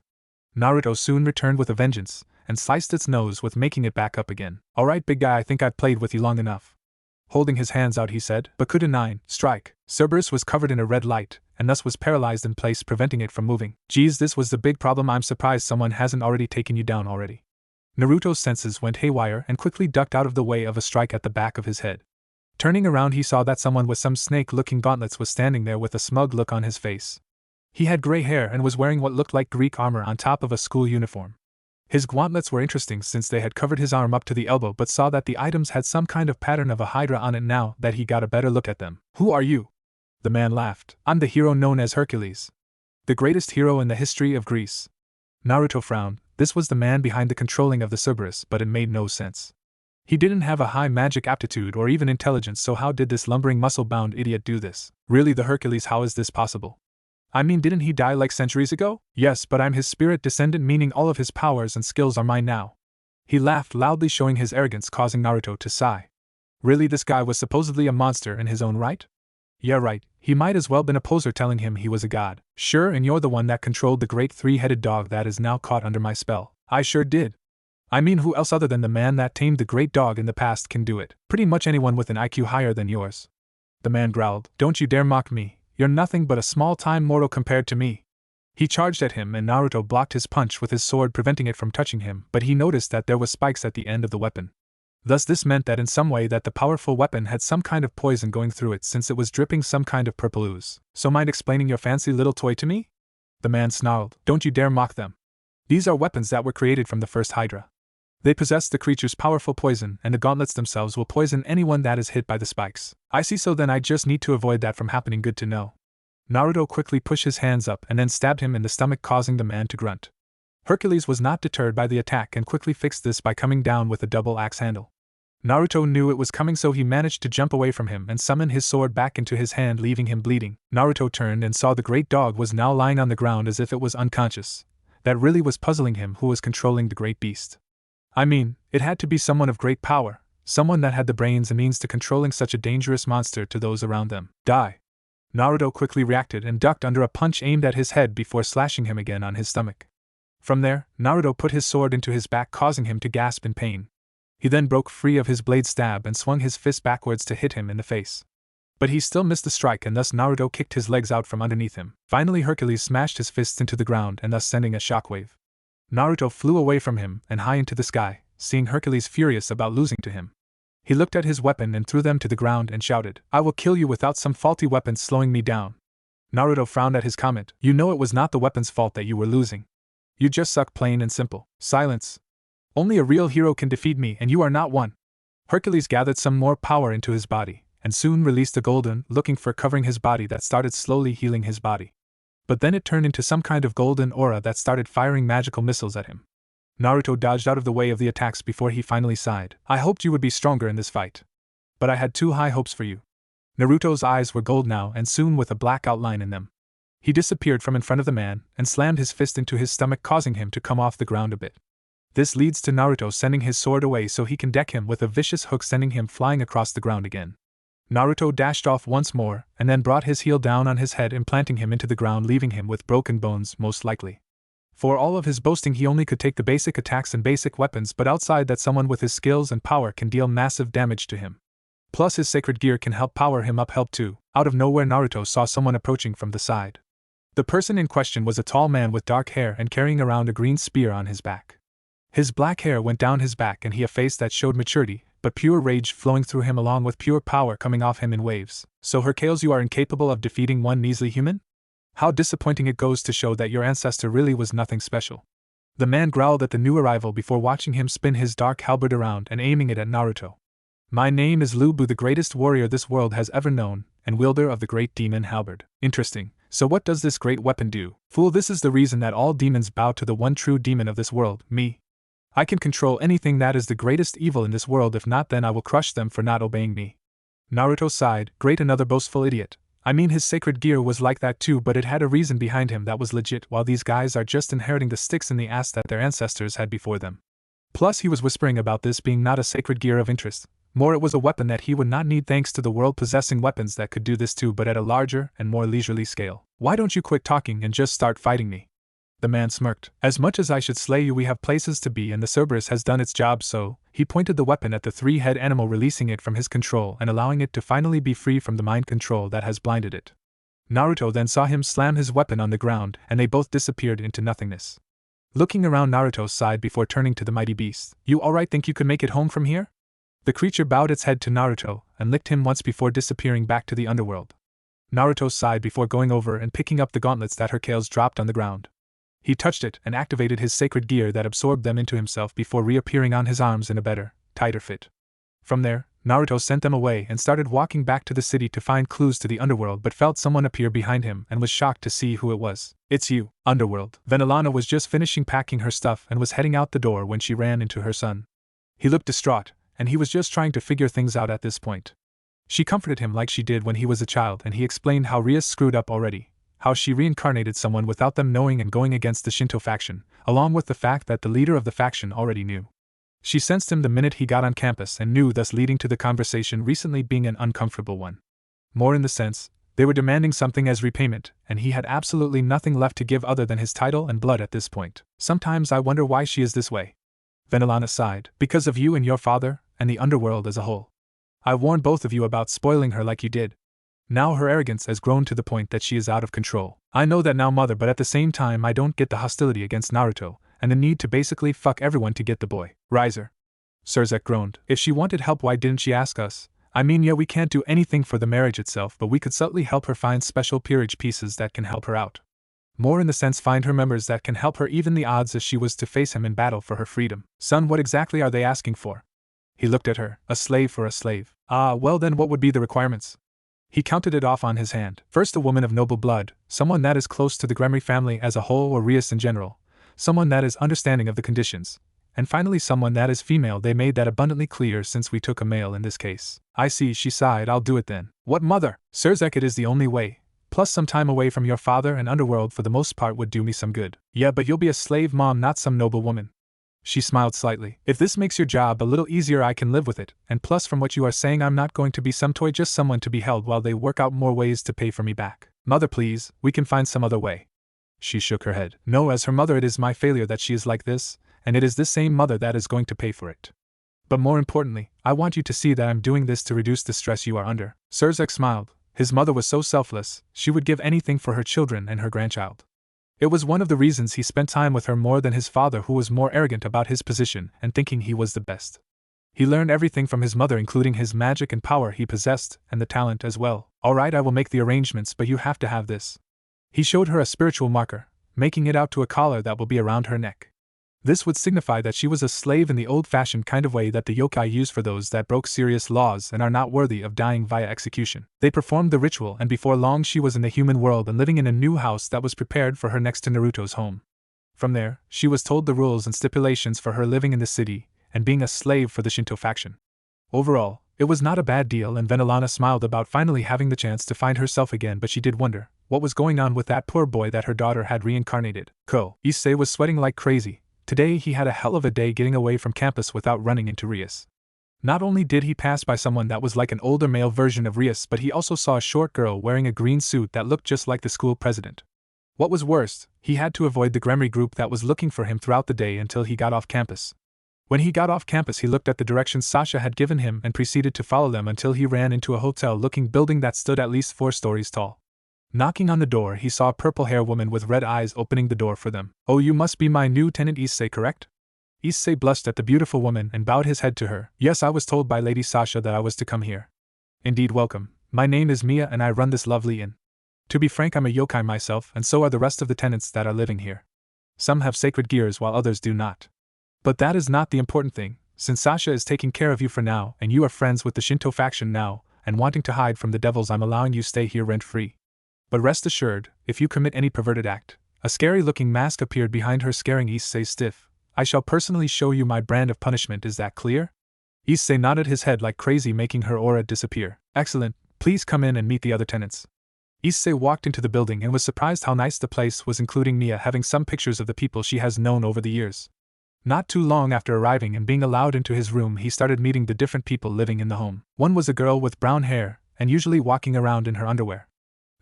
Naruto soon returned with a vengeance and sliced its nose with making it back up again. Alright, big guy, I think I've played with you long enough. Holding his hands out, he said, Bakuda 9, strike. Cerberus was covered in a red light, and thus was paralyzed in place, preventing it from moving. Geez, this was the big problem. I'm surprised someone hasn't already taken you down already. Naruto's senses went haywire and quickly ducked out of the way of a strike at the back of his head. Turning around, he saw that someone with some snake-looking gauntlets was standing there with a smug look on his face. He had gray hair and was wearing what looked like Greek armor on top of a school uniform. His gauntlets were interesting since they had covered his arm up to the elbow, but saw that the items had some kind of pattern of a hydra on it now that he got a better look at them. Who are you? The man laughed. I'm the hero known as Hercules. The greatest hero in the history of Greece. Naruto frowned. This was the man behind the controlling of the Cerberus, but it made no sense. He didn't have a high magic aptitude or even intelligence, so how did this lumbering muscle-bound idiot do this? Really, the Hercules, how is this possible? I mean, didn't he die like centuries ago? Yes, but I'm his spirit descendant, meaning all of his powers and skills are mine now. He laughed loudly, showing his arrogance, causing Naruto to sigh. Really, this guy was supposedly a monster in his own right? Yeah, right, he might as well been a poser telling him he was a god. Sure, and you're the one that controlled the great 3-headed dog that is now caught under my spell. I sure did. I mean, who else other than the man that tamed the great dog in the past can do it? Pretty much anyone with an IQ higher than yours. The man growled. Don't you dare mock me. You're nothing but a small-time mortal compared to me. He charged at him and Naruto blocked his punch with his sword, preventing it from touching him, but he noticed that there were spikes at the end of the weapon. Thus this meant that in some way that the powerful weapon had some kind of poison going through it, since it was dripping some kind of purple ooze. So mind explaining your fancy little toy to me? The man snarled. Don't you dare mock them. These are weapons that were created from the first Hydra. They possess the creature's powerful poison, and the gauntlets themselves will poison anyone that is hit by the spikes. I see, so then I just need to avoid that from happening. Good to know. Naruto quickly pushed his hands up and then stabbed him in the stomach, causing the man to grunt. Hercules was not deterred by the attack and quickly fixed this by coming down with a double axe handle. Naruto knew it was coming, so he managed to jump away from him and summon his sword back into his hand, leaving him bleeding. Naruto turned and saw the great dog was now lying on the ground as if it was unconscious. That really was puzzling him. Who was controlling the great beast? I mean, it had to be someone of great power, someone that had the brains and means to controlling such a dangerous monster to those around them. Die! Naruto quickly reacted and ducked under a punch aimed at his head before slashing him again on his stomach. From there, Naruto put his sword into his back, causing him to gasp in pain. He then broke free of his blade stab and swung his fist backwards to hit him in the face. But he still missed the strike, and thus Naruto kicked his legs out from underneath him. Finally, Hercules smashed his fists into the ground and thus sending a shockwave. Naruto flew away from him and high into the sky, seeing Hercules furious about losing to him. He looked at his weapon and threw them to the ground and shouted, I will kill you without some faulty weapons slowing me down. Naruto frowned at his comment. You know it was not the weapon's fault that you were losing. You just suck, plain and simple. Silence. Only a real hero can defeat me, and you are not one. Hercules gathered some more power into his body, and soon released a golden looking for covering his body that started slowly healing his body. But then it turned into some kind of golden aura that started firing magical missiles at him. Naruto dodged out of the way of the attacks before he finally sighed. I hoped you would be stronger in this fight. But I had too high hopes for you. Naruto's eyes were gold now and soon with a black outline in them. He disappeared from in front of the man and slammed his fist into his stomach, causing him to come off the ground a bit. This leads to Naruto sending his sword away so he can deck him with a vicious hook, sending him flying across the ground again. Naruto dashed off once more and then brought his heel down on his head, implanting him into the ground, leaving him with broken bones most likely. For all of his boasting, he only could take the basic attacks and basic weapons, but outside that, someone with his skills and power can deal massive damage to him. Plus his sacred gear can help power him up. Help too. Out of nowhere, Naruto saw someone approaching from the side. The person in question was a tall man with dark hair and carrying around a green spear on his back. His black hair went down his back and he had a face that showed maturity, but pure rage flowing through him along with pure power coming off him in waves. So Hercules, you are incapable of defeating one measly human? How disappointing. It goes to show that your ancestor really was nothing special. The man growled at the new arrival before watching him spin his dark halberd around and aiming it at Naruto. My name is Lu Bu, the greatest warrior this world has ever known, and wielder of the great demon halberd. Interesting. So what does this great weapon do? Fool, this is the reason that all demons bow to the one true demon of this world, me. I can control anything that is the greatest evil in this world. If not, then I will crush them for not obeying me. Naruto sighed. Great, another boastful idiot. I mean, his sacred gear was like that too, but it had a reason behind him that was legit, while these guys are just inheriting the sticks in the ass that their ancestors had before them. Plus he was whispering about this being not a sacred gear of interest. More, it was a weapon that he would not need, thanks to the world possessing weapons that could do this too, but at a larger and more leisurely scale. Why don't you quit talking and just start fighting me? The man smirked. As much as I should slay you, we have places to be and the Cerberus has done its job, so he pointed the weapon at the three-head animal, releasing it from his control and allowing it to finally be free from the mind control that has blinded it. Naruto then saw him slam his weapon on the ground and they both disappeared into nothingness. Looking around, Naruto sighed before turning to the mighty beast. You alright? Think you could make it home from here? The creature bowed its head to Naruto and licked him once before disappearing back to the underworld. Naruto sighed before going over and picking up the gauntlets that Hercules dropped on the ground. He touched it and activated his sacred gear that absorbed them into himself before reappearing on his arms in a better, tighter fit. From there, Naruto sent them away and started walking back to the city to find clues to the underworld, but felt someone appear behind him and was shocked to see who it was. It's you, Underworld. Vanillana was just finishing packing her stuff and was heading out the door when she ran into her son. He looked distraught, and he was just trying to figure things out at this point. She comforted him like she did when he was a child, and he explained how Ria's screwed up already, how she reincarnated someone without them knowing and going against the Shinto faction, along with the fact that the leader of the faction already knew. She sensed him the minute he got on campus and knew, thus leading to the conversation recently being an uncomfortable one. More in the sense, they were demanding something as repayment, and he had absolutely nothing left to give other than his title and blood at this point. Sometimes I wonder why she is this way. Vanillana sighed. Because of you and your father, and the underworld as a whole. I warned both of you about spoiling her like you did. Now her arrogance has grown to the point that she is out of control. I know that now, mother, but at the same time I don't get the hostility against Naruto, and the need to basically fuck everyone to get the boy. Riser. Surzek groaned. If she wanted help, why didn't she ask us? I mean, yeah, we can't do anything for the marriage itself, but we could subtly help her find special peerage pieces that can help her out. More in the sense find her members that can help her even the odds as she was to face him in battle for her freedom. Son, what exactly are they asking for? He looked at her. A slave for a slave. Ah, well then what would be the requirements? He counted it off on his hand. First, a woman of noble blood, someone that is close to the Gremry family as a whole or Rias in general, someone that is understanding of the conditions, and finally someone that is female. They made that abundantly clear since we took a male in this case. I see, she sighed. I'll do it then. What mother? Sirzek, it is the only way. Plus some time away from your father and Underworld for the most part would do me some good. Yeah, but you'll be a slave mom, not some noble woman. She smiled slightly. If this makes your job a little easier, I can live with it, and plus from what you are saying, I'm not going to be some toy, just someone to be held while they work out more ways to pay for me back. Mother, please, we can find some other way. She shook her head. No, as her mother, it is my failure that she is like this, and it is this same mother that is going to pay for it. But more importantly, I want you to see that I'm doing this to reduce the stress you are under. Sirzek smiled. His mother was so selfless, she would give anything for her children and her grandchild. It was one of the reasons he spent time with her more than his father, who was more arrogant about his position and thinking he was the best. He learned everything from his mother, including his magic and power he possessed, and the talent as well. All right, I will make the arrangements, but you have to have this. He showed her a spiritual marker, making it out to a collar that will be around her neck. This would signify that she was a slave in the old-fashioned kind of way that the yokai use for those that broke serious laws and are not worthy of dying via execution. They performed the ritual, and before long she was in the human world and living in a new house that was prepared for her next to Naruto's home. From there, she was told the rules and stipulations for her living in the city and being a slave for the Shinto faction. Overall, it was not a bad deal, and Venelana smiled about finally having the chance to find herself again, but she did wonder what was going on with that poor boy that her daughter had reincarnated. Issei was sweating like crazy. Today he had a hell of a day getting away from campus without running into Rias. Not only did he pass by someone that was like an older male version of Rias, but he also saw a short girl wearing a green suit that looked just like the school president. What was worse, he had to avoid the Gremry group that was looking for him throughout the day until he got off campus. When he got off campus, he looked at the directions Sasha had given him and proceeded to follow them until he ran into a hotel-looking building that stood at least 4 stories tall. Knocking on the door, he saw a purple-haired woman with red eyes opening the door for them. Oh, you must be my new tenant Issei, correct? Issei blushed at the beautiful woman and bowed his head to her. Yes, I was told by Lady Sasha that I was to come here. Indeed, welcome. My name is Mia and I run this lovely inn. To be frank, I'm a yokai myself, and so are the rest of the tenants that are living here. Some have sacred gears while others do not. But that is not the important thing, since Sasha is taking care of you for now and you are friends with the Shinto faction now, and wanting to hide from the devils, I'm allowing you stay here rent-free. But rest assured, if you commit any perverted act, a scary-looking mask appeared behind her, scaring Issei stiff. I shall personally show you my brand of punishment, is that clear? Issei nodded his head like crazy, making her aura disappear. Excellent, please come in and meet the other tenants. Issei walked into the building and was surprised how nice the place was, including Mia having some pictures of the people she has known over the years. Not too long after arriving and being allowed into his room, he started meeting the different people living in the home. One was a girl with brown hair, and usually walking around in her underwear.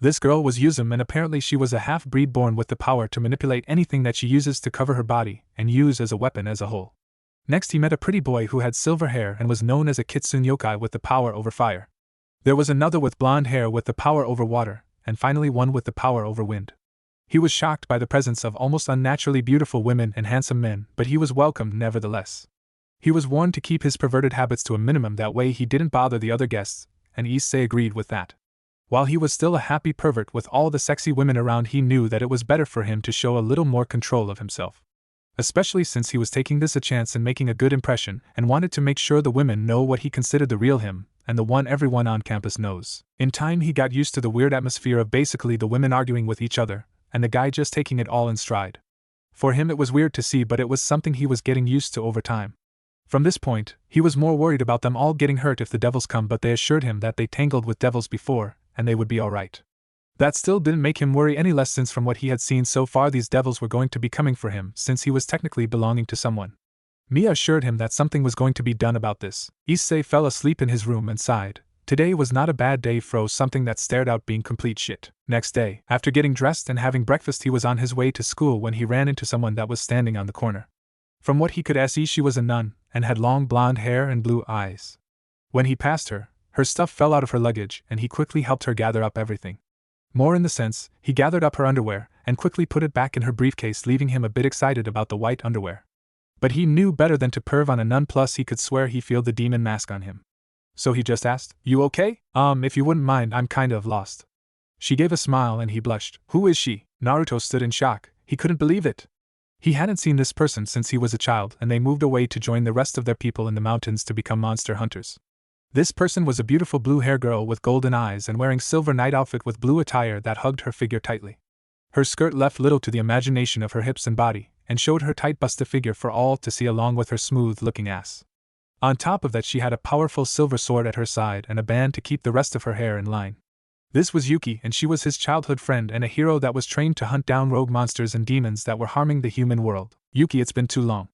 This girl was Yuzum, and apparently she was a half-breed born with the power to manipulate anything that she uses to cover her body and use as a weapon as a whole. Next he met a pretty boy who had silver hair and was known as a Kitsune yokai with the power over fire. There was another with blonde hair with the power over water, and finally one with the power over wind. He was shocked by the presence of almost unnaturally beautiful women and handsome men, but he was welcomed nevertheless. He was warned to keep his perverted habits to a minimum, that way he didn't bother the other guests, and Issei agreed with that. While he was still a happy pervert with all the sexy women around, he knew that it was better for him to show a little more control of himself. Especially since he was taking this a chance and making a good impression, and wanted to make sure the women know what he considered the real him, and the one everyone on campus knows. In time he got used to the weird atmosphere of basically the women arguing with each other, and the guy just taking it all in stride. For him it was weird to see, but it was something he was getting used to over time. From this point, he was more worried about them all getting hurt if the devils come, but they assured him that they tangled with devils before, and they would be alright. That still didn't make him worry any less, since from what he had seen so far these devils were going to be coming for him, since he was technically belonging to someone. Mia assured him that something was going to be done about this. Issei fell asleep in his room and sighed. Today was not a bad day for something that stared out being complete shit. Next day, after getting dressed and having breakfast, he was on his way to school when he ran into someone that was standing on the corner. From what he could see, she was a nun, and had long blonde hair and blue eyes. When he passed her, her stuff fell out of her luggage, and he quickly helped her gather up everything. More in the sense, he gathered up her underwear, and quickly put it back in her briefcase, leaving him a bit excited about the white underwear. But he knew better than to perv on a nun, plus he could swear he felt the demon mask on him. So he just asked, "You okay? If you wouldn't mind, I'm kind of lost." She gave a smile and he blushed. Who is she? Naruto stood in shock. He couldn't believe it. He hadn't seen this person since he was a child, and they moved away to join the rest of their people in the mountains to become monster hunters. This person was a beautiful blue-haired girl with golden eyes and wearing silver night outfit with blue attire that hugged her figure tightly. Her skirt left little to the imagination of her hips and body, and showed her tight-busted figure for all to see along with her smooth-looking ass. On top of that, she had a powerful silver sword at her side and a band to keep the rest of her hair in line. This was Yuki, and she was his childhood friend and a hero that was trained to hunt down rogue monsters and demons that were harming the human world. Yuki, it's been too long.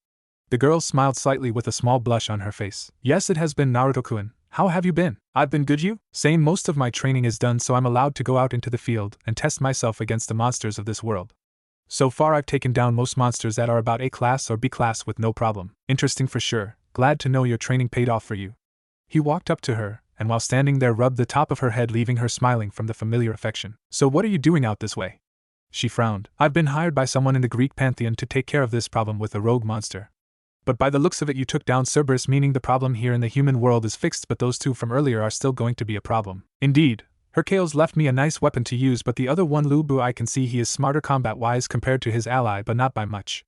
The girl smiled slightly with a small blush on her face. Yes, it has been, Naruto-kun. How have you been? I've been good, you? Saying most of my training is done, so I'm allowed to go out into the field and test myself against the monsters of this world. So far I've taken down most monsters that are about A class or B class with no problem. Interesting for sure. Glad to know your training paid off for you. He walked up to her, and while standing there rubbed the top of her head, leaving her smiling from the familiar affection. So what are you doing out this way? She frowned. I've been hired by someone in the Greek pantheon to take care of this problem with the rogue monster. But by the looks of it, you took down Cerberus, meaning the problem here in the human world is fixed, but those two from earlier are still going to be a problem. Indeed. Hercales left me a nice weapon to use, but the other one, Lubu, I can see he is smarter combat-wise compared to his ally, but not by much.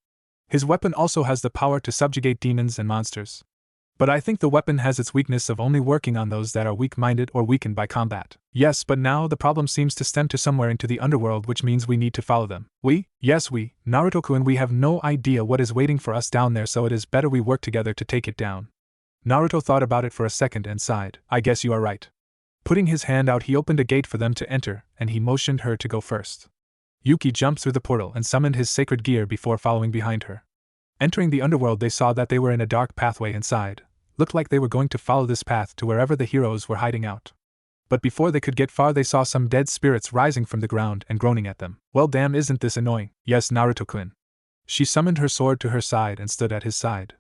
His weapon also has the power to subjugate demons and monsters. But I think the weapon has its weakness of only working on those that are weak-minded or weakened by combat. Yes, but now the problem seems to stem to somewhere into the underworld, which means we need to follow them. We? Yes, we, Naruto-kun, we have no idea what is waiting for us down there, so it is better we work together to take it down. Naruto thought about it for a second and sighed. I guess you are right. Putting his hand out, he opened a gate for them to enter, and he motioned her to go first. Yuki jumped through the portal and summoned his sacred gear before following behind her. Entering the underworld, they saw that they were in a dark pathway inside. Looked like they were going to follow this path to wherever the heroes were hiding out. But before they could get far, they saw some dead spirits rising from the ground and groaning at them. Well, damn, isn't this annoying? Yes, Naruto-kun. She summoned her sword to her side and stood at his side.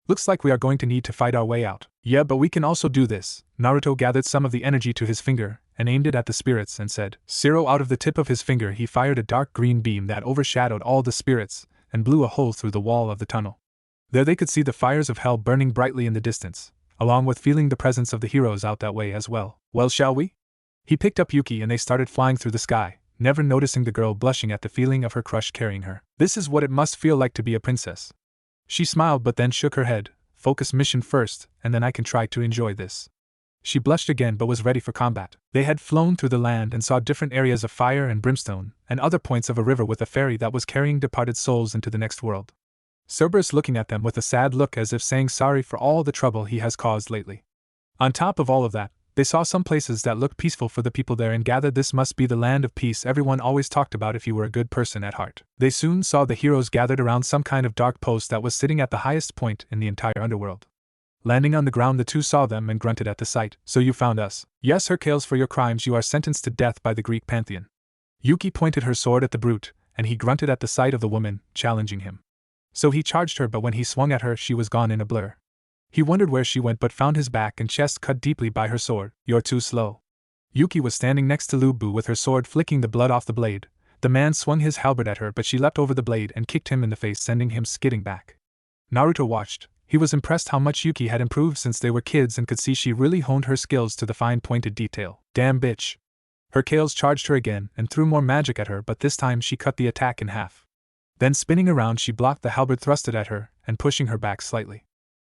Looks like we are going to need to fight our way out. Yeah, but we can also do this. Naruto gathered some of the energy to his finger and aimed it at the spirits and said, "Zero." Out of the tip of his finger he fired a dark green beam that overshadowed all the spirits and blew a hole through the wall of the tunnel. There they could see the fires of hell burning brightly in the distance, along with feeling the presence of the heroes out that way as well. Well, shall we? He picked up Yuki and they started flying through the sky, never noticing the girl blushing at the feeling of her crush carrying her. This is what it must feel like to be a princess. She smiled but then shook her head. Focus mission first, and then I can try to enjoy this. She blushed again but was ready for combat. They had flown through the land and saw different areas of fire and brimstone, and other points of a river with a ferry that was carrying departed souls into the next world. Cerberus looking at them with a sad look as if saying sorry for all the trouble he has caused lately. On top of all of that, they saw some places that looked peaceful for the people there and gathered this must be the land of peace everyone always talked about if you were a good person at heart. They soon saw the heroes gathered around some kind of dark post that was sitting at the highest point in the entire underworld. Landing on the ground, the two saw them and grunted at the sight. So you found us. Yes, Hercales, for your crimes you are sentenced to death by the Greek pantheon. Yuki pointed her sword at the brute, and he grunted at the sight of the woman, challenging him. So he charged her, but when he swung at her she was gone in a blur. He wondered where she went but found his back and chest cut deeply by her sword. You're too slow. Yuki was standing next to Lubu with her sword flicking the blood off the blade. The man swung his halberd at her but she leapt over the blade and kicked him in the face, sending him skidding back. Naruto watched. He was impressed how much Yuki had improved since they were kids and could see she really honed her skills to the fine pointed detail. Damn bitch. Hercales charged her again and threw more magic at her, but this time she cut the attack in half. Then spinning around she blocked the halberd thrusted at her and pushing her back slightly.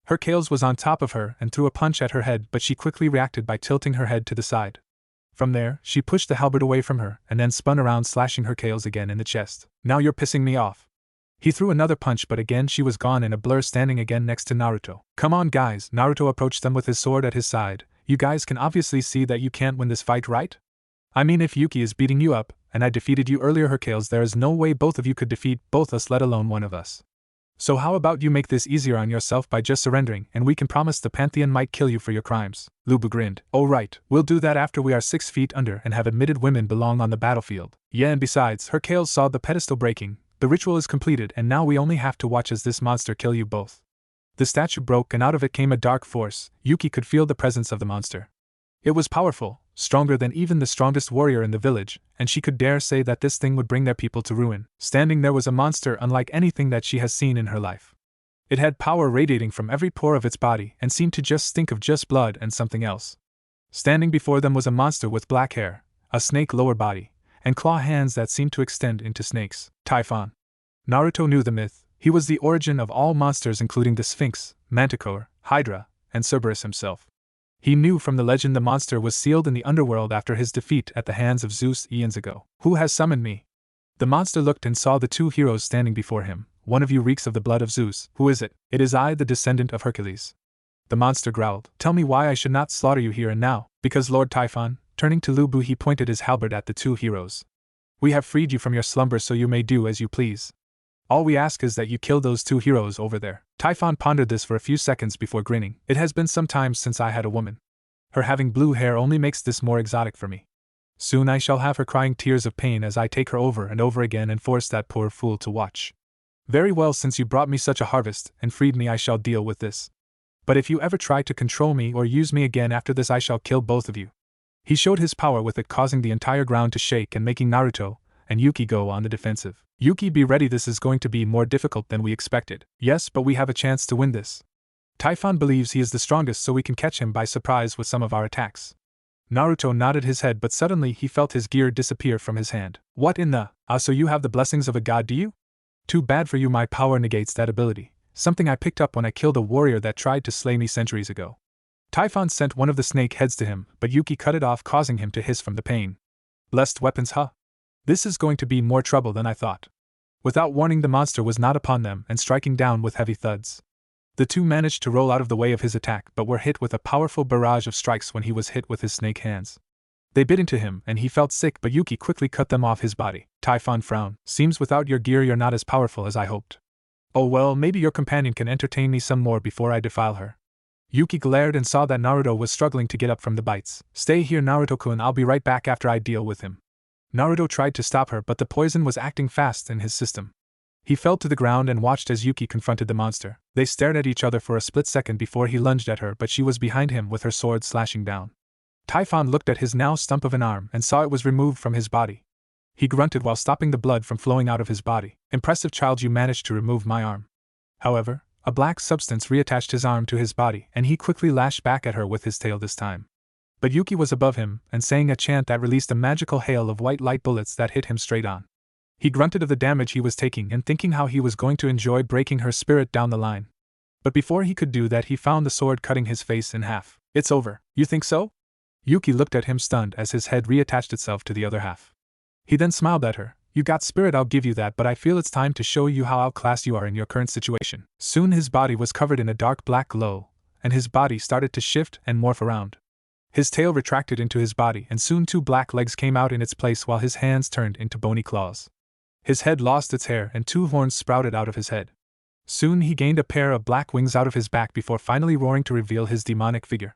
Hercales was on top of her and threw a punch at her head, but she quickly reacted by tilting her head to the side. From there, she pushed the halberd away from her and then spun around, slashing Hercales again in the chest. Now you're pissing me off. He threw another punch, but again she was gone in a blur, standing again next to Naruto. Come on guys, Naruto approached them with his sword at his side. You guys can obviously see that you can't win this fight, right? I mean, if Yuki is beating you up, and I defeated you earlier, Hercales, there is no way both of you could defeat both us, let alone one of us. So how about you make this easier on yourself by just surrendering, and we can promise the Pantheon might kill you for your crimes. Lubu grinned. Oh right, we'll do that after we are 6 feet under and have admitted women belong on the battlefield. Yeah, and besides, Hercales saw the pedestal breaking. The ritual is completed and now we only have to watch as this monster kill you both. The statue broke and out of it came a dark force. Yuki could feel the presence of the monster. It was powerful, stronger than even the strongest warrior in the village, and she could dare say that this thing would bring their people to ruin. Standing there was a monster unlike anything that she has seen in her life. It had power radiating from every pore of its body and seemed to just stink of just blood and something else. Standing before them was a monster with black hair, a snake lower body, and claw hands that seemed to extend into snakes. Typhon. Naruto knew the myth. He was the origin of all monsters, including the Sphinx, Manticore, Hydra, and Cerberus himself. He knew from the legend the monster was sealed in the Underworld after his defeat at the hands of Zeus eons ago. Who has summoned me? The monster looked and saw the two heroes standing before him. One of you reeks of the blood of Zeus. Who is it? It is I, the descendant of Hercules. The monster growled. Tell me why I should not slaughter you here and now. Because Lord Typhon, turning to Lu Bu, he pointed his halberd at the two heroes. We have freed you from your slumber, so you may do as you please. All we ask is that you kill those two heroes over there. Typhon pondered this for a few seconds before grinning. It has been some time since I had a woman. Her having blue hair only makes this more exotic for me. Soon I shall have her crying tears of pain as I take her over and over again and force that poor fool to watch. Very well, since you brought me such a harvest and freed me, I shall deal with this. But if you ever try to control me or use me again after this, I shall kill both of you. He showed his power with it, causing the entire ground to shake and making Naruto and Yuki go on the defensive. Yuki, be ready, this is going to be more difficult than we expected. Yes, but we have a chance to win this. Typhon believes he is the strongest, so we can catch him by surprise with some of our attacks. Naruto nodded his head, but suddenly he felt his gear disappear from his hand. What in the… so you have the blessings of a god, do you? Too bad for you, my power negates that ability, something I picked up when I killed a warrior that tried to slay me centuries ago. Typhon sent one of the snake heads to him, but Yuki cut it off, causing him to hiss from the pain. Blessed weapons, huh? This is going to be more trouble than I thought. Without warning, the monster was not upon them and striking down with heavy thuds. The two managed to roll out of the way of his attack, but were hit with a powerful barrage of strikes when he was hit with his snake hands. They bit into him and he felt sick, but Yuki quickly cut them off his body. Typhon frowned. Seems without your gear you're not as powerful as I hoped. Oh well, maybe your companion can entertain me some more before I defile her. Yuki glared and saw that Naruto was struggling to get up from the bites. Stay here, Naruto-kun, I'll be right back after I deal with him. Naruto tried to stop her, but the poison was acting fast in his system. He fell to the ground and watched as Yuki confronted the monster. They stared at each other for a split second before he lunged at her, but she was behind him with her sword slashing down. Typhon looked at his now stump of an arm and saw it was removed from his body. He grunted while stopping the blood from flowing out of his body. Impressive, child, you managed to remove my arm. However, a black substance reattached his arm to his body, and he quickly lashed back at her with his tail this time. But Yuki was above him and saying a chant that released a magical hail of white light bullets that hit him straight on. He grunted of the damage he was taking and thinking how he was going to enjoy breaking her spirit down the line. But before he could do that, he found the sword cutting his face in half. It's over. You think so? Yuki looked at him stunned as his head reattached itself to the other half. He then smiled at her. You got spirit, I'll give you that, but I feel it's time to show you how outclassed you are in your current situation. Soon his body was covered in a dark black glow, and his body started to shift and morph around. His tail retracted into his body, and soon two black legs came out in its place while his hands turned into bony claws. His head lost its hair and two horns sprouted out of his head. Soon he gained a pair of black wings out of his back before finally roaring to reveal his demonic figure.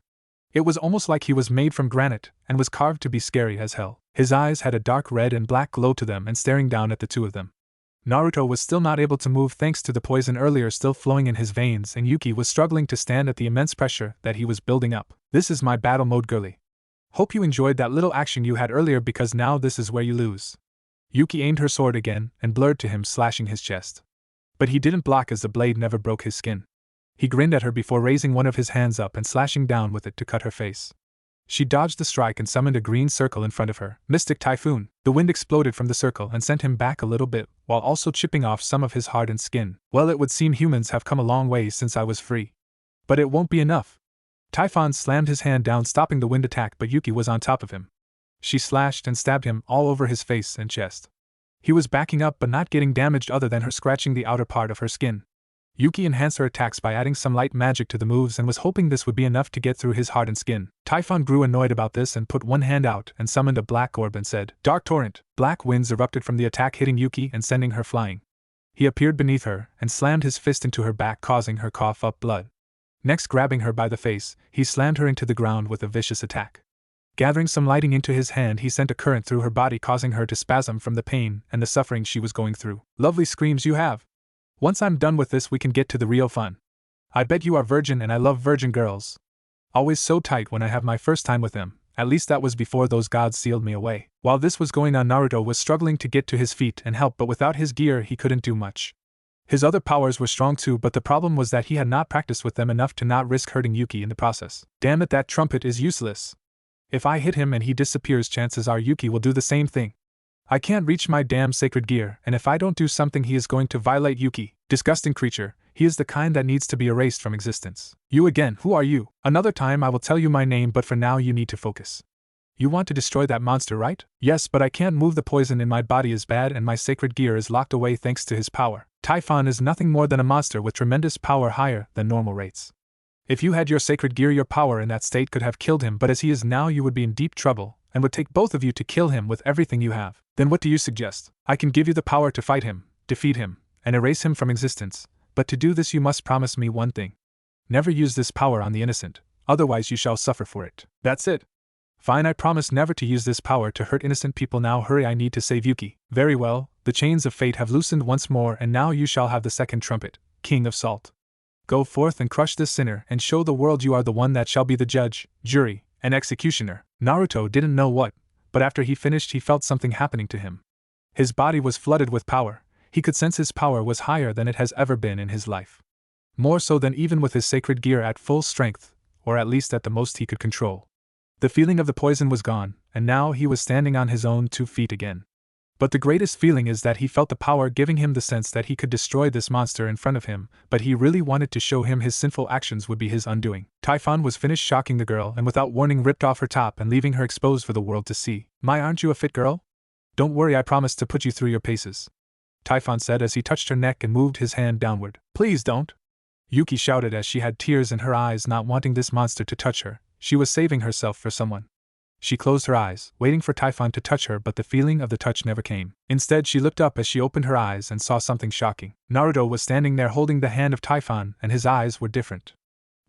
It was almost like he was made from granite and was carved to be scary as hell. His eyes had a dark red and black glow to them and staring down at the two of them. Naruto was still not able to move thanks to the poison earlier still flowing in his veins, and Yuki was struggling to stand at the immense pressure that he was building up. This is my battle mode, girly. Hope you enjoyed that little action you had earlier, because now this is where you lose. Yuki aimed her sword again and blurred to him, slashing his chest. But he didn't block as the blade never broke his skin. He grinned at her before raising one of his hands up and slashing down with it to cut her face. She dodged the strike and summoned a green circle in front of her. Mystic Typhoon. The wind exploded from the circle and sent him back a little bit, while also chipping off some of his hardened skin. Well, it would seem humans have come a long way since I was free. But it won't be enough. Typhon slammed his hand down, stopping the wind attack, but Yuki was on top of him. She slashed and stabbed him all over his face and chest. He was backing up but not getting damaged other than her scratching the outer part of her skin. Yuki enhanced her attacks by adding some light magic to the moves and was hoping this would be enough to get through his hardened skin. Typhon grew annoyed about this and put one hand out and summoned a black orb and said, Dark Torrent. Black winds erupted from the attack, hitting Yuki and sending her flying. He appeared beneath her and slammed his fist into her back, causing her cough up blood. Next, grabbing her by the face, he slammed her into the ground with a vicious attack. Gathering some lighting into his hand, he sent a current through her body, causing her to spasm from the pain and the suffering she was going through. Lovely screams you have. Once I'm done with this, we can get to the real fun. I bet you are virgin, and I love virgin girls. Always so tight when I have my first time with them. At least that was before those gods sealed me away. While this was going on, Naruto was struggling to get to his feet and help, but without his gear he couldn't do much. His other powers were strong too, but the problem was that he had not practiced with them enough to not risk hurting Yuki in the process. Damn it, that trumpet is useless. If I hit him and he disappears, chances are Yuki will do the same thing. I can't reach my damn sacred gear, and if I don't do something he is going to violate Yuki. Disgusting creature, he is the kind that needs to be erased from existence. You again, who are you? Another time I will tell you my name, but for now you need to focus. You want to destroy that monster, right? Yes, but I can't move. The poison in my body is bad and my sacred gear is locked away thanks to his power. Typhon is nothing more than a monster with tremendous power higher than normal rates. If you had your sacred gear, your power in that state could have killed him, but as he is now you would be in deep trouble, and would take both of you to kill him with everything you have. Then what do you suggest? I can give you the power to fight him, defeat him, and erase him from existence, but to do this you must promise me one thing. Never use this power on the innocent, otherwise you shall suffer for it. That's it. Fine, I promise never to use this power to hurt innocent people. Now hurry, I need to save Yuki. Very well, the chains of fate have loosened once more and now you shall have the second trumpet, King of Salt. Go forth and crush this sinner and show the world you are the one that shall be the judge, jury, and executioner. Naruto didn't know what, but after he finished he felt something happening to him. His body was flooded with power. He could sense his power was higher than it has ever been in his life. More so than even with his sacred gear at full strength, or at least at the most he could control. The feeling of the poison was gone, and now he was standing on his own 2 feet again. But the greatest feeling is that he felt the power giving him the sense that he could destroy this monster in front of him, but he really wanted to show him his sinful actions would be his undoing. Typhon was finished shocking the girl and without warning ripped off her top and leaving her exposed for the world to see. My, aren't you a fit girl? Don't worry, I promise to put you through your paces, Typhon said as he touched her neck and moved his hand downward. Please don't, Yuki shouted as she had tears in her eyes, not wanting this monster to touch her. She was saving herself for someone. She closed her eyes, waiting for Typhon to touch her, but the feeling of the touch never came. Instead, she looked up as she opened her eyes and saw something shocking. Naruto was standing there holding the hand of Typhon, and his eyes were different.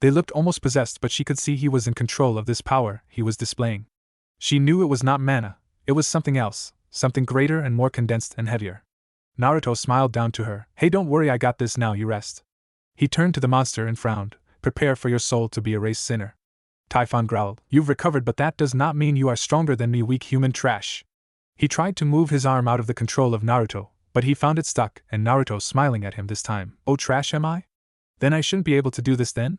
They looked almost possessed, but she could see he was in control of this power he was displaying. She knew it was not mana, it was something else, something greater and more condensed and heavier. Naruto smiled down to her. Hey, don't worry, I got this, now you rest. He turned to the monster and frowned. Prepare for your soul to be erased, sinner. Typhon growled. You've recovered, but that does not mean you are stronger than me, weak human trash. He tried to move his arm out of the control of Naruto, but he found it stuck, and Naruto smiling at him this time. Oh, trash am I? Then I shouldn't be able to do this then?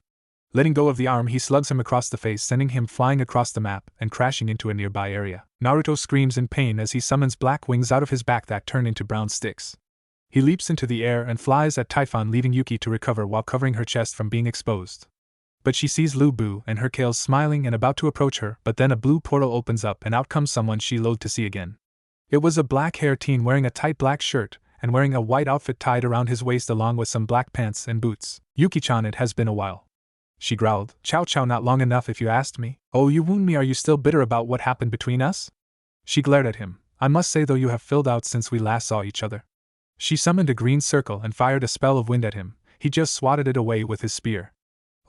Letting go of the arm, he slugs him across the face, sending him flying across the map and crashing into a nearby area. Naruto screams in pain as he summons black wings out of his back that turn into brown sticks. He leaps into the air and flies at Typhon, leaving Yuki to recover while covering her chest from being exposed. But she sees Lu Bu and her Kales smiling and about to approach her, but then a blue portal opens up and out comes someone she loathed to see again. It was a black-haired teen wearing a tight black shirt and wearing a white outfit tied around his waist along with some black pants and boots. Yuki-chan, it has been a while, she growled. Chow chow, not long enough if you asked me. Oh, you wound me, are you still bitter about what happened between us? She glared at him. I must say though, you have filled out since we last saw each other. She summoned a green circle and fired a spell of wind at him. He just swatted it away with his spear.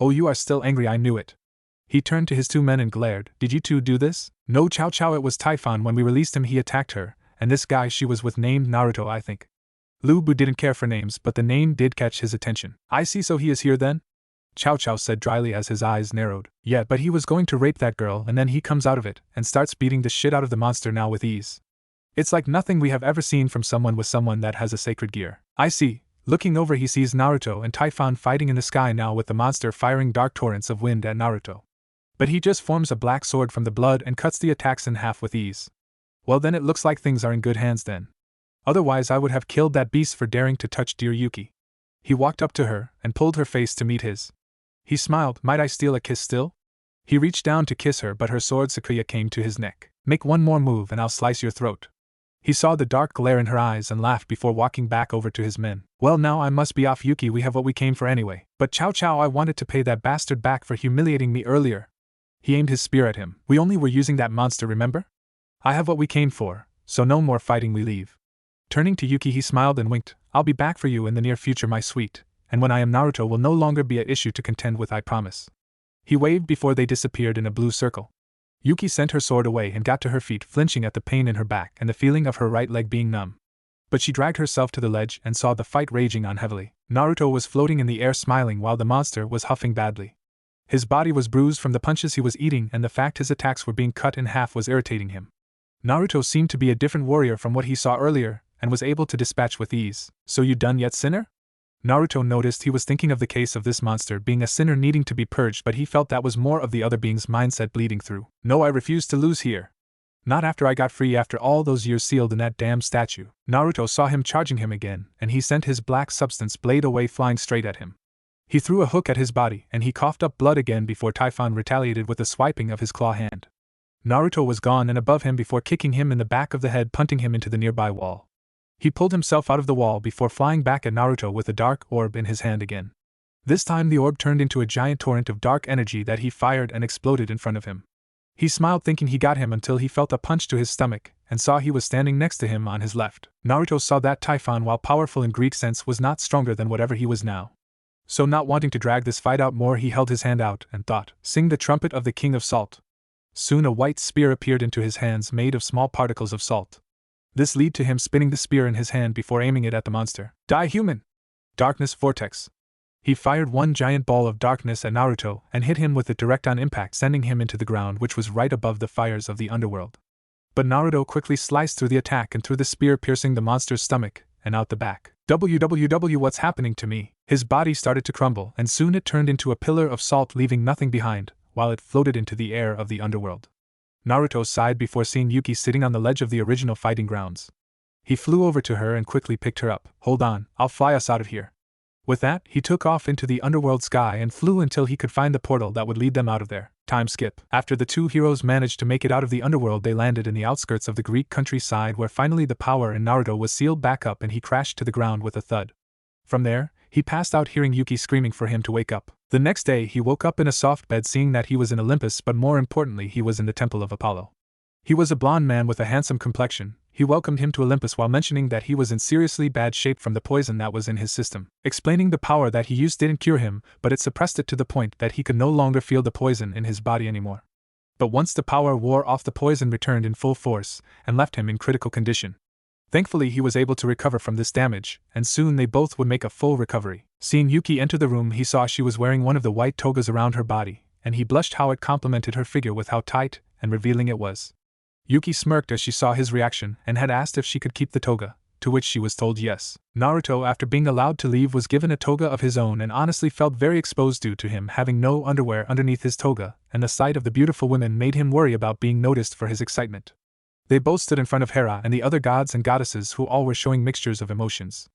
Oh, you are still angry, I knew it. He turned to his 2 men and glared. Did you two do this? No, Chow Chow, it was Typhon. When we released him he attacked her, and this guy she was with named Naruto, I think. Lu Bu didn't care for names, but the name did catch his attention. I see, so he is here then? Chow Chow said dryly as his eyes narrowed. Yeah, but he was going to rape that girl and then he comes out of it and starts beating the shit out of the monster now with ease. It's like nothing we have ever seen from someone with someone that has a sacred gear. I see. Looking over, he sees Naruto and Typhon fighting in the sky now with the monster firing dark torrents of wind at Naruto. But he just forms a black sword from the blood and cuts the attacks in half with ease. Well then, it looks like things are in good hands then. Otherwise I would have killed that beast for daring to touch dear Yuki. He walked up to her and pulled her face to meet his. He smiled. Might I steal a kiss still? He reached down to kiss her, but her sword Sakuya came to his neck. Make one more move and I'll slice your throat. He saw the dark glare in her eyes and laughed before walking back over to his men. Well, now I must be off, Yuki, we have what we came for anyway. But Chow Chow, I wanted to pay that bastard back for humiliating me earlier. He aimed his spear at him. We only were using that monster, remember? I have what we came for, so no more fighting, we leave. Turning to Yuki, he smiled and winked. I'll be back for you in the near future, my sweet, and when I am Naruto will no longer be an issue to contend with, I promise. He waved before they disappeared in a blue circle. Yuki sent her sword away and got to her feet, flinching at the pain in her back and the feeling of her right leg being numb. But she dragged herself to the ledge and saw the fight raging on heavily. Naruto was floating in the air smiling while the monster was huffing badly. His body was bruised from the punches he was eating, and the fact his attacks were being cut in half was irritating him. Naruto seemed to be a different warrior from what he saw earlier, and was able to dispatch with ease. So you done yet, sinner? Naruto noticed he was thinking of the case of this monster being a sinner needing to be purged, but he felt that was more of the other being's mindset bleeding through. No, I refuse to lose here. Not after I got free after all those years sealed in that damn statue. Naruto saw him charging him again, and he sent his black substance blade away flying straight at him. He threw a hook at his body, and he coughed up blood again before Typhon retaliated with a swiping of his claw hand. Naruto was gone and above him before kicking him in the back of the head, punting him into the nearby wall. He pulled himself out of the wall before flying back at Naruto with a dark orb in his hand again. This time the orb turned into a giant torrent of dark energy that he fired and exploded in front of him. He smiled thinking he got him until he felt a punch to his stomach, and saw he was standing next to him on his left. Naruto saw that Typhon, while powerful in Greek sense, was not stronger than whatever he was now. So not wanting to drag this fight out more, he held his hand out and thought, "Sing the trumpet of the king of salt." Soon a white spear appeared into his hands made of small particles of salt. This led to him spinning the spear in his hand before aiming it at the monster. "Die, human!" Darkness vortex. He fired one giant ball of darkness at Naruto and hit him with it direct on impact, sending him into the ground, which was right above the fires of the underworld. But Naruto quickly sliced through the attack and threw the spear, piercing the monster's stomach and out the back. "WWW, what's happening to me?" His body started to crumble, and soon it turned into a pillar of salt, leaving nothing behind, while it floated into the air of the underworld. Naruto sighed before seeing Yuki sitting on the ledge of the original fighting grounds. He flew over to her and quickly picked her up. "Hold on, I'll fly us out of here." With that, he took off into the underworld sky and flew until he could find the portal that would lead them out of there. Time skip. After the two heroes managed to make it out of the underworld, they landed in the outskirts of the Greek countryside, where finally the power in Naruto was sealed back up and he crashed to the ground with a thud. From there, he passed out, hearing Yuki screaming for him to wake up. The next day he woke up in a soft bed, seeing that he was in Olympus, but more importantly he was in the temple of Apollo. He was a blonde man with a handsome complexion. He welcomed him to Olympus while mentioning that he was in seriously bad shape from the poison that was in his system, explaining the power that he used didn't cure him, but it suppressed it to the point that he could no longer feel the poison in his body anymore. But once the power wore off, the poison returned in full force and left him in critical condition. Thankfully he was able to recover from this damage, and soon they both would make a full recovery. Seeing Yuki enter the room, he saw she was wearing one of the white togas around her body, and he blushed how it complemented her figure with how tight and revealing it was. Yuki smirked as she saw his reaction and had asked if she could keep the toga, to which she was told yes. Naruto, after being allowed to leave, was given a toga of his own and honestly felt very exposed due to him having no underwear underneath his toga, and the sight of the beautiful women made him worry about being noticed for his excitement. They both stood in front of Hera and the other gods and goddesses, who all were showing mixtures of emotions.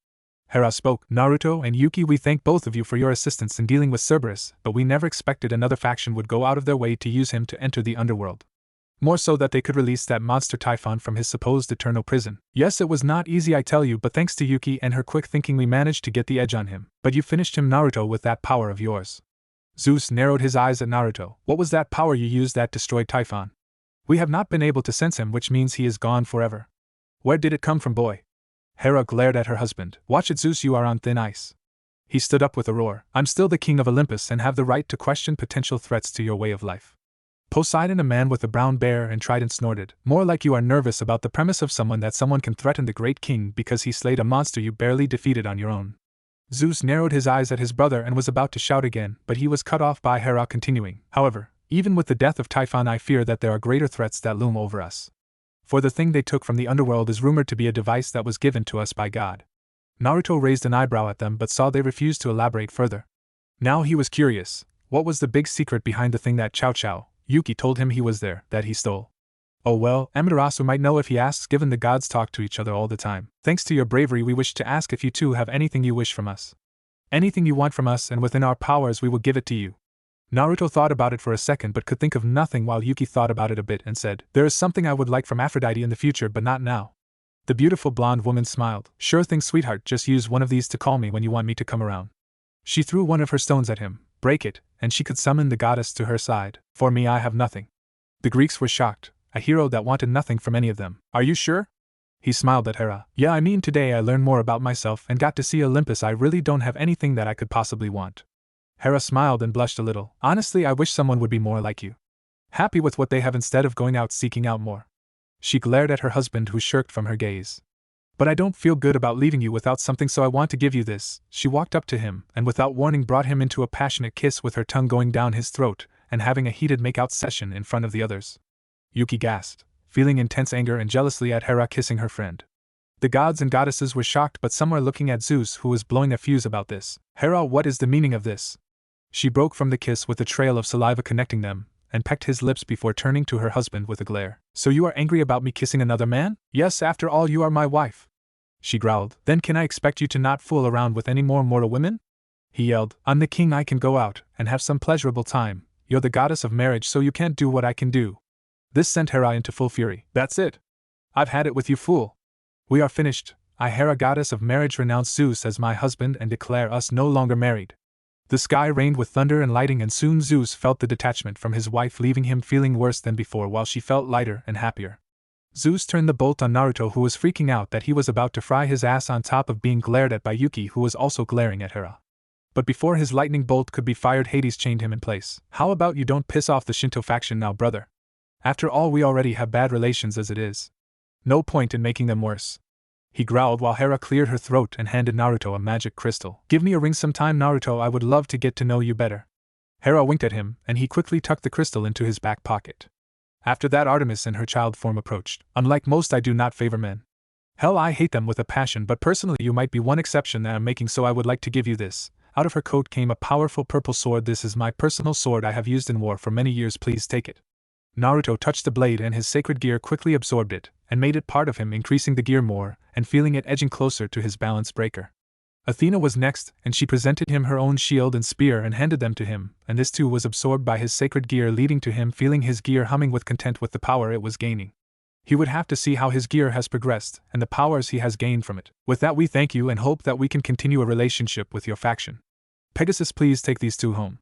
Hera spoke. "Naruto and Yuki, we thank both of you for your assistance in dealing with Cerberus, but we never expected another faction would go out of their way to use him to enter the underworld. More so that they could release that monster Typhon from his supposed eternal prison. Yes, it was not easy, I tell you, but thanks to Yuki and her quick thinking we managed to get the edge on him. But you finished him, Naruto, with that power of yours." Zeus narrowed his eyes at Naruto. "What was that power you used that destroyed Typhon?" "We have not been able to sense him, which means he is gone forever." "Where did it come from, boy?" Hera glared at her husband. "Watch it, Zeus, you are on thin ice." He stood up with a roar. "I'm still the king of Olympus and have the right to question potential threats to your way of life." Poseidon, a man with a brown bear and trident, snorted. "More like you are nervous about the premise of that someone can threaten the great king because he slayed a monster you barely defeated on your own." Zeus narrowed his eyes at his brother and was about to shout again, but he was cut off by Hera, continuing. "However, even with the death of Typhon, I fear that there are greater threats that loom over us. For the thing they took from the underworld is rumored to be a device that was given to us by God." Naruto raised an eyebrow at them but saw they refused to elaborate further. Now he was curious. What was the big secret behind the thing that Yuki told him he was there, that he stole? "Oh well, Amaterasu might know if he asks, given the gods talk to each other all the time. Thanks to your bravery, we wish to ask if you too have anything you wish from us. Anything you want from us, and within our powers we will give it to you." Naruto thought about it for a second but could think of nothing, while Yuki thought about it a bit and said, "There is something I would like from Aphrodite in the future, but not now." The beautiful blonde woman smiled. "Sure thing, sweetheart, just use one of these to call me when you want me to come around." She threw one of her stones at him. "Break it, and she could summon the goddess to her side. For me, I have nothing." The Greeks were shocked. A hero that wanted nothing from any of them. "Are you sure?" He smiled at Hera. "Yeah, I mean, today I learned more about myself and got to see Olympus. I really don't have anything that I could possibly want." Hera smiled and blushed a little. "Honestly, I wish someone would be more like you. Happy with what they have instead of going out seeking out more." She glared at her husband, who shirked from her gaze. "But I don't feel good about leaving you without something, so I want to give you this." She walked up to him and without warning brought him into a passionate kiss, with her tongue going down his throat and having a heated make-out session in front of the others. Yuki gasped, feeling intense anger and jealousy at Hera kissing her friend. The gods and goddesses were shocked, but some were looking at Zeus, who was blowing a fuse about this. "Hera, what is the meaning of this?" She broke from the kiss with a trail of saliva connecting them, and pecked his lips before turning to her husband with a glare. So you are angry about me kissing another man? Yes, after all you are my wife. She growled. Then can I expect you to not fool around with any more mortal women? He yelled. I'm the king, I can go out and have some pleasurable time. You're the goddess of marriage, so you can't do what I can do. This sent Hera into full fury. That's it. I've had it with you, fool. We are finished. I, Hera, goddess of marriage, renounce Zeus as my husband and declare us no longer married. The sky rained with thunder and lightning, and soon Zeus felt the detachment from his wife, leaving him feeling worse than before, while she felt lighter and happier. Zeus turned the bolt on Naruto, who was freaking out that he was about to fry his ass, on top of being glared at by Yuki, who was also glaring at Hera. But before his lightning bolt could be fired, Hades chained him in place. How about you don't piss off the Shinto faction now, brother? After all, we already have bad relations as it is. No point in making them worse. He growled while Hera cleared her throat and handed Naruto a magic crystal. Give me a ring sometime, Naruto, I would love to get to know you better. Hera winked at him, and he quickly tucked the crystal into his back pocket. After that, Artemis in her child form approached. Unlike most, I do not favor men. Hell, I hate them with a passion, but personally you might be one exception that I'm making, so I would like to give you this. Out of her coat came a powerful purple sword. This is my personal sword, I have used in war for many years, please take it. Naruto touched the blade, and his sacred gear quickly absorbed it, and made it part of him, increasing the gear more, and feeling it edging closer to his balance breaker. Athena was next, and she presented him her own shield and spear and handed them to him, and this too was absorbed by his sacred gear, leading to him feeling his gear humming with content with the power it was gaining. He would have to see how his gear has progressed, and the powers he has gained from it. With that, we thank you and hope that we can continue a relationship with your faction. Pegasus, please take these two home.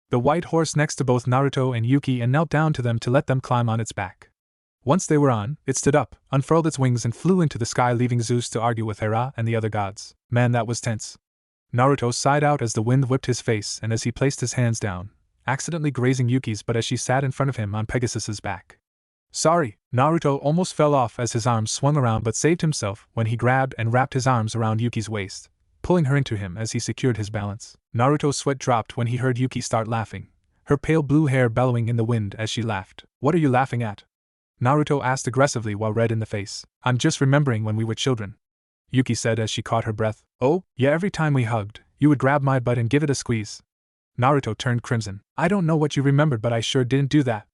The white horse next to both Naruto and Yuki and knelt down to them to let them climb on its back. Once they were on, it stood up, unfurled its wings and flew into the sky, leaving Zeus to argue with Hera and the other gods. Man, that was tense. Naruto sighed out as the wind whipped his face and as he placed his hands down, accidentally grazing Yuki's butt as she sat in front of him on Pegasus's back. Sorry, Naruto almost fell off as his arms swung around, but saved himself when he grabbed and wrapped his arms around Yuki's waist, pulling her into him as he secured his balance. Naruto's sweat dropped when he heard Yuki start laughing, her pale blue hair bellowing in the wind as she laughed. What are you laughing at? Naruto asked aggressively while red in the face. I'm just remembering when we were children, Yuki said as she caught her breath. Oh, yeah, every time we hugged, you would grab my butt and give it a squeeze. Naruto turned crimson. I don't know what you remembered, but I sure didn't do that.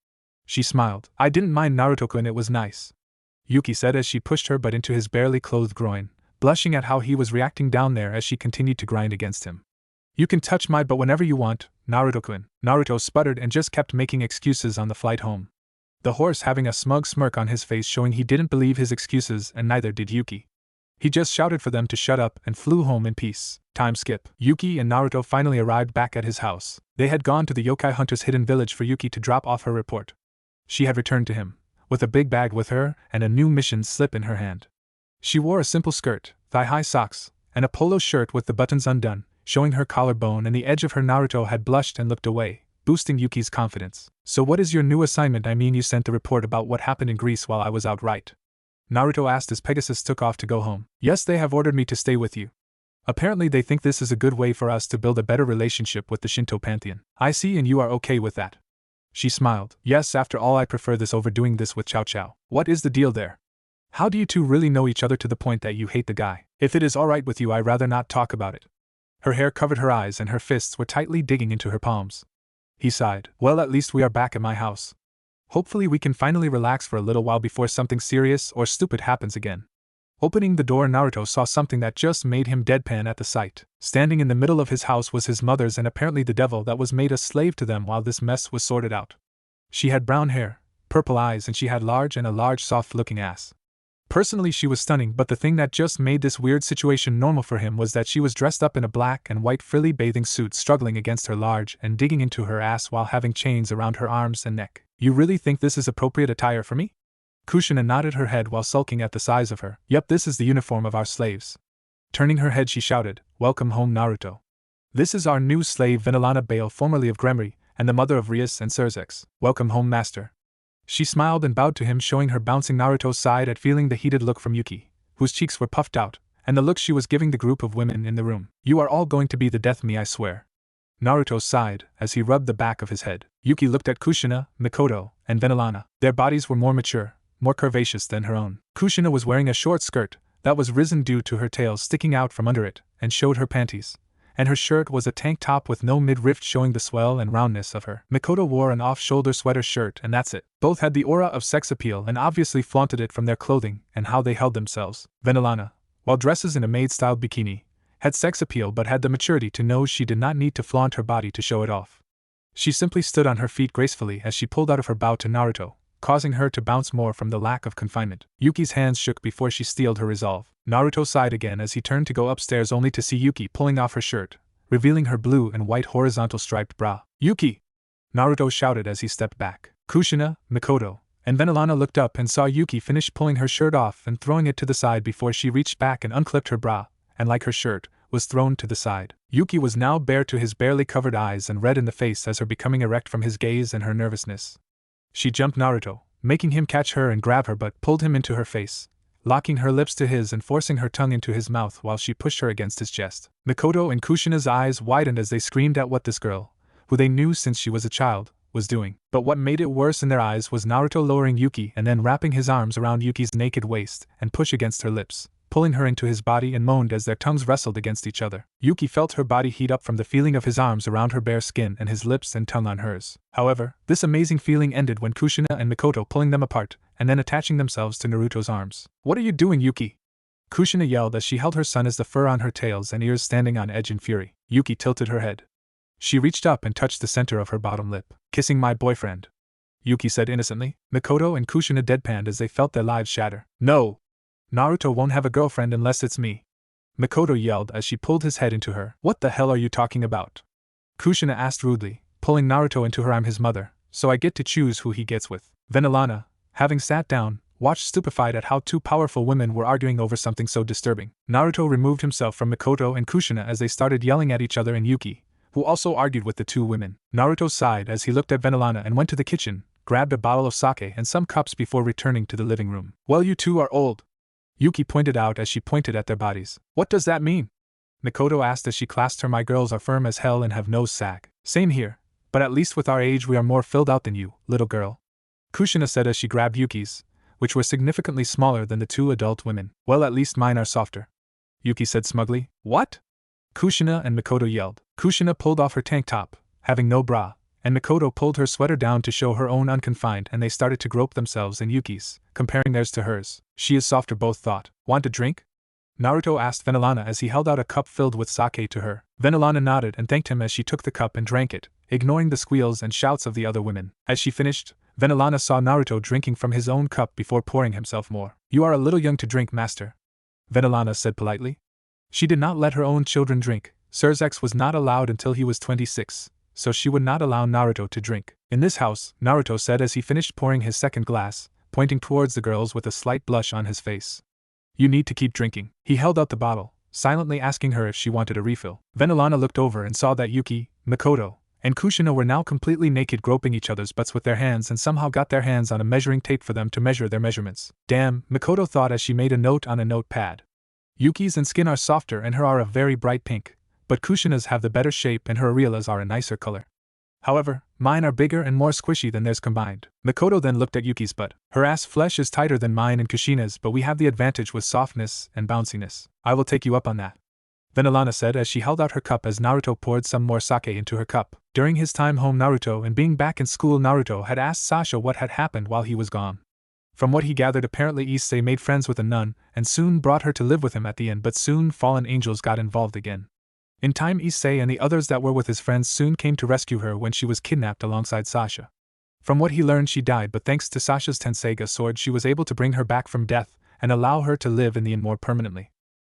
She smiled. I didn't mind, Naruto-kun, it was nice, Yuki said as she pushed her butt into his barely clothed groin, blushing at how he was reacting down there as she continued to grind against him. You can touch my butt whenever you want, Naruto-kun. Naruto sputtered and just kept making excuses on the flight home, the horse having a smug smirk on his face, showing he didn't believe his excuses, and neither did Yuki. He just shouted for them to shut up and flew home in peace. Time skip. Yuki and Naruto finally arrived back at his house. They had gone to the yokai hunter's hidden village for Yuki to drop off her report. She had returned to him, with a big bag with her and a new mission slip in her hand. She wore a simple skirt, thigh-high socks, and a polo shirt with the buttons undone, showing her collarbone and the edge of her. Naruto had blushed and looked away, boosting Yuki's confidence. So what is your new assignment? I mean, you sent the report about what happened in Greece while I was out, right? Naruto asked as Pegasus took off to go home. Yes, they have ordered me to stay with you. Apparently they think this is a good way for us to build a better relationship with the Shinto pantheon. I see, and you are okay with that. She smiled. Yes, after all, I prefer this over doing this with Cao Cao. What is the deal there? How do you two really know each other to the point that you hate the guy? If it is alright with you, I'd rather not talk about it. Her hair covered her eyes and her fists were tightly digging into her palms. He sighed. Well, at least we are back at my house. Hopefully we can finally relax for a little while before something serious or stupid happens again. Opening the door, Naruto saw something that just made him deadpan at the sight. Standing in the middle of his house was his mother's and apparently the devil that was made a slave to them while this mess was sorted out. She had brown hair, purple eyes, and she had a large soft-looking ass. Personally, she was stunning, but the thing that just made this weird situation normal for him was that she was dressed up in a black and white frilly bathing suit, struggling against her large and digging into her ass while having chains around her arms and neck. You really think this is appropriate attire for me? Kushina nodded her head while sulking at the size of her. Yep, this is the uniform of our slaves. Turning her head, she shouted, Welcome home, Naruto. This is our new slave Vinalana Bale, formerly of Gremry, and the mother of Rias and Serzex. Welcome home, master. She smiled and bowed to him, showing her bouncing. Naruto sighed at feeling the heated look from Yuki, whose cheeks were puffed out, and the look she was giving the group of women in the room. You are all going to be the death of me, I swear. Naruto sighed as he rubbed the back of his head. Yuki looked at Kushina, Mikoto, and Vinalana. Their bodies were more mature, more curvaceous than her own. Kushina was wearing a short skirt that was risen due to her tail sticking out from under it, and showed her panties, and her shirt was a tank top with no midriff showing the swell and roundness of her. Mikoto wore an off-shoulder sweater shirt and that's it. Both had the aura of sex appeal and obviously flaunted it from their clothing and how they held themselves. Venelana, while dresses in a maid-styled bikini, had sex appeal but had the maturity to know she did not need to flaunt her body to show it off. She simply stood on her feet gracefully as she pulled out of her bow to Naruto, causing her to bounce more from the lack of confinement. Yuki's hands shook before she steeled her resolve. Naruto sighed again as he turned to go upstairs only to see Yuki pulling off her shirt, revealing her blue and white horizontal striped bra. "Yuki!" Naruto shouted as he stepped back. Kushina, Mikoto, and Venelana looked up and saw Yuki finish pulling her shirt off and throwing it to the side before she reached back and unclipped her bra, and like her shirt, was thrown to the side. Yuki was now bare to his barely covered eyes and red in the face as her becoming erect from his gaze and her nervousness. She jumped Naruto, making him catch her and grab her but pulled him into her face, locking her lips to his and forcing her tongue into his mouth while she pushed her against his chest. Mikoto and Kushina's eyes widened as they screamed at what this girl, who they knew since she was a child, was doing. But what made it worse in their eyes was Naruto lowering Yuki and then wrapping his arms around Yuki's naked waist and push against her lips, pulling her into his body and moaned as their tongues wrestled against each other. Yuki felt her body heat up from the feeling of his arms around her bare skin and his lips and tongue on hers. However, this amazing feeling ended when Kushina and Mikoto pulling them apart and then attaching themselves to Naruto's arms. "What are you doing, Yuki?" Kushina yelled as she held her son as the fur on her tails and ears standing on edge in fury. Yuki tilted her head. She reached up and touched the center of her bottom lip. "Kissing my boyfriend," Yuki said innocently. Mikoto and Kushina deadpanned as they felt their lives shatter. "No! Naruto won't have a girlfriend unless it's me," Mikoto yelled as she pulled his head into her. "What the hell are you talking about?" Kushina asked rudely, pulling Naruto into her. "I'm his mother, so I get to choose who he gets with." Venelana, having sat down, watched stupefied at how two powerful women were arguing over something so disturbing. Naruto removed himself from Mikoto and Kushina as they started yelling at each other and Yuki, who also argued with the two women. Naruto sighed as he looked at Venelana and went to the kitchen, grabbed a bottle of sake and some cups before returning to the living room. "Well, you two are old," Yuki pointed out as she pointed at their bodies. "What does that mean?" Mikoto asked as she clasped her. "My girls are firm as hell and have no sag." "Same here, but at least with our age we are more filled out than you, little girl," Kushina said as she grabbed Yuki's, which were significantly smaller than the two adult women. "Well, at least mine are softer," Yuki said smugly. "What?" Kushina and Mikoto yelled. Kushina pulled off her tank top, having no bra, and Mikoto pulled her sweater down to show her own unconfined and they started to grope themselves in Yuki's, comparing theirs to hers. "She is softer," both thought. "Want a drink?" Naruto asked Venelana as he held out a cup filled with sake to her. Venelana nodded and thanked him as she took the cup and drank it, ignoring the squeals and shouts of the other women. As she finished, Venelana saw Naruto drinking from his own cup before pouring himself more. "You are a little young to drink, master," Venelana said politely. She did not let her own children drink. Seraph was not allowed until he was 26, so she would not allow Naruto to drink. "In this house," Naruto said as he finished pouring his second glass, pointing towards the girls with a slight blush on his face. "You need to keep drinking." He held out the bottle, silently asking her if she wanted a refill. Venelana looked over and saw that Yuki, Mikoto, and Kushina were now completely naked, groping each other's butts with their hands and somehow got their hands on a measuring tape for them to measure their measurements. "Damn," Mikoto thought as she made a note on a notepad. "Yuki's and skin are softer and her are a very bright pink, but Kushina's have the better shape and her Ariela's are a nicer color. However, mine are bigger and more squishy than theirs combined." Mikoto then looked at Yuki's butt. "Her ass flesh is tighter than mine and Kushina's, but we have the advantage with softness and bounciness. I will take you up on that," Venelana said as she held out her cup as Naruto poured some more sake into her cup. During his time home Naruto and being back in school, Naruto had asked Sasha what had happened while he was gone. From what he gathered, apparently Issei made friends with a nun and soon brought her to live with him at the inn, but soon fallen angels got involved again. In time, Issei and the others that were with his friends soon came to rescue her when she was kidnapped alongside Sasha. From what he learned, she died, but thanks to Sasha's Tenseiga sword she was able to bring her back from death and allow her to live in the inn more permanently.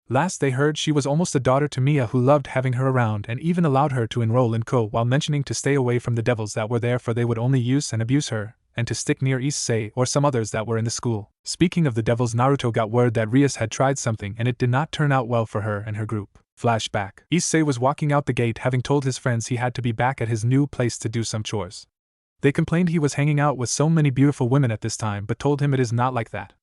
Last they heard, she was almost a daughter to Mia, who loved having her around and even allowed her to enroll in Ko while mentioning to stay away from the devils that were there, for they would only use and abuse her, and to stick near Issei or some others that were in the school. Speaking of the devils, Naruto got word that Rias had tried something and it did not turn out well for her and her group. Flashback. Issei was walking out the gate having told his friends he had to be back at his new place to do some chores. They complained he was hanging out with so many beautiful women at this time, but told him it is not like that.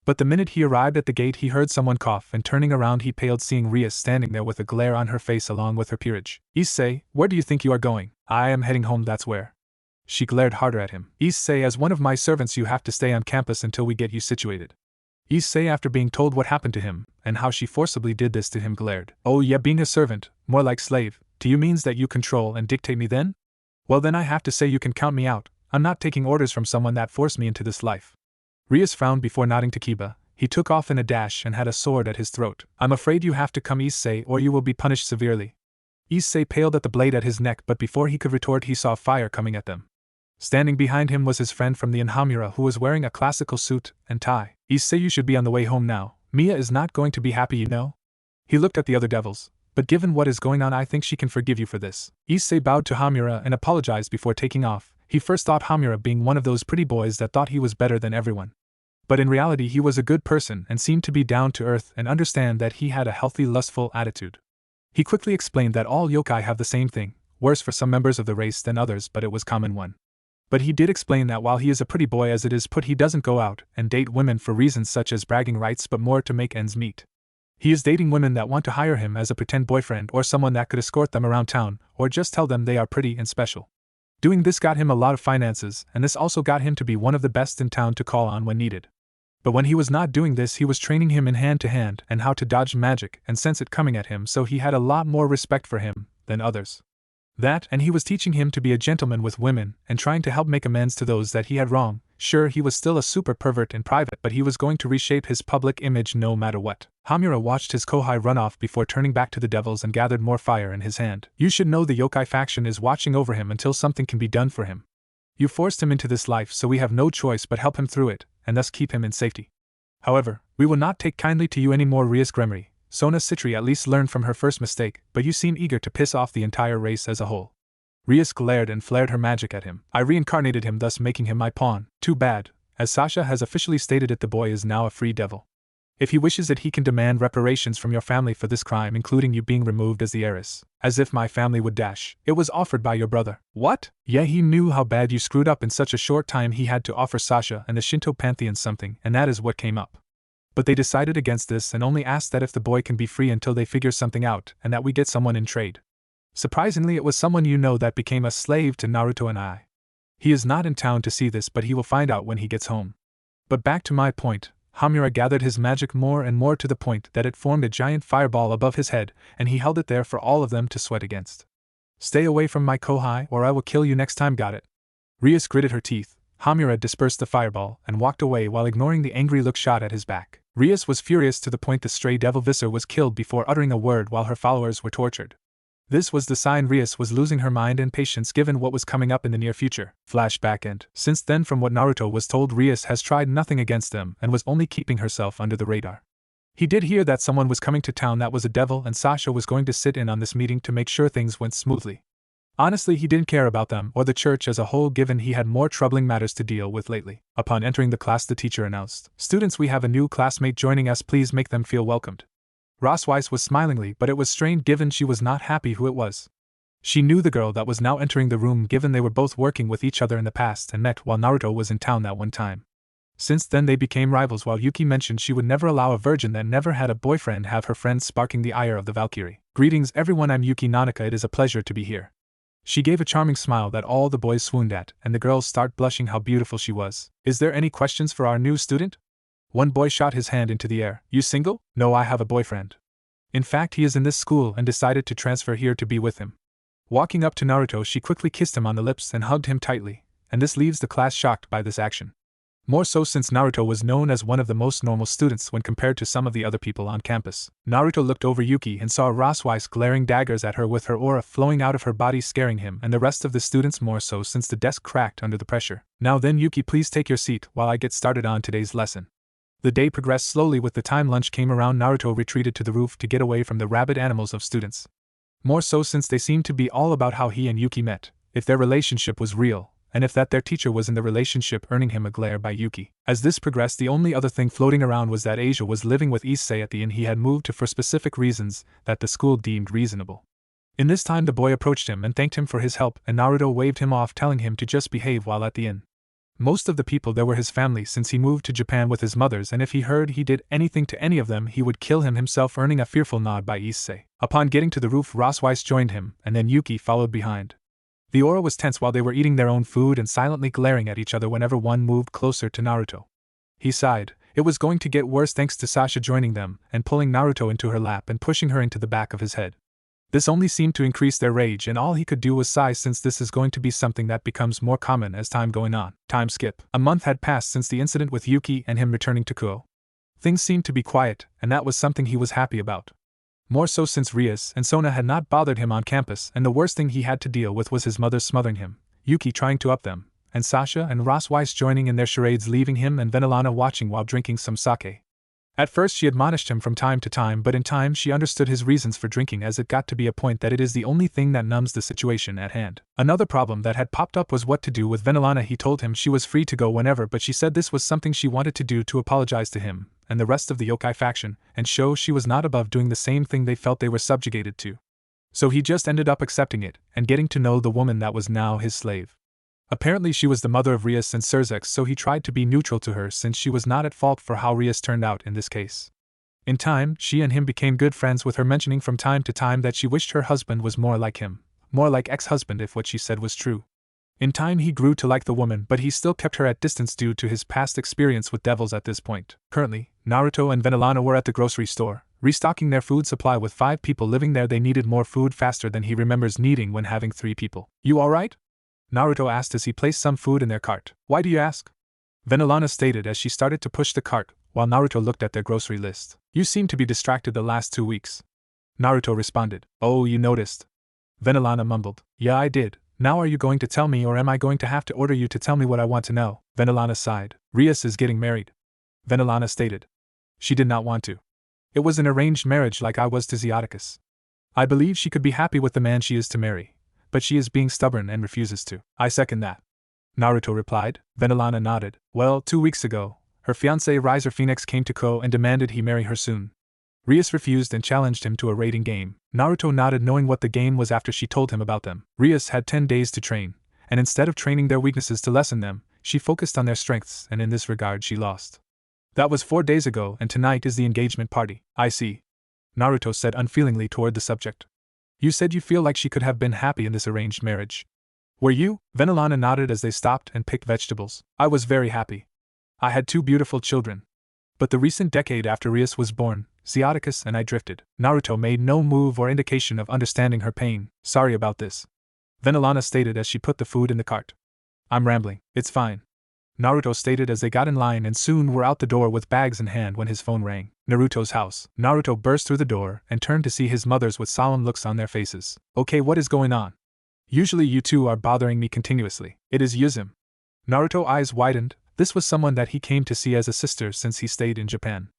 But the minute he arrived at the gate he heard someone cough, and turning around he paled seeing Rias standing there with a glare on her face along with her peerage. "Issei, where do you think you are going?" "I am heading home, that's where." She glared harder at him. "Issei, as one of my servants you have to stay on campus until we get you situated." Issei, after being told what happened to him, and how she forcibly did this to him, glared. Oh yeah, being a servant, more like slave, to you means that you control and dictate me then? Well then I have to say you can count me out, I'm not taking orders from someone that forced me into this life. Rias frowned before nodding to Kiba. He took off in a dash and had a sword at his throat. I'm afraid you have to come, Issei, or you will be punished severely. Issei paled at the blade at his neck, but before he could retort he saw fire coming at them. Standing behind him was his friend from the Inhamura, who was wearing a classical suit and tie. Issei, you should be on the way home now. Mia is not going to be happy, you know? He looked at the other devils. But given what is going on, I think she can forgive you for this. Issei bowed to Hamura and apologized before taking off. He first thought Hamura being one of those pretty boys that thought he was better than everyone. But in reality he was a good person and seemed to be down to earth and understand that he had a healthy, lustful attitude. He quickly explained that all yokai have the same thing, worse for some members of the race than others, but it was common one. But he did explain that while he is a pretty boy as it is put, he doesn't go out and date women for reasons such as bragging rights, but more to make ends meet. He is dating women that want to hire him as a pretend boyfriend or someone that could escort them around town or just tell them they are pretty and special. Doing this got him a lot of finances, and this also got him to be one of the best in town to call on when needed. But when he was not doing this, he was training him in hand-to-hand and how to dodge magic and sense it coming at him, so he had a lot more respect for him than others. That, and he was teaching him to be a gentleman with women and trying to help make amends to those that he had wronged. Sure, he was still a super pervert in private, but he was going to reshape his public image no matter what. Hamura watched his kohai run off before turning back to the devils and gathered more fire in his hand. You should know the yokai faction is watching over him until something can be done for him. You forced him into this life, so we have no choice but help him through it, and thus keep him in safety. However, we will not take kindly to you anymore, Rias Gremory. Sona Citri at least learned from her first mistake, but you seem eager to piss off the entire race as a whole. Rias glared and flared her magic at him. I reincarnated him, thus making him my pawn. Too bad. As Sasha has officially stated it, the boy is now a free devil. If he wishes it, he can demand reparations from your family for this crime, including you being removed as the heiress. As if my family would dash. It was offered by your brother. What? Yeah, he knew how bad you screwed up in such a short time. He had to offer Sasha and the Shinto pantheon something, and that is what came up. But they decided against this and only asked that if the boy can be free until they figure something out, and that we get someone in trade. Surprisingly, it was someone you know that became a slave to Naruto and I. He is not in town to see this, but he will find out when he gets home. But back to my point, Hamura gathered his magic more and more to the point that it formed a giant fireball above his head, and he held it there for all of them to sweat against. Stay away from my kohai or I will kill you next time, got it? Rias gritted her teeth. Hamura dispersed the fireball and walked away while ignoring the angry look shot at his back. Rias was furious to the point the stray devil Visser was killed before uttering a word while her followers were tortured. This was the sign Rias was losing her mind and patience given what was coming up in the near future. Flashback. And since then, from what Naruto was told, Rias has tried nothing against them and was only keeping herself under the radar. He did hear that someone was coming to town that was a devil, and Sasha was going to sit in on this meeting to make sure things went smoothly. Honestly, he didn't care about them or the church as a whole, given he had more troubling matters to deal with lately. Upon entering the class, the teacher announced, "Students, we have a new classmate joining us, please make them feel welcomed." Ross Weiss was smilingly, but it was strained given she was not happy who it was. She knew the girl that was now entering the room, given they were both working with each other in the past and met while Naruto was in town that one time. Since then they became rivals, while Yuki mentioned she would never allow a virgin that never had a boyfriend have her friends, sparking the ire of the Valkyrie. Greetings everyone, I'm Yuki Nanaka, it is a pleasure to be here. She gave a charming smile that all the boys swooned at, and the girls start blushing how beautiful she was. Is there any questions for our new student? One boy shot his hand into the air. You single? No, I have a boyfriend. In fact, he is in this school and decided to transfer here to be with him. Walking up to Naruto, she quickly kissed him on the lips and hugged him tightly, and this leaves the class shocked by this action. More so since Naruto was known as one of the most normal students when compared to some of the other people on campus. Naruto looked over Yuki and saw Ross Weiss glaring daggers at her with her aura flowing out of her body, scaring him and the rest of the students more so since the desk cracked under the pressure. Now then, Yuki, please take your seat while I get started on today's lesson. The day progressed slowly. With the time lunch came around, Naruto retreated to the roof to get away from the rabid animals of students. More so since they seemed to be all about how he and Yuki met, if their relationship was real, and if that their teacher was in the relationship, earning him a glare by Yuki. As this progressed, the only other thing floating around was that Asia was living with Issei at the inn he had moved to for specific reasons that the school deemed reasonable. In this time the boy approached him and thanked him for his help, and Naruto waved him off, telling him to just behave while at the inn. Most of the people there were his family, since he moved to Japan with his mothers, and if he heard he did anything to any of them he would kill him himself, earning a fearful nod by Issei. Upon getting to the roof, Ross Weiss joined him, and then Yuki followed behind. The aura was tense while they were eating their own food and silently glaring at each other whenever one moved closer to Naruto. He sighed. It was going to get worse thanks to Sasha joining them and pulling Naruto into her lap and pushing her into the back of his head. This only seemed to increase their rage, and all he could do was sigh, since this is going to be something that becomes more common as time going on. Time skip. A month had passed since the incident with Yuki and him returning to Kuo. Things seemed to be quiet, and that was something he was happy about. More so since Rias and Sona had not bothered him on campus, and the worst thing he had to deal with was his mother smothering him, Yuki trying to up them, and Sasha and Ross Weiss joining in their charades, leaving him and Venelana watching while drinking some sake. At first she admonished him from time to time, but in time she understood his reasons for drinking, as it got to be a point that it is the only thing that numbs the situation at hand. Another problem that had popped up was what to do with Venelana. He told him she was free to go whenever, but she said this was something she wanted to do to apologize to him and the rest of the yokai faction, and show she was not above doing the same thing they felt they were subjugated to. So he just ended up accepting it, and getting to know the woman that was now his slave. Apparently she was the mother of Rias and Serzex, so he tried to be neutral to her since she was not at fault for how Rias turned out in this case. In time, she and him became good friends, with her mentioning from time to time that she wished her husband was more like him, more like ex-husband if what she said was true. In time he grew to like the woman, but he still kept her at distance due to his past experience with devils at this point. Currently, Naruto and Venelana were at the grocery store, restocking their food supply. With 5 people living there, they needed more food faster than he remembers needing when having 3 people. "You alright?" Naruto asked as he placed some food in their cart. "Why do you ask?" Venelana stated as she started to push the cart, while Naruto looked at their grocery list. "You seem to be distracted the last 2 weeks." Naruto responded. "Oh, you noticed?" Venelana mumbled. "Yeah, I did. Now are you going to tell me, or am I going to have to order you to tell me what I want to know?" Venelana sighed. "Rias is getting married," Venelana stated. She did not want to. It was an arranged marriage like I was to Zeoticus. I believe she could be happy with the man she is to marry, but she is being stubborn and refuses to. "I second that," Naruto replied. Venelana nodded. "Well, 2 weeks ago, her fiancé Riser Phoenix came to Ko and demanded he marry her soon. Rias refused and challenged him to a raiding game." Naruto nodded, knowing what the game was after she told him about them. Rias had 10 days to train, and instead of training their weaknesses to lessen them, she focused on their strengths, and in this regard she lost. "That was 4 days ago, and tonight is the engagement party." "I see," Naruto said unfeelingly toward the subject. "You said you feel like she could have been happy in this arranged marriage. Were you?" Venelana nodded as they stopped and picked vegetables. "I was very happy. I had 2 beautiful children. But the recent decade after Rias was born, Zeoticus and I drifted." Naruto made no move or indication of understanding her pain. "Sorry about this," Venelana stated as she put the food in the cart. "I'm rambling." "It's fine," Naruto stated as they got in line and soon were out the door with bags in hand when his phone rang. Naruto's house. Naruto burst through the door and turned to see his mothers with solemn looks on their faces. "Okay, what is going on? Usually you two are bothering me continuously." "It is Yuzum." Naruto's eyes widened. This was someone that he came to see as a sister since he stayed in Japan.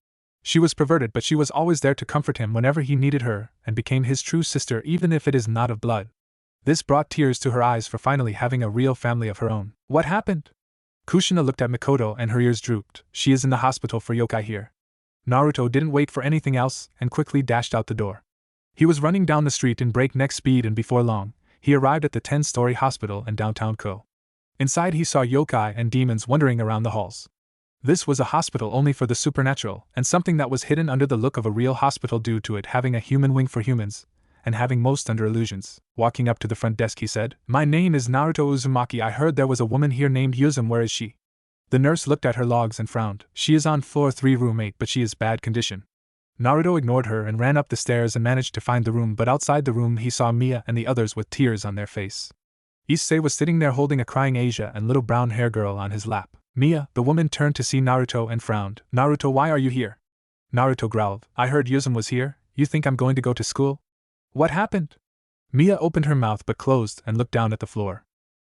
She was perverted, but she was always there to comfort him whenever he needed her, and became his true sister even if it is not of blood. This brought tears to her eyes for finally having a real family of her own. "What happened?" Kushina looked at Mikoto and her ears drooped. "She is in the hospital for yokai here." Naruto didn't wait for anything else and quickly dashed out the door. He was running down the street in breakneck speed, and before long, he arrived at the 10-story hospital in downtown Ko. Inside he saw yokai and demons wandering around the halls. This was a hospital only for the supernatural, and something that was hidden under the look of a real hospital due to it having a human wing for humans, and having most under illusions. Walking up to the front desk he said, "My name is Naruto Uzumaki. I heard there was a woman here named Yuzum. Where is she?" The nurse looked at her logs and frowned. "She is on floor 3, room 8, but she is bad condition." Naruto ignored her and ran up the stairs and managed to find the room, but outside the room he saw Mia and the others with tears on their face. Issei was sitting there holding a crying Asia and little brown hair girl on his lap. Mia, the woman, turned to see Naruto and frowned. "Naruto, why are you here?" Naruto growled. "I heard Yuzum was here. You think I'm going to go to school?" "What happened?" Mia opened her mouth but closed and looked down at the floor.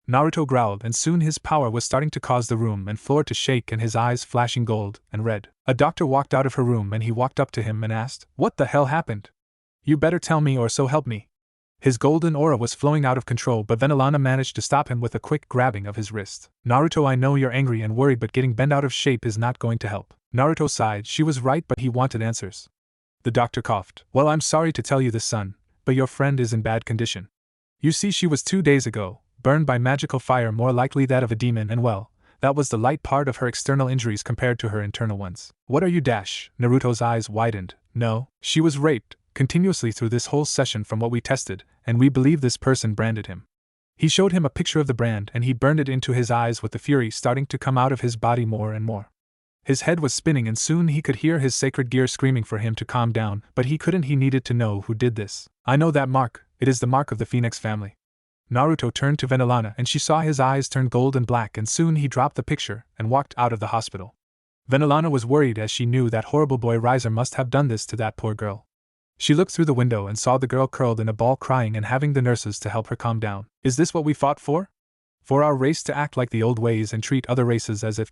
Naruto growled, and soon his power was starting to cause the room and floor to shake and his eyes flashing gold and red. A doctor walked out of her room and he walked up to him and asked, "What the hell happened?" "You better tell me, or so help me." His golden aura was flowing out of control, but Venelana managed to stop him with a quick grabbing of his wrist. "Naruto, I know you're angry and worried, but getting bent out of shape is not going to help." Naruto sighed. She was right, but he wanted answers. The doctor coughed. "Well, I'm sorry to tell you this, son, but your friend is in bad condition. You see, she was 2 days ago burned by magical fire, more likely that of a demon, and well, that was the light part of her external injuries compared to her internal ones." "What are you dash?" Naruto's eyes widened. "No, she was raped continuously through this whole session from what we tested, and we believe this person branded him." He showed him a picture of the brand and he burned it into his eyes with the fury starting to come out of his body more and more. His head was spinning and soon he could hear his sacred gear screaming for him to calm down, but he couldn't. He needed to know who did this. I know that mark, it is the mark of the Phoenix family. Naruto turned to Vanillana and she saw his eyes turn gold and black, and soon he dropped the picture and walked out of the hospital. Vanillana was worried as she knew that horrible boy Riser must have done this to that poor girl. She looked through the window and saw the girl curled in a ball crying and having the nurses to help her calm down. Is this what we fought for? For our race to act like the old ways and treat other races as if